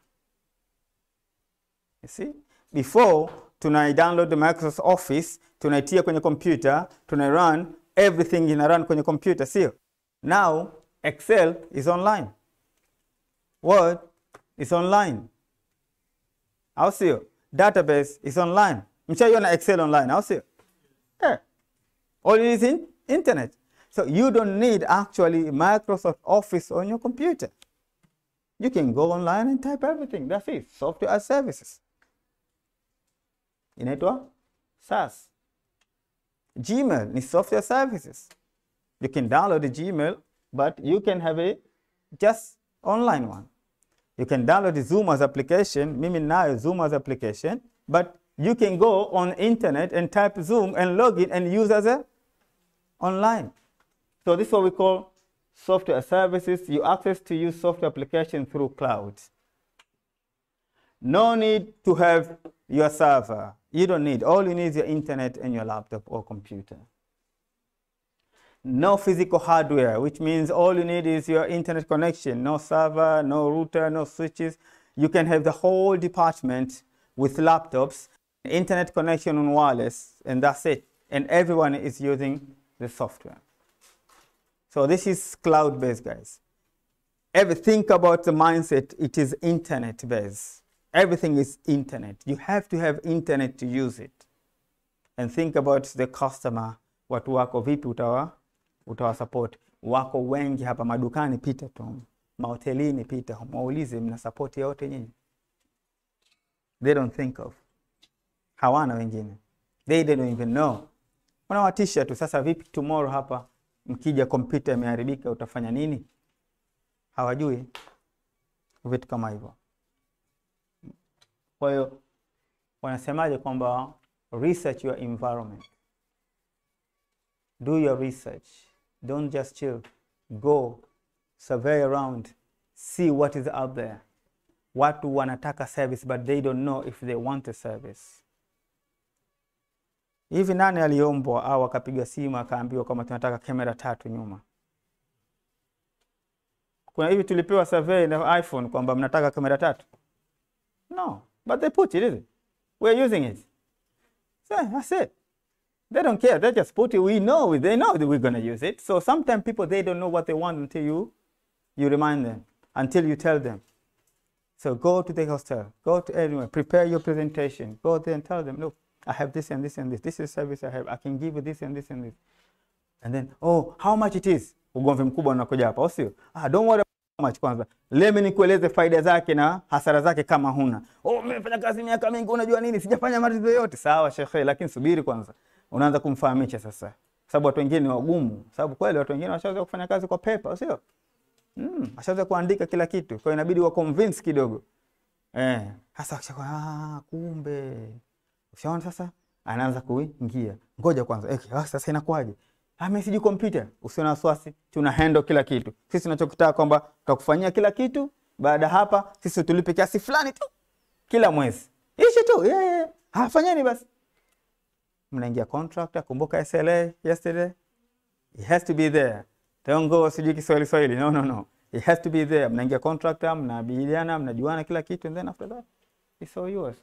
You see? Before download the Microsoft Office, tunaitia kwenye computer, run, everything ina run kwenye computer, sio? Now Excel is online. Word is online. Au sio? Database is online. Mshaiona Excel online, au sio? All it is in internet. So you don't need actually Microsoft Office on your computer. You can go online and type everything. That's it. Software as services. Inaitwa SaaS. Gmail ni software services. You can download the Gmail, but you can have a just online one. You can download the Zoom as application. Mimi nayo Zoom as application, but you can go on internet and type Zoom and log in and use as a online. So this is what we call software services. You access to use software application through cloud. No need to have your server. You don't need. All you need is your internet and your laptop or computer. No physical hardware, which means all you need is your internet connection. No server, no router, no switches. You can have the whole department with laptops, internet connection on wireless, and that's it. And everyone is using the software. So this is cloud-based, guys. Think about the mindset. It is internet-based. Everything is internet. You have to have internet to use it. And think about the customer. Watu wako vipi utawasupport. Wako wengi hapa madukani, pita tu. Mahotelini pita, waulize mna support yote nyinyi. They don't think of. Hawana wengine. They don't even know. Wanawatisha tu, sasa vipi tomorrow hapa mkija computer imeharibika utafanya nini? Hawajui vitu kama hivyo. Kwa hiyo wanasemaje kwamba research your environment. Do your research. Don't just chill. Go survey around. See what is out there. Watu wanataka service but they don't know if they want a service. Hivi nani aliombwa au akapiga simu akaambiwa kama tunataka kamera 3 nyuma? Kuna hivi tulipewa survey na iPhone kwamba mnataka kamera 3? No, but they put it, is it? We're using it. So that's it. They don't care. They just put it. They know that we're going to use it. So sometimes people, they don't know what they want until you remind them, until you tell them. So go to the hostel, go to anywhere, prepare your presentation, go there and tell them, look, I have this and this and this. This is service I have. I can give you this and this and this. And then, oh, how much it is? Ugomvi mkubwa unakuja hapa, sio? Don't worry about how much kwanza. Let me nikueleze faida zake na hasara zake kama huna. Oh, nimefanya kazi miaka mingi, unajua nini? Sijafanya matatizo yote. Sawa shekhe, lakini subiri kwanza. Unaanza kumfahamisha sasa. Sababu watu wengine ni wagumu. Sababu kweli watu wengine washaanza kufanya kazi kwa paper, sio? Washaanza kuandika kila kitu. Kwa hiyo inabidi wa convince kidogo. Hasa akishakuwa kumbe. Ushaona sasa? Anaanza kuingia. Ngoja kwanza. Sasa inakuaje? Mimi siji computer. Usiwe na wasiwasi. Tuna handle kila kitu. Sisi tunachokitaka kwamba tutakufanyia kila kitu. Baada hapa sisi tulipe kiasi fulani tu kila mwezi. Hicho tu. Fanyeni basi. Mnaingia contract, kumbuka SLA yesterday. It has to be there. Don't go sijui Kiswahili. No. It has to be there. Mnaingia contractor, mnabiliana, mnajuana kila kitu, and then after that, it's all yours.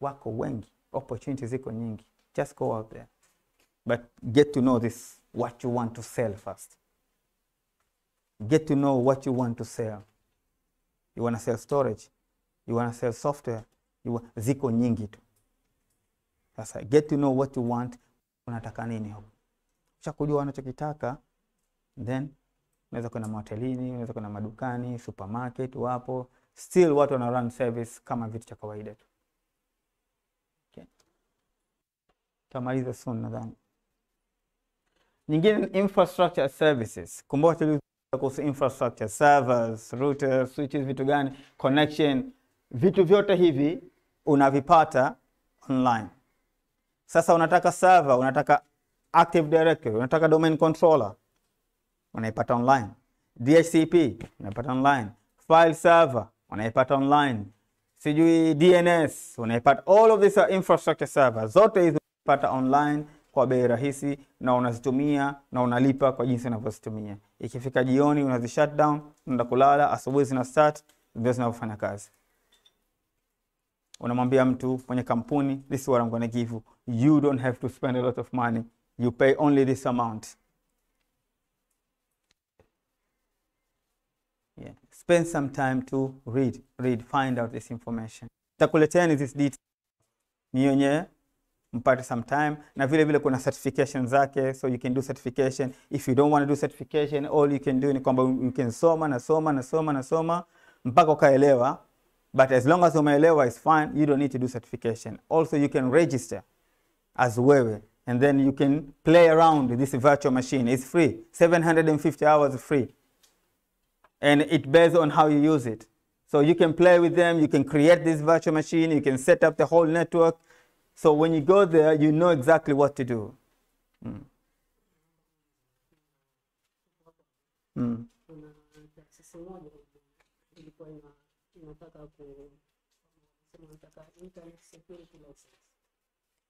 Wako wengi. Opportunities ziko nyingi. Just go out there. But get to know this, what you want to sell first. Get to know what you want to sell. You want to sell storage. You want to sell software. Ziko nyingi tu. Sasa get to know what you want. Unataka nini hapo? Ukishakujua unachokitaka, then unaweza kwenda mahotelini, unaweza kwenda madukani, supermarket wapo. Still watu wana run service kama vitu cha kawaida tu. Okay. Tamaliza soon nadhani. Nyingine infrastructure services. Kumbuka tulizungumza kuhusu infrastructure, servers, routers, switches, vitu gani, connection, vitu vyote hivi unavipata online. Sasa unataka server, unataka Active Directory, unataka domain controller, unaipata online. DHCP, unaipata online. File server, unaipata online. Sijui DNS, unaipata. All of these are infrastructure servers. Zote hizi unapata online kwa bei rahisi, na unazitumia na unalipa kwa jinsi unavyozitumia. Ikifika jioni unazi shut down, unaenda kulala, asubuhi zina start, ndio zinafanya kazi. Unamwambia mtu mwenye kampuni, this is what I'm going to give you. You don't have to spend a lot of money. You pay only this amount. Yeah. Spend some time to read, find out this information. Takuleteni this detail. Nionyeshe mpate some time, na vile vile kuna certification zake, so you can do certification. If you don't want to do certification, all you can do ni kwamba you can soma mpaka ukaelewa. But as long as umeelewa is fine, you don't need to do certification. Also you can register as wewe, and then you can play around with this virtual machine. It's free. 750 hours free. And it based on how you use it. So you can play with them, you can create this virtual machine, you can set up the whole network. So when you go there, you know exactly what to do.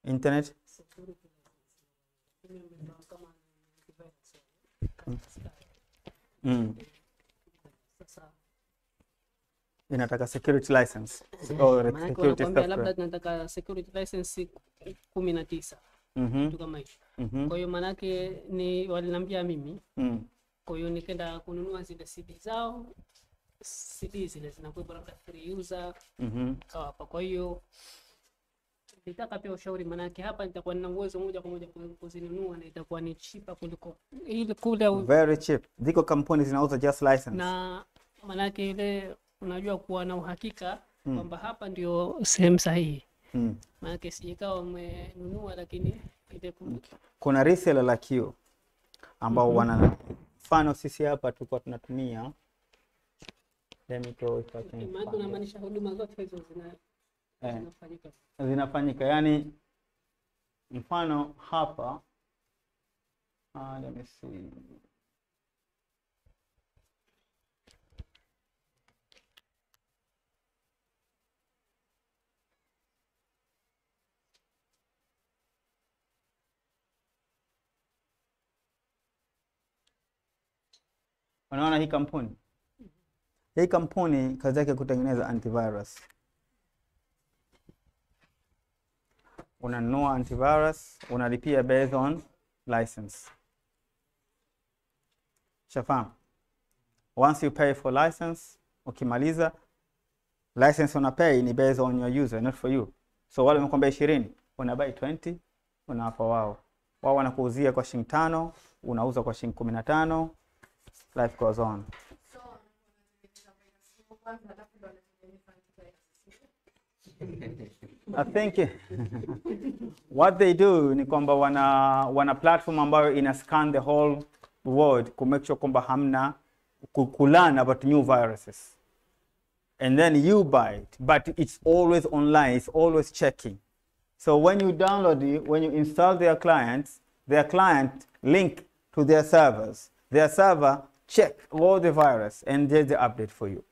Internet? Inataka security license. Labda tunataka security license 19. Kitu kama hicho. Kwa hiyo manake ni waliniambia mimi. Kwa hiyo nikaenda kununua zile CD zao. CD zile zinakuwa labda free user. Hapa. Kwa hiyo nitaka pia ushauri, manake hapa nitakuwa nina uwezo moja kwa moja kuzinunua na itakuwa ni cheaper kuliko ile kule. Very cheap. Ziko kampuni zinauza just license. Na manake ile unajua kuwa na uhakika kwamba hapa ndio sehemu sahihi. Maana sijikawa umenunua lakini kuna reseller like you ambao wana mfano sisi hapa tulikuwa tunatumia unamaanisha huduma zote hizo zinafanyika. Yani mfano hapa let me see. Unaona hii kampuni? Hii kampuni kazi yake kutengeneza antivirus. Unanunua antivirus, unalipia based on license. Shafahamu? Once you pay for license, ukimaliza license unapay ni based on your user, not for you. So wale wamekwambia 20, unabai 20, unawapa wao. Wao wanakuuzia kwa shilingi 5, unauza kwa shilingi 15. Life goes on. I think what they do ni kwamba wana platform ambayo ina scan the whole world to make sure kwamba hamna kulearn about new viruses. And then you buy it, but it's always online, it's always checking. So when you download it, when you install their client link to their servers. Their server check all the virus and there's the update for you.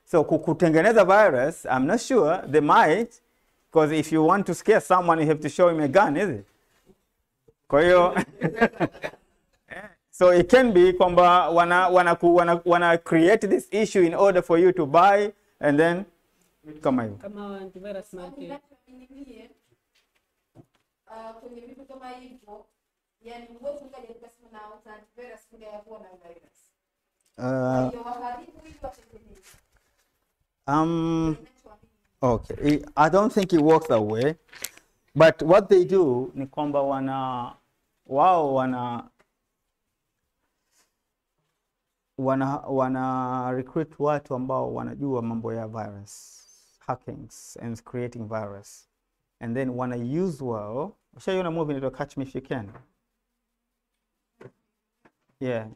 So kutengeneza virus, I'm not sure, they might, because if you want to scare someone, you have to show him a gun, is it? Kwa hiyo So it can be kwamba wana create this issue in order for you to buy and then kama hivyo. Kama antivirus market. Kwenye vitu kama hivyo, yani uwezo ukaja ukasema na antivirus kuna ya kuwa na virus. Hiyo waharibu hiyo watengeneze. Okay, I don't think it works that way, but what they do ni kwamba wana recruit watu ambao wanajua mambo ya virus, hackings and creating virus, and then wana use well. Ushaiona movie inaitwa Catch Me If You Can? Yeah,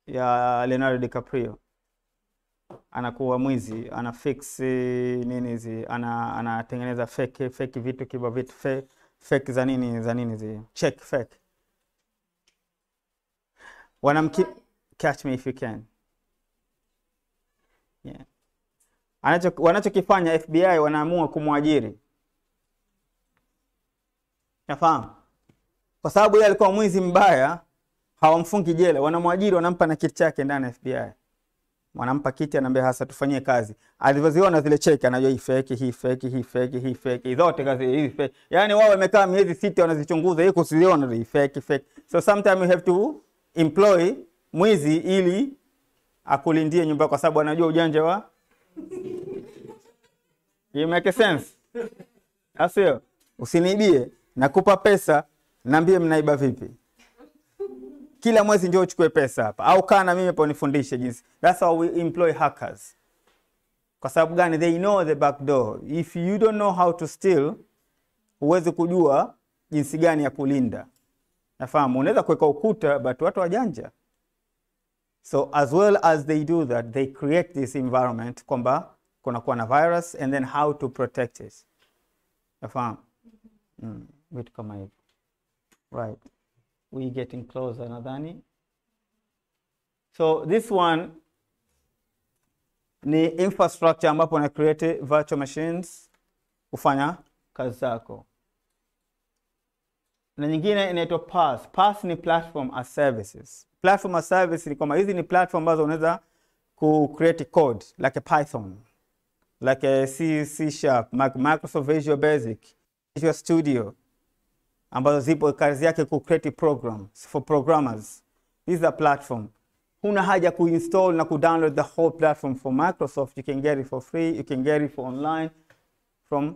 ya Leonardo DiCaprio. Anakuwa mwizi, ana fix nini hizi, anatengeneza fake vitu kiba vitu fake za nini zi check fake. Catch Me If You Can. Yeah. Wanachokifanya FBI, wanaamua kumwajiri. Nafahamu? Kwa sababu yeye alikuwa mwizi mbaya, hawamfungi jela, wanamwajiri, wanampa na kiti chake ndani ya FBI. Wanampa kiti, anaambia hasa tufanyie kazi. Alivyoziona zile cheki, anajua hii fake, zote kazi hii fake. Yaani wao wamekaa miezi 6 wanazichunguza, hii kusiziona hii fake. So sometimes you have to employ mwizi ili akulindie nyumba, kwa sababu anajua ujanja wa. You make sense? Asio, usiniibie, nakupa pesa, niambie mnaiba vipi. Kila mwezi njoo uchukue pesa hapa, au kaa na mimi hapo nifundishe jinsi. That's how we employ hackers. Kwa sababu gani? They know the back door. If you don't know how to steal, huwezi kujua jinsi gani ya kulinda. Nafahamu, unaweza kuweka ukuta, but watu wajanja. So as well as they do that, they create this environment kwamba kunakuwa na virus, and then how to protect it. Nafahamu? Vitu kama hivyo. Right. We getting closer, nadhani. So this one ni infrastructure ambapo na create virtual machines kufanya kazi zako. Na nyingine inaitwa PaaS. PaaS ni platform as services. Platform as service ni kama hizi ni platform ambazo unaweza ku create code like a Python, like a C#, Microsoft Visual Basic, Visual Studio, ambazo zipo kazi yake ku create programs for programmers. This is a platform. Huna haja kuinstall na kudownload the whole platform for Microsoft. You can get it for free, you can get it for online from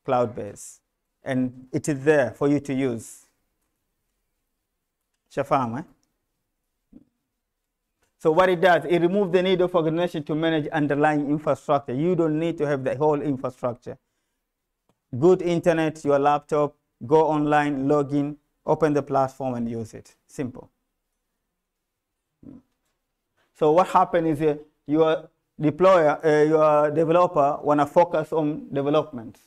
cloud-based, and it is there for you to use. Shafahamu, eh? So what it does, it removes the need of organization to manage underlying infrastructure. You don't need to have the whole infrastructure. Good internet, your laptop, go online, log in, open the platform and use it. Simple. So what happens is your deployer, your developer wanna focus on development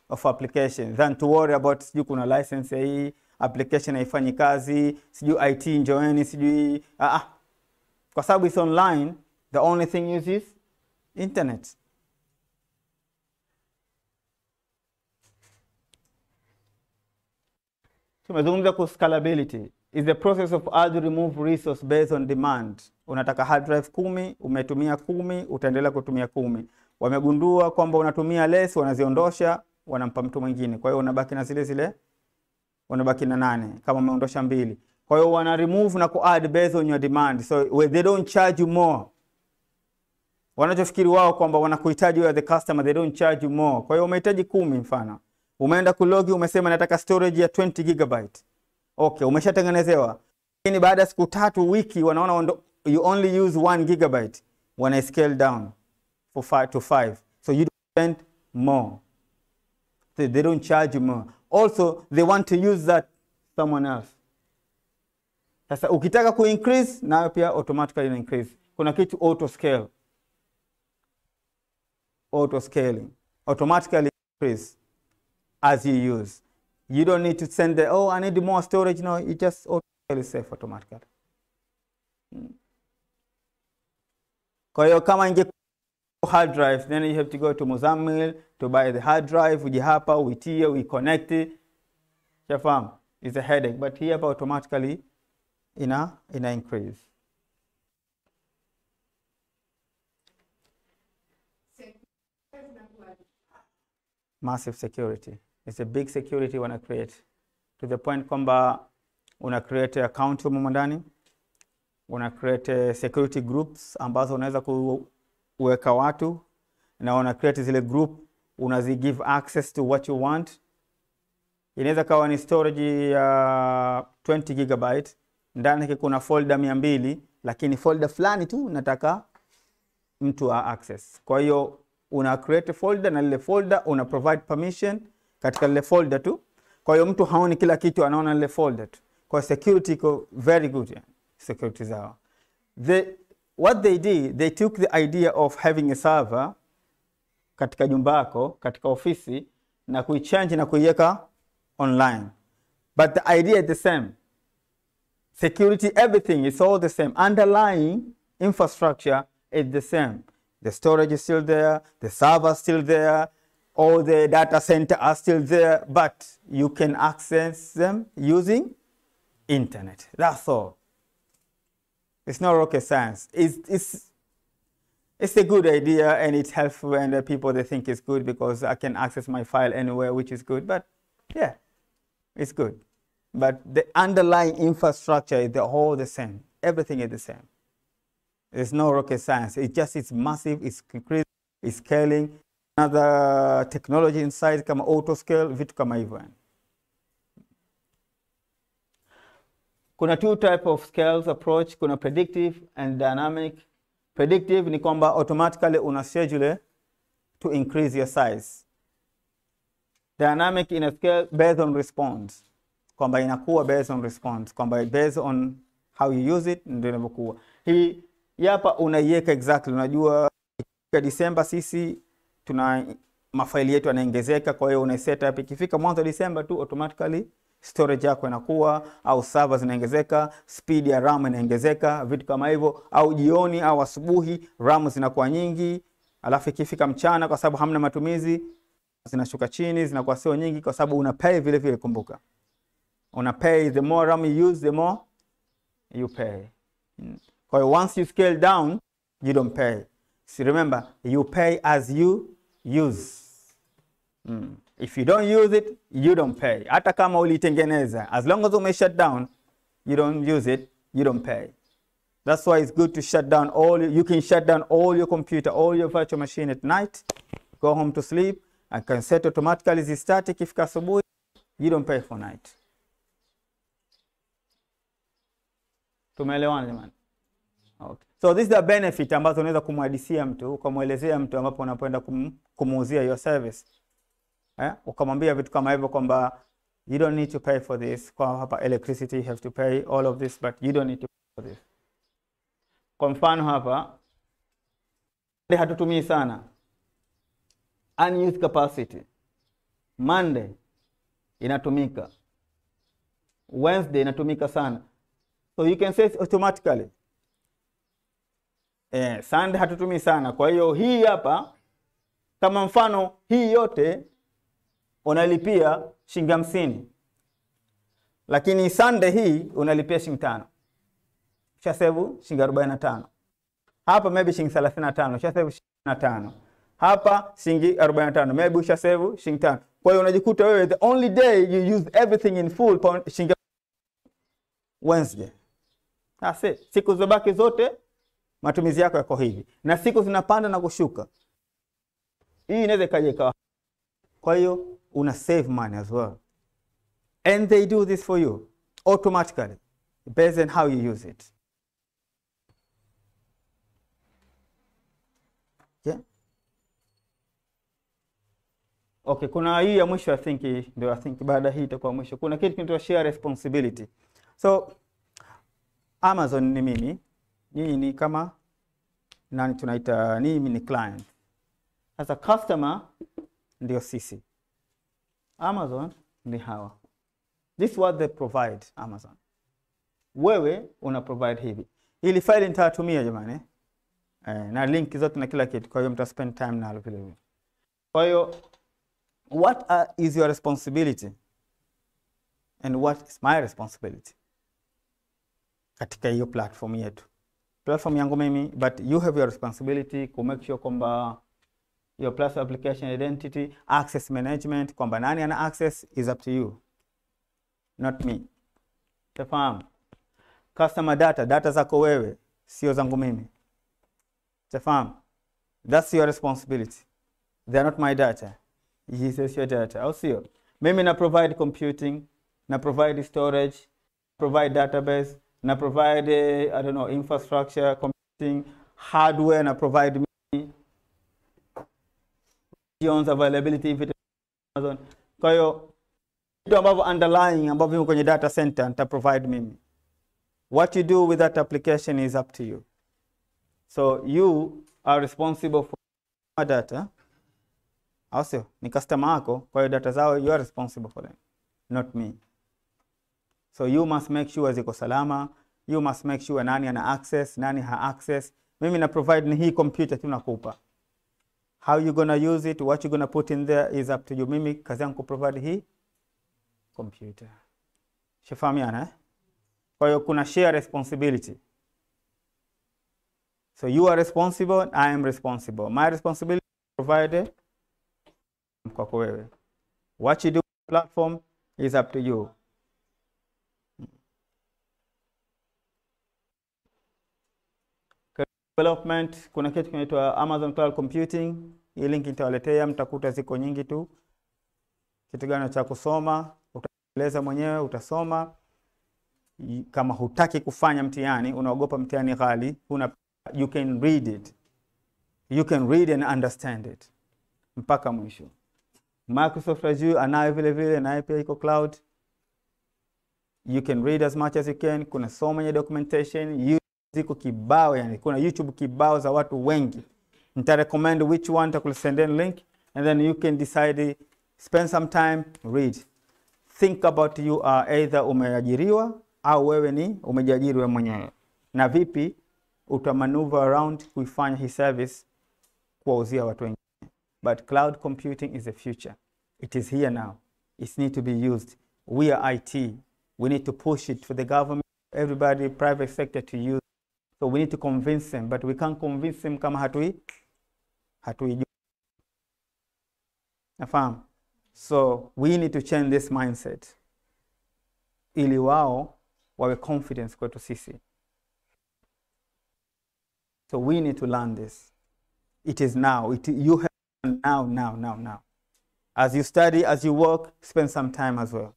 of applications than to worry about sijui kuna license hii, application haifanyi kazi, sijui IT njoeni, sijui kwa sababu it's online, the only thing is internet. Tumezungumza kwa scalability. Is the process of how to remove resource based on demand. Unataka hard drive 10, umetumia 10, utaendelea kutumia 10. Wamegundua kwamba unatumia less, wanaziondosha, wanampa mtu mwingine. Kwa hiyo unabaki na zile, unabaki na 8 kama umeondosha 2. Kwa hiyo wana remove na ku-add based on your demand. So they don't charge you more. Wanachofikiri wao kwamba wanakuhitaji wewe the customer, they don't charge you more. Kwa hiyo umehitaji 10 mfano. Umeenda kulogi, umesema nataka storage ya 20 gigabyte. Okay, umeshatengenezewa. Lakini baada ya siku 3 wiki wanaona you only use 1 gigabyte. Wana scale down for 5 to 5. So you don't spend more. So they don't charge you more. Also, they want to use that someone else. Sasa ukitaka ku increase, nayo pia automatically ina increase. Kuna kitu auto scale. Auto scaling. Automatically increase as you use. You don't need to send the, I need more storage. No, it just automatically save automatically. Kwa hiyo kama inge hard drive, then you have to go to Mozambique to buy the hard drive. Uje hapa, uitie, we connect it. Shafahamu, it's a headache. But here automatically ina increase. Massive security. It's a big security wanna create, to the point kwamba una create account humo ndani, una create security groups ambazo unaweza kuweka watu, na una create zile group, unazi give access to what you want. Inaweza kawa ni storage ya 20 gigabyte, ndani kuna folder 200, lakini folder fulani tu nataka mtu access. Kwa hiyo una create folder, na lile folder una provide permission katika lile folder tu. Kwa hiyo mtu haoni kila kitu, anaona lile folder tu. Kwa security iko very good, yeah. Security zao. What they did, they took the idea of having a server katika jumba yako, katika ofisi, na kuichange na kuiweka online. But the idea is the same. Security, everything is all the same. Underlying infrastructure is the same. The storage is still there, the server is still there, all the data center are still there, but you can access them using internet. That's all. It's not rocket science. It's a good idea, and it's helpful, and people, they think it's good because I can access my file anywhere, which is good. But yeah, it's good. But the underlying infrastructure is all the same. Everything is the same. There's no rocket science. It's massive, it's increasing, it's scaling. Another technology inside kama auto scale, vitu kama hivyo. Kuna two type of scales approach. Kuna predictive and dynamic. Predictive ni kwamba automatically una schedule to increase your size. Dynamic in a scale based on response. Kwamba inakuwa based on response. Kwamba based on how you use it, ndio inakuwa. Hii hapa unaiweka exactly. Unajua kwa December sisi tuna mafaili yetu yanaongezeka, kwa hiyo una set up ikifika mwanzo wa December tu automatically storage yako inakuwa, au servers zinaongezeka, speed ya RAM inaongezeka, vitu kama hivyo. Au jioni au asubuhi RAM zinakuwa nyingi, alafu ikifika mchana kwa sababu hamna matumizi zinashuka chini, zinakuwa sio nyingi kwa sababu una pay vile vile. Kumbuka, una pay, the more RAM you use the more you pay. Kwa hiyo once you scale down you don't pay. So remember, you pay as you use. If you don't use it, you don't pay. Hata kama ulitengeneza, as long as you shut down, you don't use it, you don't pay. That's why it's good to shut down you can shut down all your computer, all your virtual machine at night, go home to sleep, and can set automatically the static ifika asubuhi, you don't pay for night. Tumeelewana jamani? Okay. So this is the benefit ambazo unaweza kumhadisia mtu, kumuelezea mtu ambapo unapoenda kumuuzia your service. Ukamwambia vitu kama hivyo kwamba you don't need to pay for this. Kwa hapa electricity you have to pay all of this, but you don't need to pay for this. Kwa mfano hapa hatutumii sana unused capacity. Monday inatumika, Wednesday inatumika sana, so you can say automatically. Sunday hatutumii sana. Kwa hiyo hii hapa, kama mfano hii yote unalipia shilingi 50, lakini Sunday hii unalipia shilingi 5, ushasevu shilingi 45. Hapa maybe shilingi 35, ushasevu shilingi 5. Hapa shilingi 45, maybe ushasevu shilingi 5. Kwa hiyo unajikuta wewe the only day you use everything in full shilingi Wednesday. That's it. Siku zobaki zote matumizi yako yako hivi, na siku zinapanda na kushuka. Hii inaweza kaje ikawa. Kwa hiyo una save money as well, and they do this for you automatically based on how you use it. Yeah. Okay, kuna hii ya mwisho, I think baada hii itakuwa mwisho. Kuna kitu kinaitwa share responsibility. So Amazon ni mimi, nyinyi ni kama nani, tunaita mimi ni client. As a customer ndio sisi. Amazon ni hawa. This is what they provide Amazon. Wewe una provide hivi. Hili file nitatumia jamani. Na link zote na kila kitu. Kwa hiyo mta spend time nalo vile vile. Kwa hiyo what is your responsibility? And what is my responsibility? katika hiyo platform yetu. Platform yangu mimi, but you have your responsibility to make sure kwamba your platform application identity, access management, kwamba nani ana access is up to you, not me. Tafahamu? Customer data zako wewe, sio zangu mimi. Tafahamu? That's your responsibility. They are not my data. This is your data. Au sio? Mimi na provide computing, na provide storage, provide database, na provide I don't know, infrastructure, computing, hardware, na provide me availability if it is Amazon. Kwa hiyo vitu ambavyo underlying ambavyo kwenye data center nita provide mimi. What you do with that application is up to you. So you are responsible for my data. Also, ni customer wako, kwa hiyo data zao you are responsible for them, not me. So you must make sure ziko salama, you must make sure nani ana access, nani ha access. Mimi na provide ni hii computer tu nakupa. How you gonna use it, what you gonna put in there is up to you. Mimi kazi yangu provide hii computer. Shafahamiana eh? Kwa hiyo kuna share responsibility. So you are responsible, I am responsible. My responsibility is to provide kwako wewe. What you do with the platform is up to you. Development, kuna kitu kinaitwa Amazon Cloud Computing. Hii link nitawaletea, mtakuta ziko nyingi tu. Kitu gani cha kusoma, utaeleza mwenyewe, utasoma. Kama hutaki kufanya mtihani, unaogopa mtihani ghali, you can read it. You can read and understand it. Mpaka mwisho. Microsoft Azure anayo vile vile, nayo pia iko cloud. You can read as much as you can. Kuna so many documentation, ziko kibao, yani kuna YouTube kibao za watu wengi. Nita recommend which one, nitakusendeni link and then you can decide, spend some time, read. Think about you are either umeajiriwa au wewe ni umejiajiri wewe mwenyewe. Na vipi utamaneuver around kuifanya hii service kuwauzia watu wengine. But cloud computing is the future. It is here now. It needs to be used. We are IT. We need to push it for the government, everybody, private sector to use. So we need to convince them, but we can't convince them kama hatui. Nafahamu? So we need to change this mindset. Ili wao wawe confidence kwetu sisi. So we need to learn this. It is now. You have now. As you study, as you work, spend some time as well.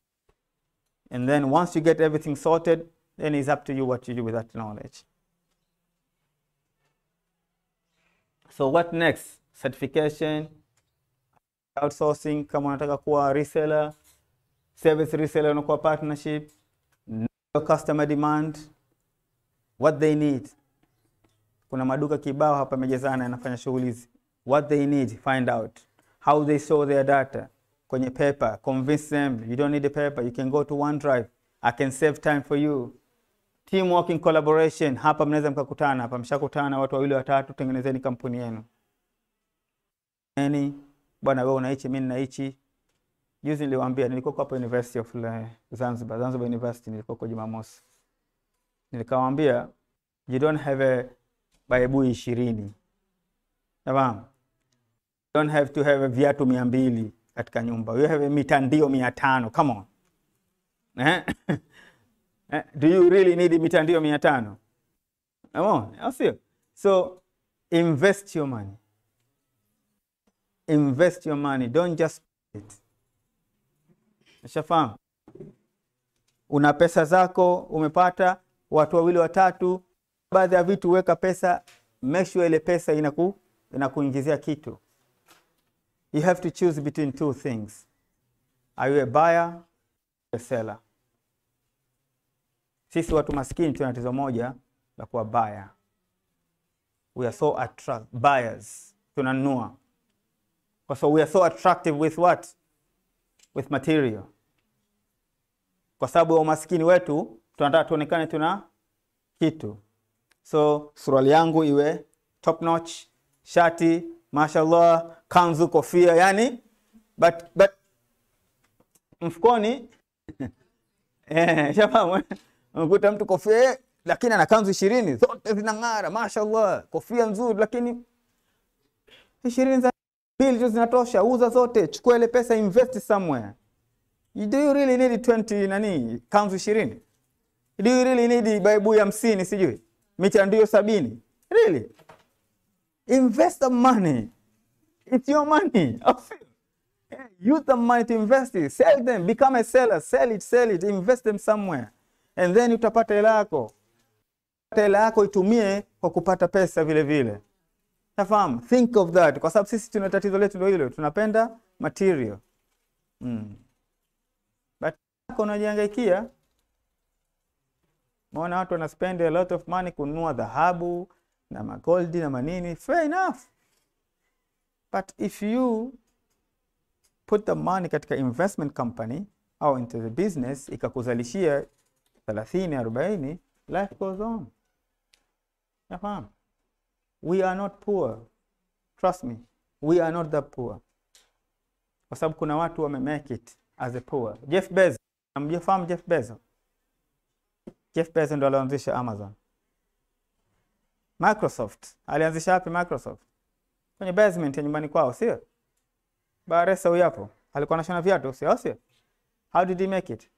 And then once you get everything sorted, then it's up to you what you do with that knowledge. So what next? Certification, outsourcing, kama unataka kuwa reseller, service reseller, unakuwa partnership, customer demand, what they need. Kuna maduka kibao hapa yamejazana yanafanya shughuli hizi. What they need, find out. How they show their data. Kwenye paper, convince them. You don't need a paper, you can go to OneDrive. I can save time for you. Teamwork in collaboration. Hapa mnaweza mkakutana, hapa mshakutana watu wawili watatu, tengenezeni kampuni yenu. Bwana wewe unaichi, mimi ninaichi. Juzi niliwaambia nilikuwa hapa University of Zanzibar University, nilikuwa kwa Jumamosi. Nilikawaambia you don't have a baibui 20. Tamam. You don't have to have a viatu 200 katika nyumba. You have a mitandio 500. Come on. Do you really need mitandio 500? Come on. I'll see. So invest your money. Invest your money. Don't just spend it. Nishafahamu. Una pesa zako, umepata watu wawili watatu, baadhi ya vitu weka pesa, make sure ile pesa inakuingizia kitu. You have to choose between two things. Are you a buyer or a seller? Sisi watu maskini tuna tatizo moja la kuwa buyer. We are so buyers. Tunanunua. So we are so attractive with what? With material. Kwa sababu ya umaskini wetu, tunataka tuonekane tuna kitu. So suruali yangu iwe top notch, shati, mashallah, kanzu, kofia, yani but mfukoni shafahamu, unakuta mtu kofia lakini ana kanzu 20 zote zinang'ara, mashaallah, kofia nzuri, lakini 20 za mbili tu zinatosha, uza zote, chukua ile pesa invest somewhere. Do you really need 20 nani kanzu 20? Do you really need Bible 50 sijui? Mitandio 70? Really? Invest the money. It's your money. Use the money to invest it. Sell them. Become a seller. Sell it. Invest them somewhere. And then utapata hela yako. Hela yako itumie kwa kupata pesa vile vile. Nafahamu? Think of that. Kwa sababu sisi tuna tatizo letu ndio hilo. Tunapenda material. But unajihangaikia. Maana watu wana spend a lot of money kununua dhahabu na magoldi na manini. Fair enough. But if you put the money katika investment company au into the business ikakuzalishia 30, 40, life goes on. Nafahamu? We are not poor. Trust me. We are not that poor. Kwa sababu kuna watu wame-make it as a poor. Jeff Bezos. Mjafahamu Jeff Bezos? Jeff Bezos ndo alianzisha Amazon. Microsoft. Alianzisha wapi Microsoft? Kwenye basement ya nyumbani kwao, sio? Baresa huyu hapo. Alikuwa anashona viatu, sio? How did he make it?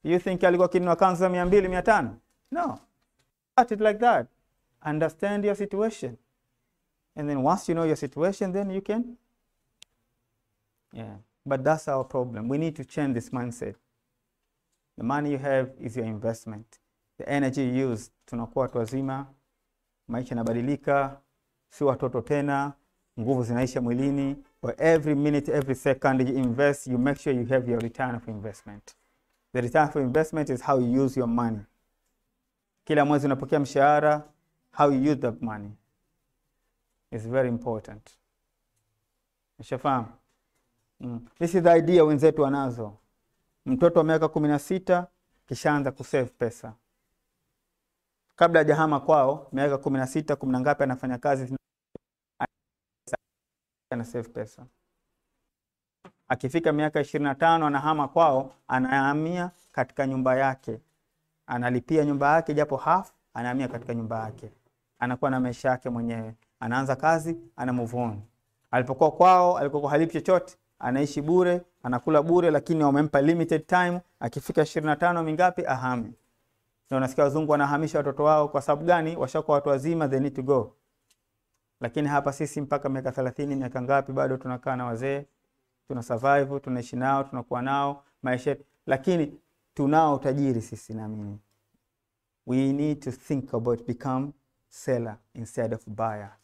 You think alikuwa kinunua kanzu 200, 500? No. Start it like that. Understand your situation. And then once you know your situation, then you can. Yeah. But that's our problem. We need to change this mindset. The money you have is your investment. The energy you use, tunakuwa watu wazima, maisha yanabadilika, si watoto tena, nguvu zinaisha mwilini. Or every minute, every second you invest, you make sure you have your return of investment. The return of investment is how you use your money. Kila mwezi unapokea mshahara, how you use that money is very important. Nishafahamu? This is the idea wenzetu wanazo. Mtoto wa miaka 16 kishaanza kusave pesa. Kabla hajahama kwao, miaka 16, 10 ngapi anafanya kazi ana save pesa. Akifika miaka 25 anahama kwao, anahamia katika nyumba yake. Analipia nyumba yake japo half, anahamia katika nyumba yake. Anakuwa na maisha yake mwenyewe. Anaanza kazi, ana move on. Alipokuwa kwao, alikuwa halipi chochote, anaishi bure, anakula bure, lakini wamempa limited time. Akifika 25 mingapi ahame. Ndio unasikia wazungu wanahamisha watoto wao kwa sababu gani? Washakuwa watu wazima, they need to go. Lakini hapa sisi mpaka miaka 30, miaka ngapi bado tunakaa na wazee, tuna survive, tunaishi nao, tunakuwa nao maisha, lakini tunao utajiri sisi na mimi. We need to think about become seller instead of buyer.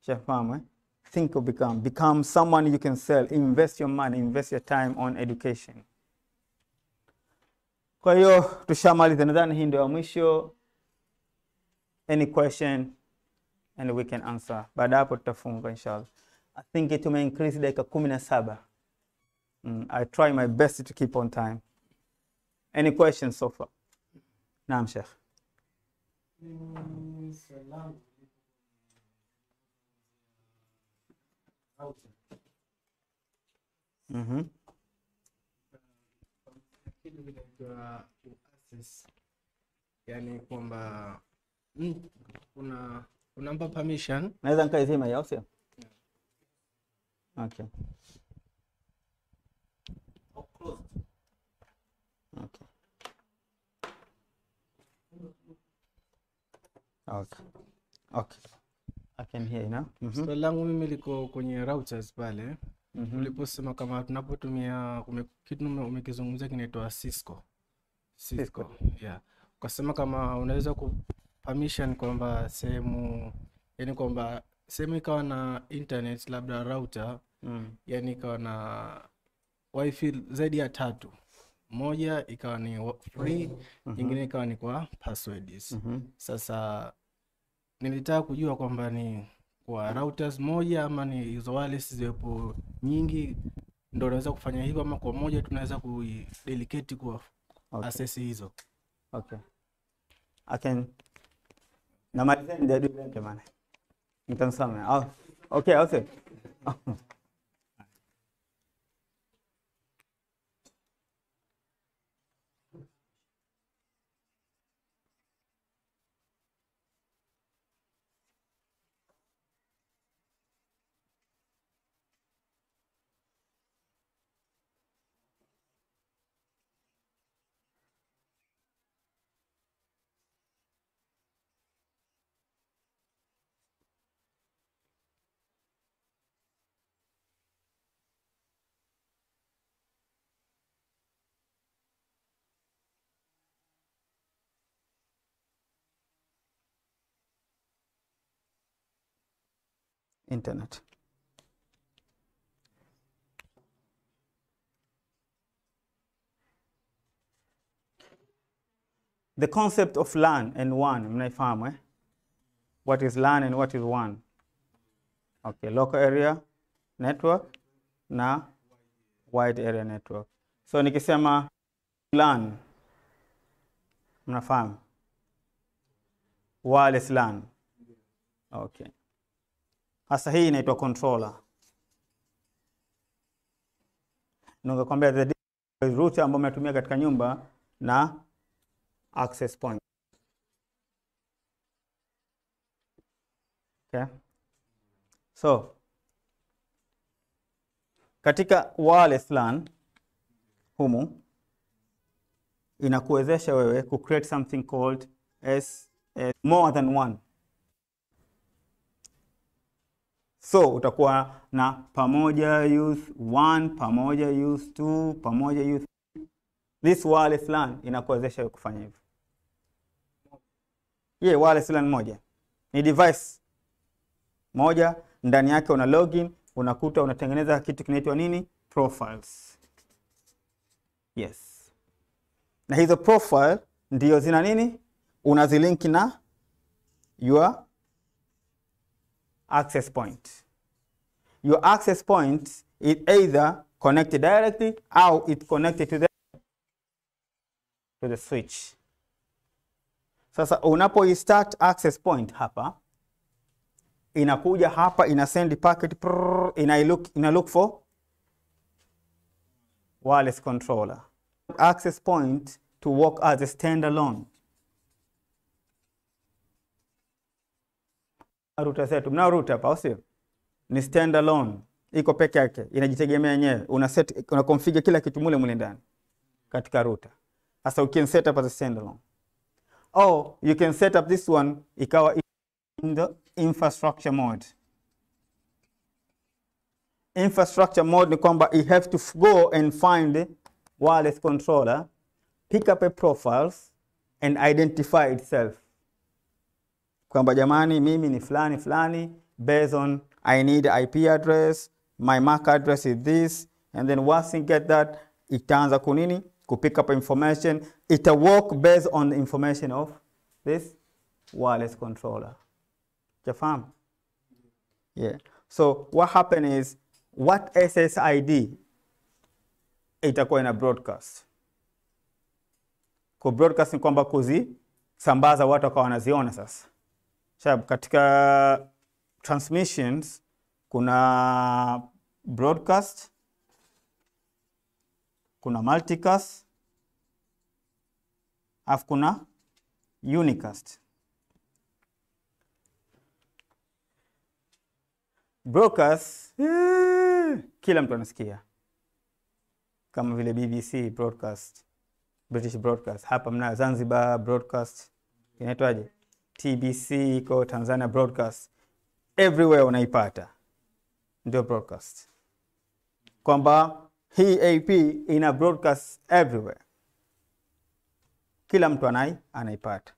Shafahamu, think of become someone you can sell. Invest your money, invest your time on education. Kwa hiyo tushamaliza, nadhani hii ndio ya mwisho. Any question and we can answer. Baada hapo tutafunga inshallah. I think tume increase dakika 17. I try my best to keep on time. Any questions so far? Naam Sheikh. Yani kwamba unampa permission. Naweza nikaizima hiyo sio? Okay. Okay. Okay. Okay. I can hear you now. Swali langu mimi liko kwenye routers pale. Uliposema kama tunapotumia kitu umekizungumzia kinaitwa Cisco. Yeah. Ukasema kama unaweza ku permission kwamba sehemu, yani kwamba sehemu ikawa na internet labda router, yani ikawa na wifi zaidi ya 3. Moja ikawa ni free, nyingine ikawa ni kwa passwords. Sasa nilitaka kujua kwamba ni kwa routers moja ama ni hizo wireless ziwepo nyingi ndio unaweza kufanya hivyo, ama kwa moja tunaweza kuidelicate kwa access hizo. Okay. I can namaliza ndio jamani. Mtansama. Okay, I'll say. internet. The concept of LAN and WAN, mnaifahamu eh? What is LAN and what is WAN? Okay, local area network na wide area network. So nikisema LAN, mnafahamu? Wireless LAN. Okay. Hasa hii inaitwa controller. Ningekwambia the router ambayo mnatumia katika nyumba na access point. Okay. So katika wireless LAN humu inakuwezesha wewe ku create something called as more than one. So utakuwa na pamoja use 1, pamoja use 2, pamoja use 3. This wireless LAN inakuwezesha kufanya hivyo. Wireless LAN moja ni device moja, ndani yake una login, unakuta unatengeneza kitu kinaitwa nini? Profiles. Yes. Na hizo profile ndio zina nini? Unazilink na your access point. Your access point is either connected directly or it's connected to the switch. Sasa unapo start access point hapa, inakuja hapa, ina send packet, ina look for wireless controller. Access point to work as a standalone. Router zetu, mna router hapa, sio? Ni standalone, iko peke yake, inajitegemea yenyewe. Una configure kila kitu mule ndani katika router. Sasa you can set up as a standalone. Or you can set up this one ikawa in the infrastructure mode. Infrastructure mode ni kwamba you have to go and find the wireless controller, pick up a profiles and identify itself. Kwamba jamani, mimi ni fulani fulani, based on I need IP address, my MAC address is this, and then once you get that, itaanza kunini? Pick up information. It'll work based on the information of this wireless controller. Jafahamu? Yeah. So what happened is, what SSID itakuwa ina broadcast. Broadcast ni kwamba kuzisambaza watu wakawa wanaziona sasa. Katika transmissions kuna broadcast, kuna multicast, alafu kuna unicast. Broadcast kila mtu anasikia, kama vile BBC broadcast, British broadcast. Hapa mna Zanzibar broadcast, inaitwaje? TBC iko Tanzania broadcast. Everywhere unaipata, ndio broadcast. Kwamba hii AP ina broadcast everywhere, kila mtu anaipata.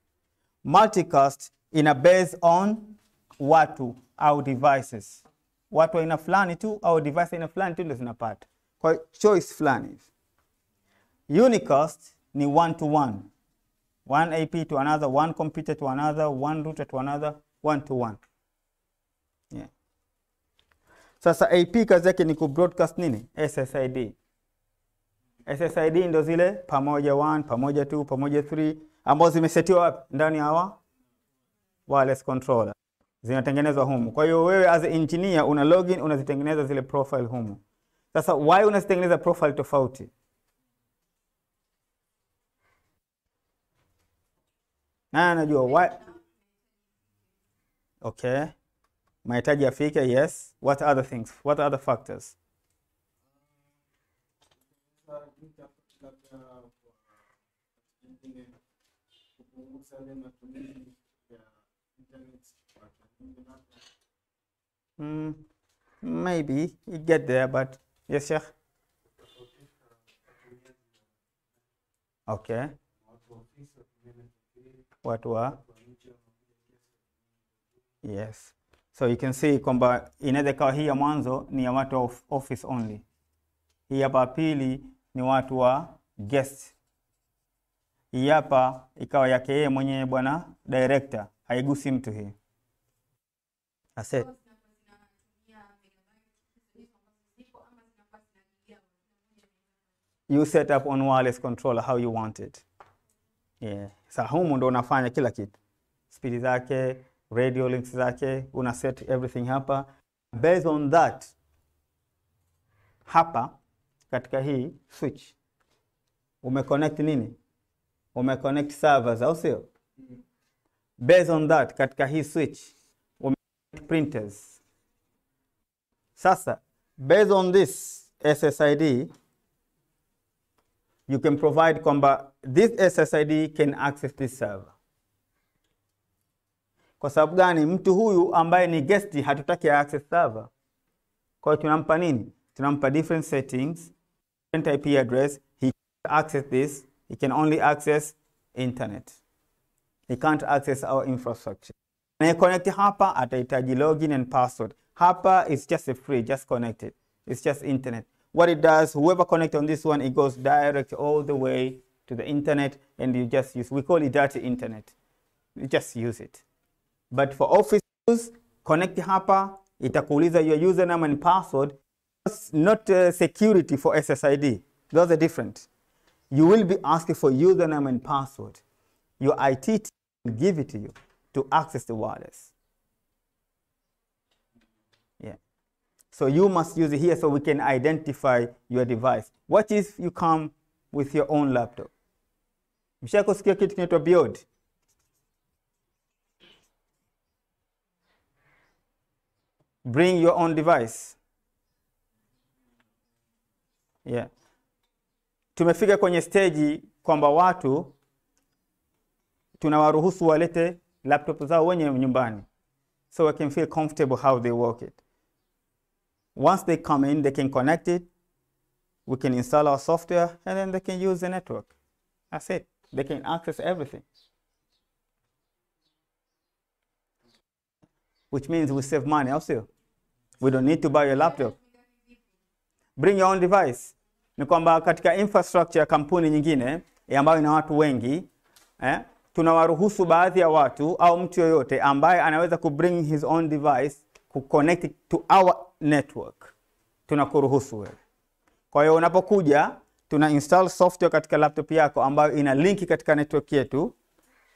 Multicast ina based on watu au devices. Watu aina fulani tu au device aina fulani tu ndio zinapata, kwa choice fulani. Unicast ni one to one, one AP to another, one computer to another, one router to another, one to one. Yeah. Sasa AP kazi yake ni ku broadcast nini? SSID. SSID ndio zile pamoja 1, pamoja 2, pamoja 3 ambazo zimesetiwa wapi? Ndani ya wireless controller. Zinatengenezwa humu. Kwa hiyo wewe as an engineer una login, unazitengeneza zile profile humu. Sasa why unazitengeneza profile tofauti? Najua why. Okay. Mahitaji yafike, yes. What other things? What other factors? Maybe you get there, but yes, Sheikh. Okay. What were? Yes. So you can see kwamba inaweza ikawa hii ya mwanzo ni ya watu wa office only. Hii hapa pili ni watu wa guest. Hii hapa ikawa yake yeye mwenyewe bwana director, haigusi mtu hii. That's it. You set up on wireless controller how you want it. Yeah. Sasa humu ndo unafanya kila kitu. Speed zake, radio links zake, una set everything hapa. Based on that, hapa katika hii switch umeconnect nini? Umeconnect servers, au sio? Based on that, katika hii switch umeconnect printers. Sasa based on this SSID, you can provide kwamba this SSID can access this server. Kwa sababu gani? Mtu huyu ambaye ni guest hatutaki access server. Kwa hiyo tunampa nini? Tunampa different settings, different IP address. He can't access this. He can only access internet. He can't access our infrastructure. Na connect hapa atahitaji login and password. Hapa is just a free, just connected. It's just internet. What it does, whoever connect on this one, it goes direct all the way to the internet, and you just use, we call it dirty internet. You just use it. But for office use, connect hapa, itakuuliza your username and password. It's not security for SSID. Those are different. You will be asking for username and password. Your IT team will give it to you to access the wireless. Yeah. So you must use it here so we can identify your device. What if you come with your own laptop? Mshakusikia kitu kinaitwa BIOD? Bring your own device. Yeah. Tumefika kwenye stage kwamba watu tunawaruhusu walete laptop zao wenyewe nyumbani, so we can feel comfortable how they work it. Once they come in, they can connect it, we can install our software, and then they can use the network. That's it. They can access everything. Which means we save money also. We don't need to buy a laptop. Bring your own device. Ni kwamba katika infrastructure ya kampuni nyingine ambayo ina watu wengi, tunawaruhusu baadhi ya watu au mtu yoyote ambaye anaweza kubring his own device kuconnect to our network. Tunakuruhusu wewe. Kwa hiyo unapokuja, tuna install software katika laptop yako ambayo ina link katika network yetu.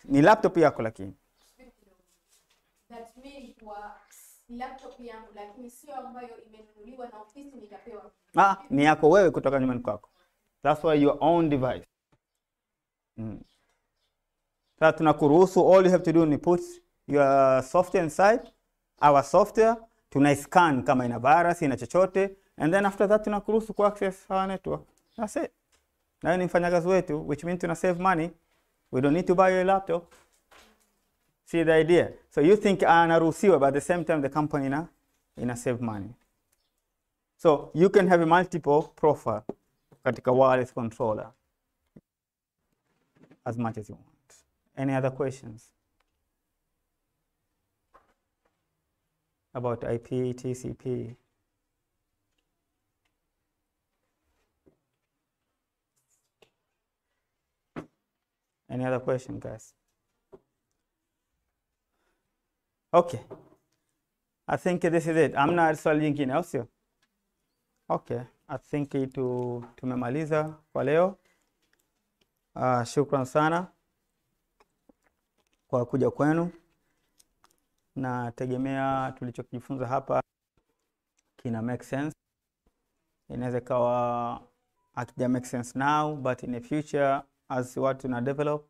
Ni laptop yako lakini. That means kwa laptop yangu lakini sio ambayo imenunuliwa na ofisi nikapewa. Ni yako wewe kutoka nyumbani kwako. That's why your own device. Sasa tunakuruhusu, all you have to do ni put your software inside our software, tuna scan kama ina virus ina chochote, and then after that tunakuruhusu ku access our network. That's it. Na ni mfanyakazi wetu, which means tuna save money. We don't need to buy a laptop. See the idea? So you think anaruhusiwa, but at the same time the company ina save money. So you can have a multiple profile katika wireless controller as much as you want. Any other questions about IP, TCP? Any other question, guys? Okay. I think this is it. I'm not swali lingine, au sio? Okay. I think tumemaliza kwa leo. Shukran sana kwa kuja kwenu. Na tegemea tulichokijifunza hapa kina make sense. Inaweza kawa hakija make sense now, but in the future as watu na develop,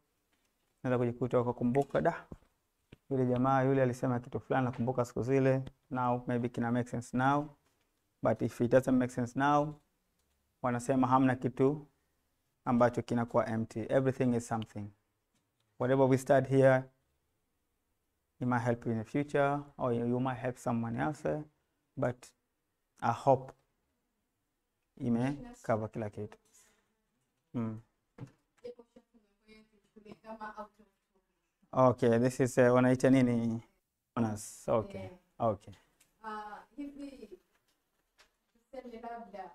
naweza kujikuta ukakumbuka yule jamaa yule alisema kitu fulani nakumbuka siku zile. Now maybe kina make sense now, but if it doesn't make sense now, wanasema hamna kitu ambacho kinakuwa empty. Everything is something. Whatever we start here, it might help you in the future, or you might help someone else, but I hope cover kila kitu. Okay, this is wanaita nini? Bonus. Okay. Okay. Hivi tuseme labda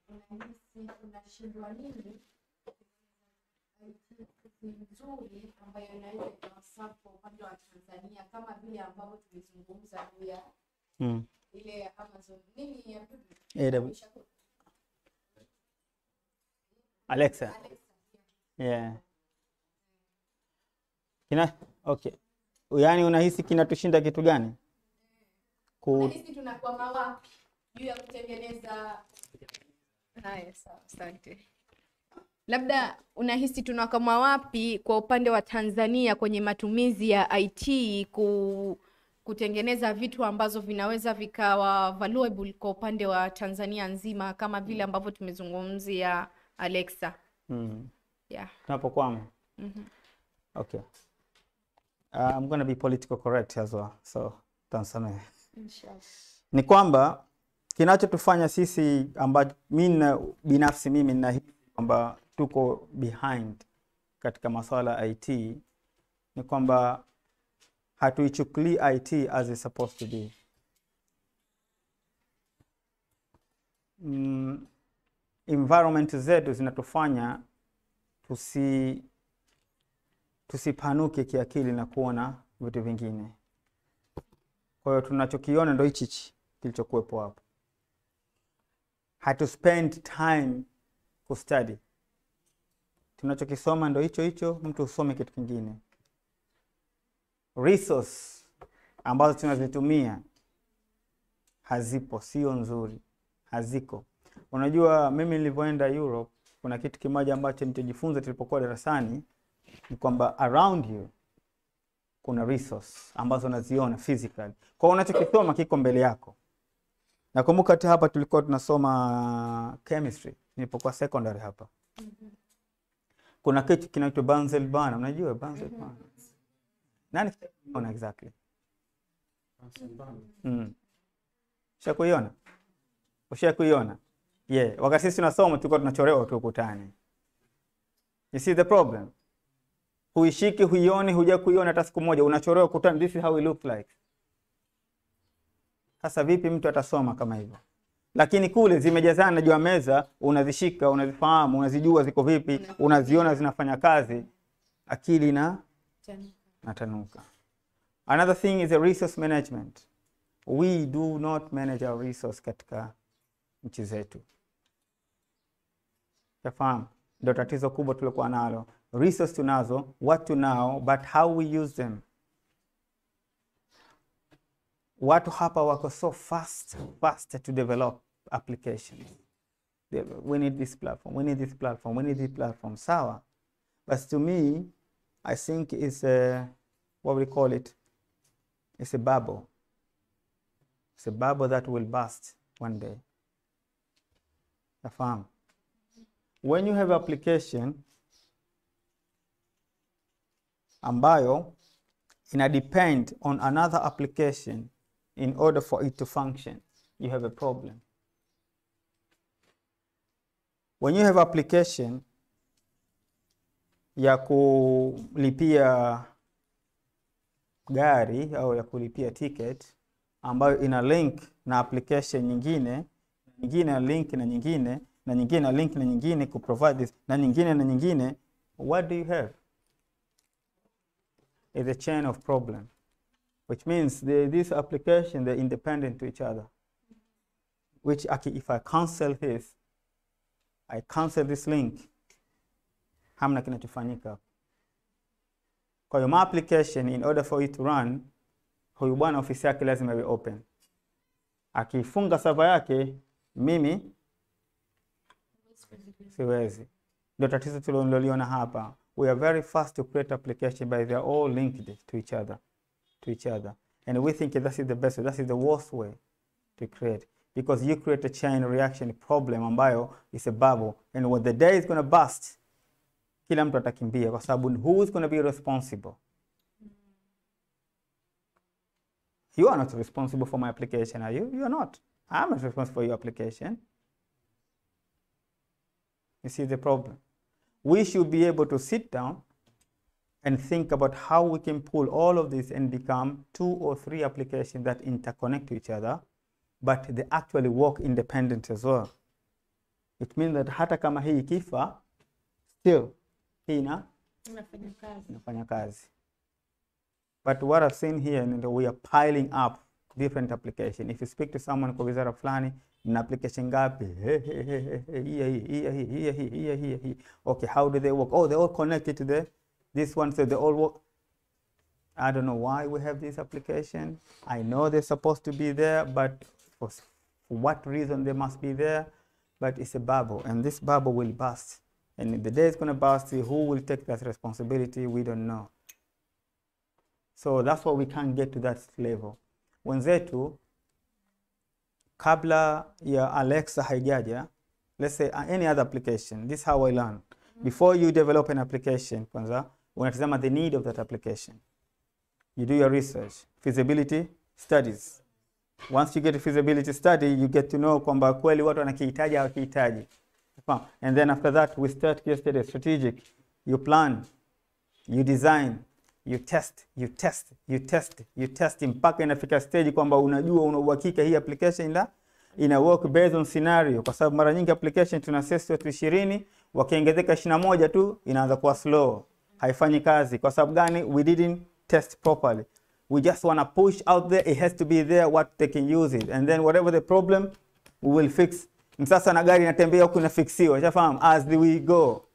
unahisi unashindwa nini nzuri ambayo inaweza ikawasafu kwa upande wa Tanzania kama vile ambavyo tulizungumza juu ya ile Amazon nini ya Alexa. Yeah. Okay. Yaani unahisi kinatushinda kitu gani? Unahisi tunakwama wapi juu ya kutengeneza haya? Sawa, asante. Labda unahisi tunakwama wapi kwa upande wa Tanzania kwenye matumizi ya IT kutengeneza vitu ambazo vinaweza vikawa valuable kwa upande wa Tanzania nzima kama vile ambavyo tumezungumzia Alexa. Yeah. Tunapokwama. Okay. I'm going to be political correct as well. So, tansamehe. Inshallah. Ni kwamba kinachotufanya sisi ambacho binafsi mimi ninahisi kwamba tuko behind katika masuala ya IT ni kwamba hatuichukulii IT as it's supposed to be. Environment zetu zinatufanya tusipanuke kiakili na kuona vitu vingine. Kwa hiyo tunachokiona ndio hichi kilichokuwepo hapo. Hatu spend time ku study. Tunachokisoma ndio hicho, mtu usome kitu kingine. Resource ambazo tunazitumia hazipo, sio nzuri, haziko. Unajua mimi nilipoenda Europe kuna kitu kimoja ambacho nilijifunza tulipokuwa darasani ni kwamba around you kuna resource ambazo unaziona physically. Kwa unachokisoma kiko mbele yako. Nakumbuka hata hapa tulikuwa tunasoma chemistry nilipokuwa secondary hapa. Kuna kitu kinaitwa Bunsen burner. Unajua Bunsen burner? Nani kiona exactly? Bunsen burner. Ushakuiona? Ushakuiona? Yeah, wakati sisi tunasoma tulikuwa tunachorewa tu ukutani. You see the problem? Huishiki, huioni, huja kuiona hata siku moja, unachorewa ukutani, this is how it look like. Sasa vipi mtu atasoma kama hivyo? Lakini kule zimejazana juu ya meza, unazishika, unazifahamu, unazijua ziko vipi, unaziona zinafanya kazi, akili na natanuka. Another thing is a resource management. We do not manage our resource katika nchi zetu. Yafahamu? Ndio tatizo kubwa tulikuwa nalo. Resource tunazo, what tunao, but how we use them. Watu hapa wako so fast to develop applications. We need this platform, we need this platform, we need this platform. Sawa. But to me, I think it's a, what we call it, it's a bubble. It's a bubble that will burst one day. Yafahamu? When you have application ambayo ina depend on another application in order for it to function, you have a problem. When you have application ya kulipia gari au ya kulipia ticket ambayo ina link na application nyingine na link na nyingine na nyingine na link na nyingine ku provide this na nyingine, what do you have? It's a chain of problem, which means this application, they're independent to each other. Which if I cancel this, I cancel this link, hamna kinachofanyika. Kwa hiyo my application, in order for it to run, huyu bwana ofisi yake lazima iwe open. Akifunga server yake, mimi siwezi. Ndio tatizo tuliloliona hapa. We are very fast to create application, but they are all linked to each other. And we think that is the best way, that is the worst way to create. Because you create a chain reaction problem ambayo is a bubble. And when the day is going to burst, kila mtu atakimbia kwa sababu who is going to be responsible? You are not responsible for my application, are you? You are not. I'm not responsible for your application. You see the problem? We should be able to sit down and think about how we can pull all of this and become 2 or 3 applications that interconnect to each other, but they actually work independent as well. It means that hata kama hii ikifa, still hii inafanya kazi. But what I've seen here, we are piling up different applications. If you speak to someone kwa wizara fulani, mna application ngapi? Here. Okay, how do they work? Oh, they're all connected to this one, so they all work. I don't know why we have this application. I know they're supposed to be there, but for what reason they must be there? But it's a bubble, and this bubble will burst. And if the day it's going to burst, who will take that responsibility? We don't know. So that's why we can't get to that level. Wenzetu, kabla ya Alexa haijaja, let's say any other application, this is how I learn. Before you develop an application, kwanza, unatazama the need of that application. You do your research, feasibility studies. Once you get a feasibility study, you get to know kwamba kweli watu wanakihitaji au kihitaji. And then after that, we start yesterday strategic. You plan, you design, you test mpaka inafika stage kwamba unajua una uhakika hii application ina work based on scenario, kwa sababu mara nyingi application tuna test watu 20, wakiongezeka 21 tu inaanza kuwa slow, haifanyi kazi. Kwa sababu gani? We didn't test properly. We just want to push out there, it has to be there what they can use it, and then whatever the problem we will fix. Sasa na gari inatembea huku inafixiwa, unafahamu, as we go.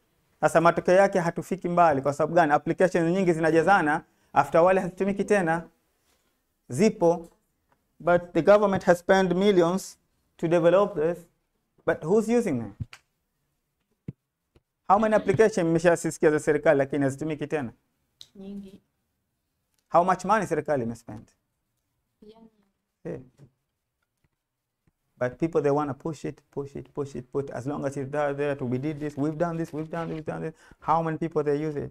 Sasa matokeo yake hatufiki mbali. Kwa sababu gani? Applications nyingi zinajazana, after wale hazitumiki tena. Zipo, but the government has spent millions to develop this, but who's using them? How many applications mmeshasikia za serikali lakini hazitumiki tena? Nyingi. How much money serikali imespend? Yeah. But people, they want to push it. As long as it's there, we did this, we've done this. How many people they use it?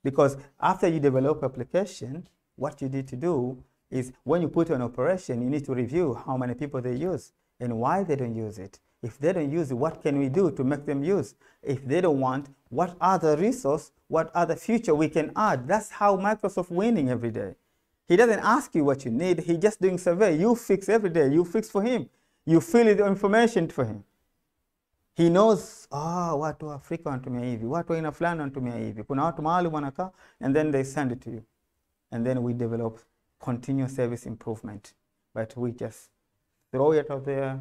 Because after you develop application, what you need to do is when you put an operation, you need to review how many people they use and why they don't use it. If they don't use it, what can we do to make them use? If they don't want, what other resource, what other feature we can add? That's how Microsoft winning every day. He doesn't ask you what you need. He's just doing survey. You fix every day. You fix for him. You fill the information for him. He knows, watu wa Afrika wanatumia hivi, watu wa aina fulani wanatumia hivi. Kuna watu maalum wanakaa, and then they send it to you. And then we develop continuous service improvement. But we just throw it out there.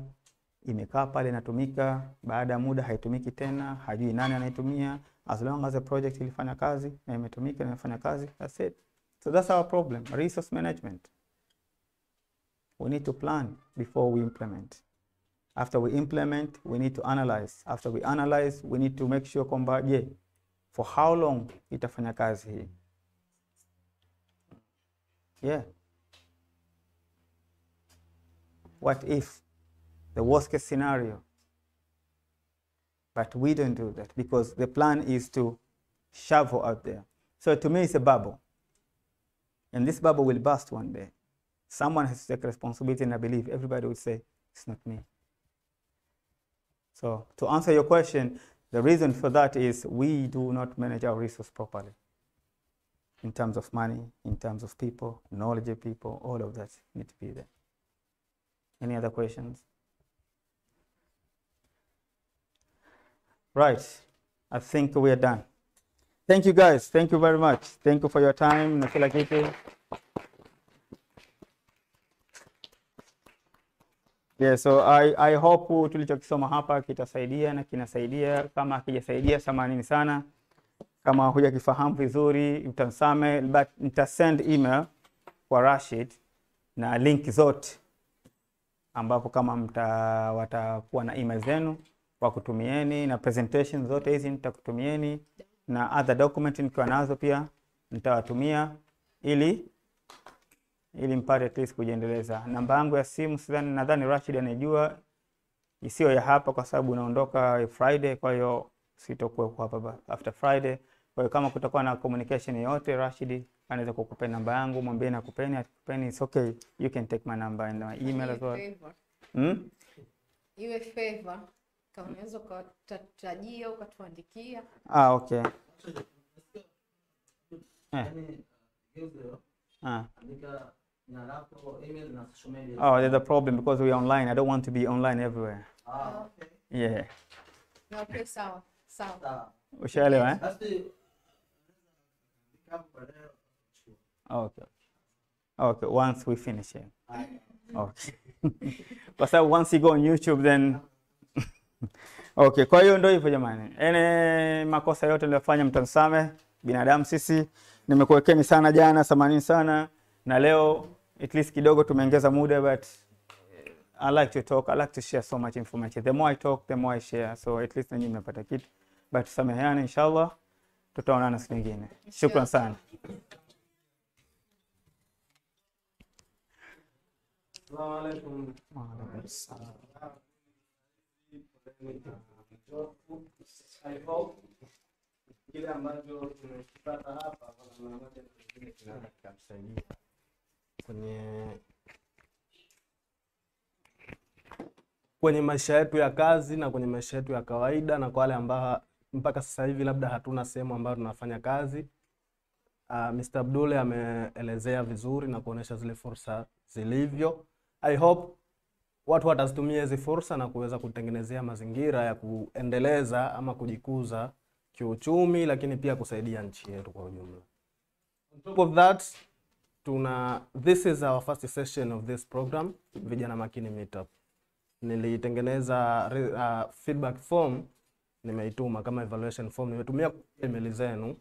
Imekaa pale inatumika, baada ya muda haitumiki tena, hajui nani anaitumia. As long as the project ilifanya kazi, na imetumika na imefanya kazi, that's it. So that's our problem, resource management. We need to plan before we implement. After we implement, we need to analyze. After we analyze, we need to make sure kwamba, for how long itafanya kazi hii? Yeah. What if? The worst case scenario. But we don't do that because the plan is to shovel out there. So to me, it's a bubble. And this bubble will burst one day. Someone has to take responsibility, and I believe everybody would say, it's not me. So to answer your question, the reason for that is we do not manage our resources properly. In terms of money, in terms of people, knowledge of people, all of that need to be there. Any other questions? Right, I think we are done. Thank you guys, thank you very much. Thank you for your time na kila kitu. Yeah, so I hope tulichokisoma hapa kitasaidia na kinasaidia. Kama hakijasaidia, samanini sana. Kama hujakifahamu vizuri, utansame, but nitasend email kwa Rashid na link zote ambapo kama watakuwa na email zenu wakutumieni, na presentation zote hizi nitakutumieni, na other document nikiwa nazo pia nitawatumia ili mpate at least kujiendeleza. Namba yangu ya simu nadhani Rashid anajua, isiyo ya hapa kwa sababu unaondoka Friday, kwa hiyo sitakuwa hapa after Friday. Kwa hiyo kama kutakuwa na communication yote, Rashid anaweza kukupa namba yangu, mwambie nakupeni, it's okay, you can take my number and my email as well. Iwe favor kama unaweza kutajia ukatuandikia. Okay. Oh, there's a problem because we're online. I don't want to be online everywhere. Okay. Yeah. Okay, sawa. Sawa. Ushaelewa, eh? Okay. Okay, once we finish it. Okay. Kwa sababu once you go on YouTube then okay, kwa hiyo ndio hivyo jamani. Makosa yote niliyofanya mtanisame, binadamu sisi. Nimekuwekeni sana jana, samahani sana. Na leo at least kidogo tumeongeza muda, but I like to talk, I like to share so much information. The more I talk, the more I share. So at least nyinyi mmepata kitu. But sameheane inshallah. Tutaonana siku nyingine. Shukran sana. Assalamu alaikum. I hope kile ambacho tumekipata hapa kwa namna moja nyingine kinaweza kutusaidia kwenye maisha yetu ya kazi na kwenye maisha yetu ya kawaida, na kwa wale ambao mpaka sasa hivi labda hatuna sehemu ambayo tunafanya kazi. Mr. Abdul ameelezea vizuri na kuonesha zile fursa zilivyo. I hope watu watazitumia hizi fursa na kuweza kutengenezea mazingira ya kuendeleza ama kujikuza kiuchumi, lakini pia kusaidia nchi yetu kwa ujumla. On top of that, this is our first session of this program, Vijana Makini Meetup. Nilitengeneza feedback form, nimeituma kama evaluation form, nimetumia email zenu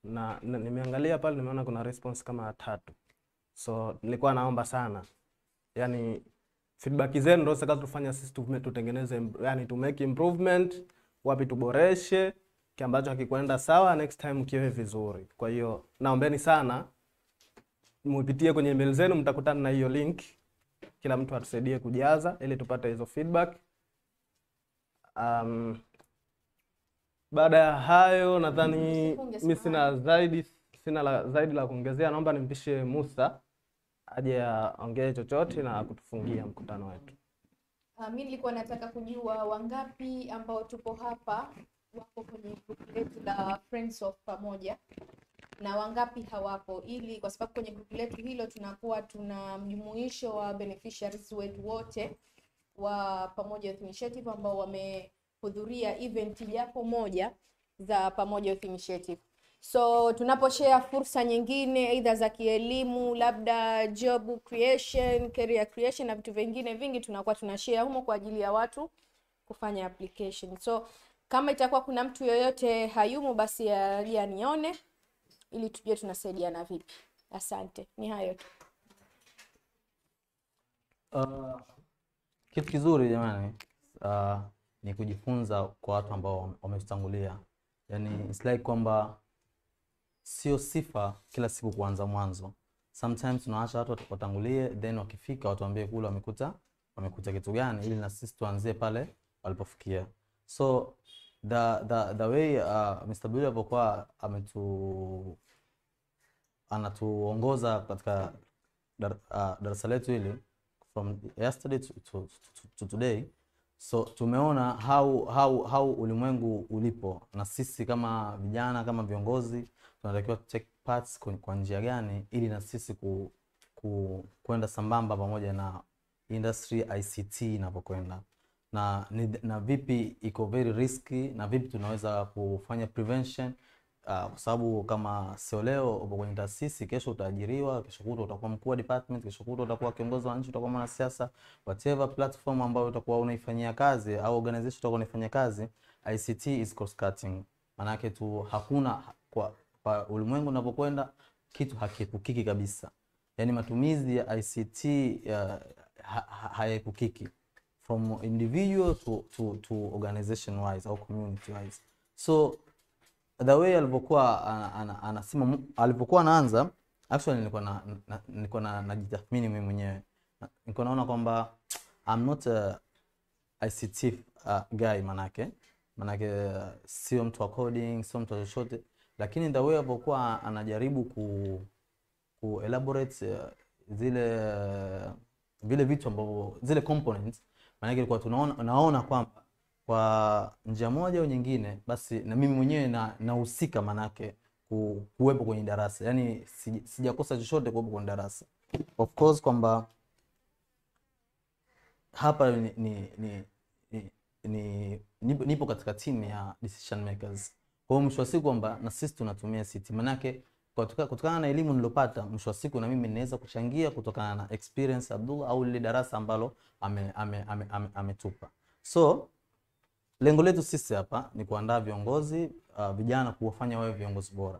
na nimeangalia pale, nimeona kuna response kama 3. So nilikuwa naomba sana, yani feedback zenu ndio zitakazotufanya sisi tutengeneze, yani to make improvement, wapi tuboreshe, kile ambacho hakikwenda sawa next time kiwe vizuri. Kwa hiyo naombeni sana mupitie kwenye email zenu, mtakutana na hiyo link, kila mtu atusaidie kujaza ili tupate hizo feedback. Baada ya hayo nadhani mimi sina zaidi la kuongezea. Naomba nimpishe Musa aje aongee chochote na kutufungia mkutano wetu. Mimi nilikuwa nataka kujua wangapi ambao tupo hapa wako kwenye group letu la Friends of Pamoja na wangapi hawapo, ili kwa sababu kwenye group letu hilo tunakuwa tuna mjumuisho wa beneficiaries wetu wote wa Pamoja Youth Initiative ambao wamehudhuria event japo moja za Pamoja Youth Initiative. So tunaposhare fursa nyingine either za kielimu, labda job creation, career creation na vitu vingine vingi, tunakuwa tunashare humo kwa ajili ya watu kufanya application. So kama itakuwa kuna mtu yoyote hayumo, basi aje anione ili tujue tunasaidiana vipi. Asante. Ni hayo tu. Kitu kizuri jamani ni kujifunza kwa watu ambao wametutangulia. Yani it's like kwamba sio sifa kila siku kuanza mwanzo. Sometimes tunaacha watu watangulie, then wakifika watuambie kule wamekuta kitu gani, ili na sisi tuanzie pale walipofikia. So the way Mr. Billy alivyokuwa anatuongoza katika darasa letu hili from yesterday to today, so tumeona how ulimwengu ulipo, na sisi kama vijana, kama viongozi tunatakiwa take parts kwa njia gani ili na sisi kwenda sambamba pamoja na industry ICT inapokwenda, na vipi iko very risky, na vipi tunaweza kufanya prevention, kwa sababu kama sio leo upo kwenye taasisi, kesho utaajiriwa, kesho kutwa utakuwa mkuu wa department, kesho kutwa utakuwa kiongozi wa nchi, utakuwa mwanasiasa, whatever platform ambayo utakuwa unaifanyia kazi au organization utakuwa unaifanyia kazi, ICT is cost cutting. Maana yake tu hakuna kwa ulimwengu unapokwenda kitu hakiepukiki kabisa. Yani matumizi ya ICT hayaepukiki from individual to organization wise au community wise. So the way alivyokuwa anasema alivyokuwa anaanza, actually nilikuwa najitathmini mimi mwenyewe. Nilikuwa naona kwamba I'm not a ICT guy, manake sio mtu wa coding, sio mtu chochote, lakini the way alivyokuwa anajaribu ku elaborate vile vitu ambavyo zile components, manake ilikuwa naona kwamba kwa njia moja au nyingine basi na mimi mwenyewe nahusika manake kuwepo kwenye darasa. Yani sijakosa chochote kuwepo kwenye darasa. Of course kwamba hapa nipo katika timu ya decision makers. Kwa hiyo mwisho wa siku kwamba na sisi tunatumia CT. Manake kutokana na elimu nilopata, mwisho wa siku na mimi ninaweza kuchangia kutokana na experience Abdullah au ile darasa ambalo ametupa. So lengo letu sisi hapa ni kuandaa viongozi vijana, kuwafanya wawe viongozi bora.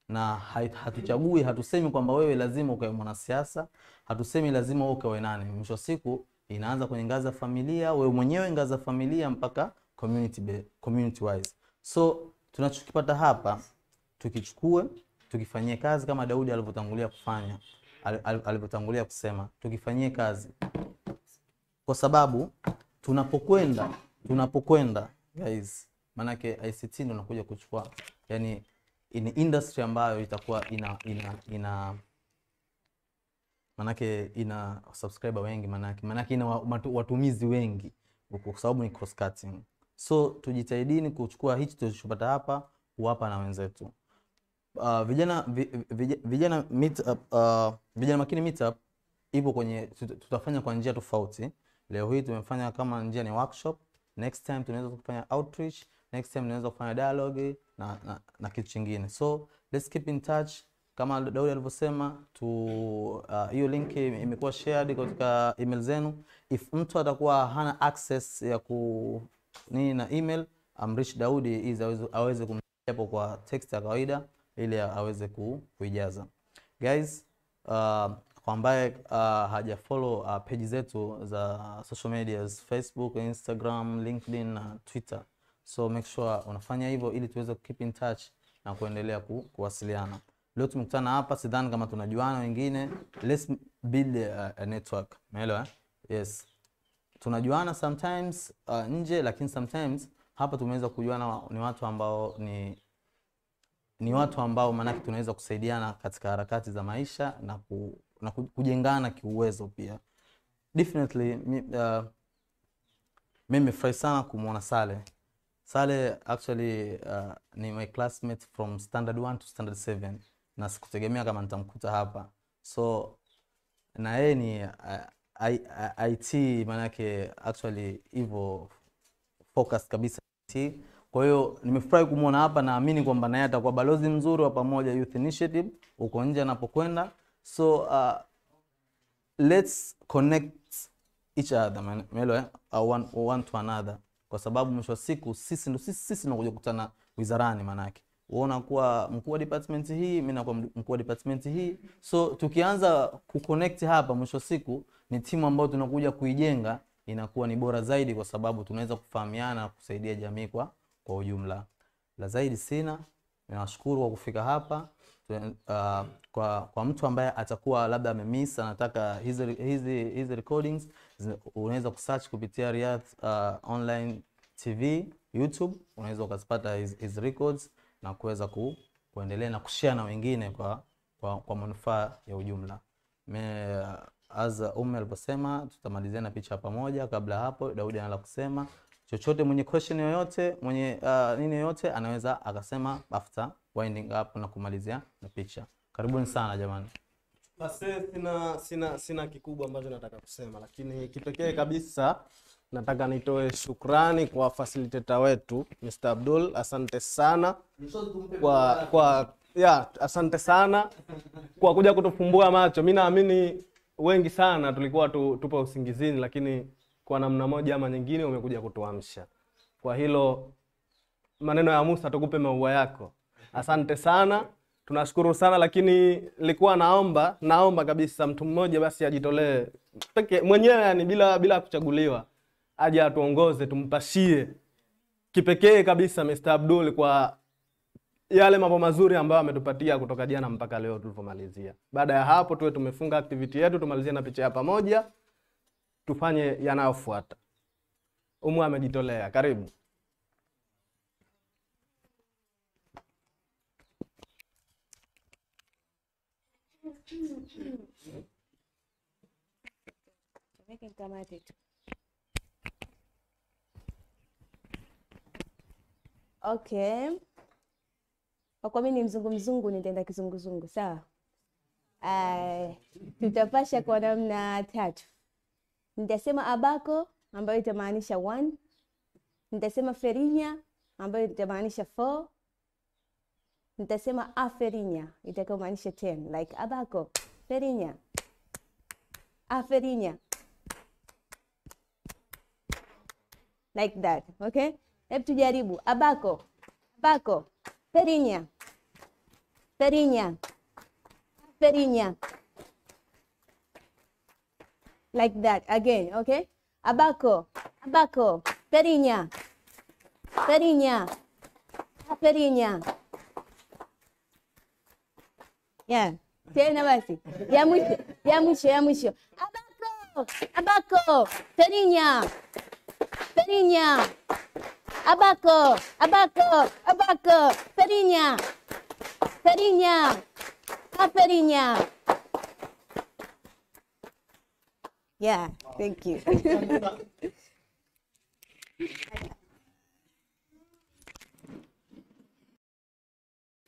Na hatuchagui, hatusemi kwamba wewe lazima ukawe mwanasiasa, hatusemi lazima wewe ukawe nani. Mwisho wa siku inaanza kwenye ngazi ya familia, wewe mwenyewe ngazi ya familia mpaka community wise. So tunachokipata hapa tukichukue, tukifanyie kazi kama Daudi alivyotangulia kufanya, alivyotangulia kusema, tukifanyie kazi. Kwa sababu tunapokwenda guys, manake ICT ndio nakuja kuchukua, yani in industry ambayo itakuwa manake ina subscriber wengi, manake ina watumizi wengi, kwa sababu ni cross cutting. So tujitahidini kuchukua hichi tulichopata hapa kuwapa na wenzetu. Vijana Makini Meetup ipo kwenye, tutafanya kwa njia tofauti. Leo hii tumefanya kama njia ni workshop, next time tunaweza kufanya outreach, next time tunaweza kufanya dialogue na kitu kingine. So let's keep in touch. Kama Daudi alivyosema, hiyo link imekuwa shared katika email zenu. If mtu atakuwa hana access ya na email, amreach Daudi ili aweze kumjapo kwa text ya kawaida ili aweze kuijaza. Guys, kwa ambaye hajafollow page zetu za social medias, Facebook, Instagram, LinkedIn na Twitter. So make sure unafanya hivyo ili tuweze keep in touch na kuendelea kuwasiliana. Leo tumekutana hapa, sidhani kama tunajuana wengine. Let's build a network. Umeelewa? Yes. Tunajuana sometimes nje, lakini sometimes hapa tumeweza kujuana ni watu ambao ni watu ambao manake tunaweza kusaidiana katika harakati za maisha na kujengana kiuwezo pia. Definitely mimi furahi sana kumuona Saleh actually ni my classmate from standard 1 to standard 7 na sikutegemea kama nitamkuta hapa. So na yeye ni IT, manake actually hivyo focus kabisa IT. Kwa hiyo nimefurahi kumuona hapa, naamini kwamba naye atakuwa balozi mzuri wa Pamoja Youth Initiative uko nje anapokwenda. So let's connect each other, umeelewa, one to another, kwa sababu mwisho wa siku sisi tunakuja kukutana wizarani. Manake unaona kuwa mkuu wa department hii, mimi nakuwa mkuu wa department hii. So tukianza kuconnect hapa, mwisho wa siku ni timu ambayo tunakuja kuijenga, inakuwa ni bora zaidi, kwa sababu tunaweza kufahamiana na kusaidia jamii kwa ujumla. La zaidi sina, ninashukuru kwa kufika hapa. Kwa mtu ambaye atakuwa labda amemiss, anataka hizi recordings, unaweza kusearch kupitia Riyadh Online TV YouTube, unaweza ukazipata hizi records na kuweza kuendelea na kushare na wengine kwa manufaa ya ujumla. As alivyosema, tutamalizia na picha pamoja. Kabla hapo, Daudi anala kusema chochote, mwenye question yoyote, mwenye nini yoyote, anaweza akasema after winding up na kumalizia na picha. Karibuni sana jamani. Basi sina kikubwa ambacho nataka kusema, lakini kipekee kabisa nataka nitoe shukrani kwa facilitator wetu Mr. Abdul. Asante sana asante sana kwa kuja kutufumbua macho. Mimi naamini wengi sana tulikuwa tupo usingizini, lakini kwa namna moja ama nyingine umekuja kutuamsha. Kwa hilo maneno ya Musa, tukupe maua yako. Asante sana, tunashukuru sana, lakini nilikuwa naomba kabisa mtu mmoja basi ajitolee peke mwenyewe, yani bila kuchaguliwa, aje atuongoze, tumpashie kipekee kabisa Mr. Abdul kwa yale mambo mazuri ambayo ametupatia kutoka jana mpaka leo tulipomalizia. Baada ya hapo tuwe tumefunga activity yetu, tumalizie na picha ya pamoja, tufanye yanayofuata. Amejitolea, karibu. Okay. Kwa kuwa mimi ni mzungu nitaenda kizunguzungu, sawa? Tutapasha kwa namna 3. Nitasema abako ambayo itamaanisha 1. Nitasema ferinya ambayo itamaanisha 4. Nitasema aferinya itakayomaanisha 10, like abako, ferinya, aferinya, like that. Okay, hebu tujaribu. Abako, abako, ferinya, ferinya, ferinya, like that again. Okay, abako, abako, ferinya, ferinya, ferinya. Yeah, tena basi. Ya mwisho. Abako, abako, ferinya, ferinya. Abako, abako, abako, ferinya, ferinya, ferinya. Yeah, thank you.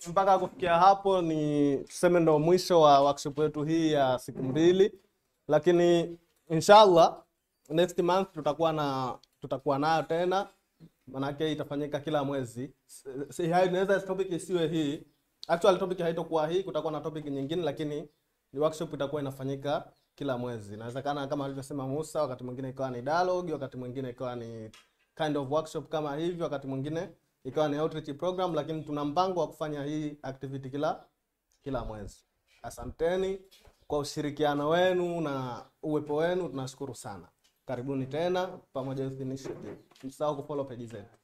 Mpaka kufikia hapo ni tuseme ndo mwisho wa workshop yetu hii ya siku 2, lakini inshallah next month tutakuwa nayo tena, manake itafanyika kila mwezi. Inaweza topic isiwe hii, actual topic haitakuwa hii, kutakuwa na topic nyingine, lakini ni workshop itakuwa inafanyika kila mwezi. Inawezekana kama alivyosema Musa, wakati mwingine ikawa ni dialogue, wakati mwingine ikawa ni kind of workshop kama hivi, wakati mwingine ikawa ni outreach program, lakini tuna mpango wa kufanya hii activity kila mwezi. Asanteni kwa ushirikiano wenu na uwepo wenu, tunashukuru sana. Karibuni tena pamoja Youth Initiative. Msisahau kufollow page zetu.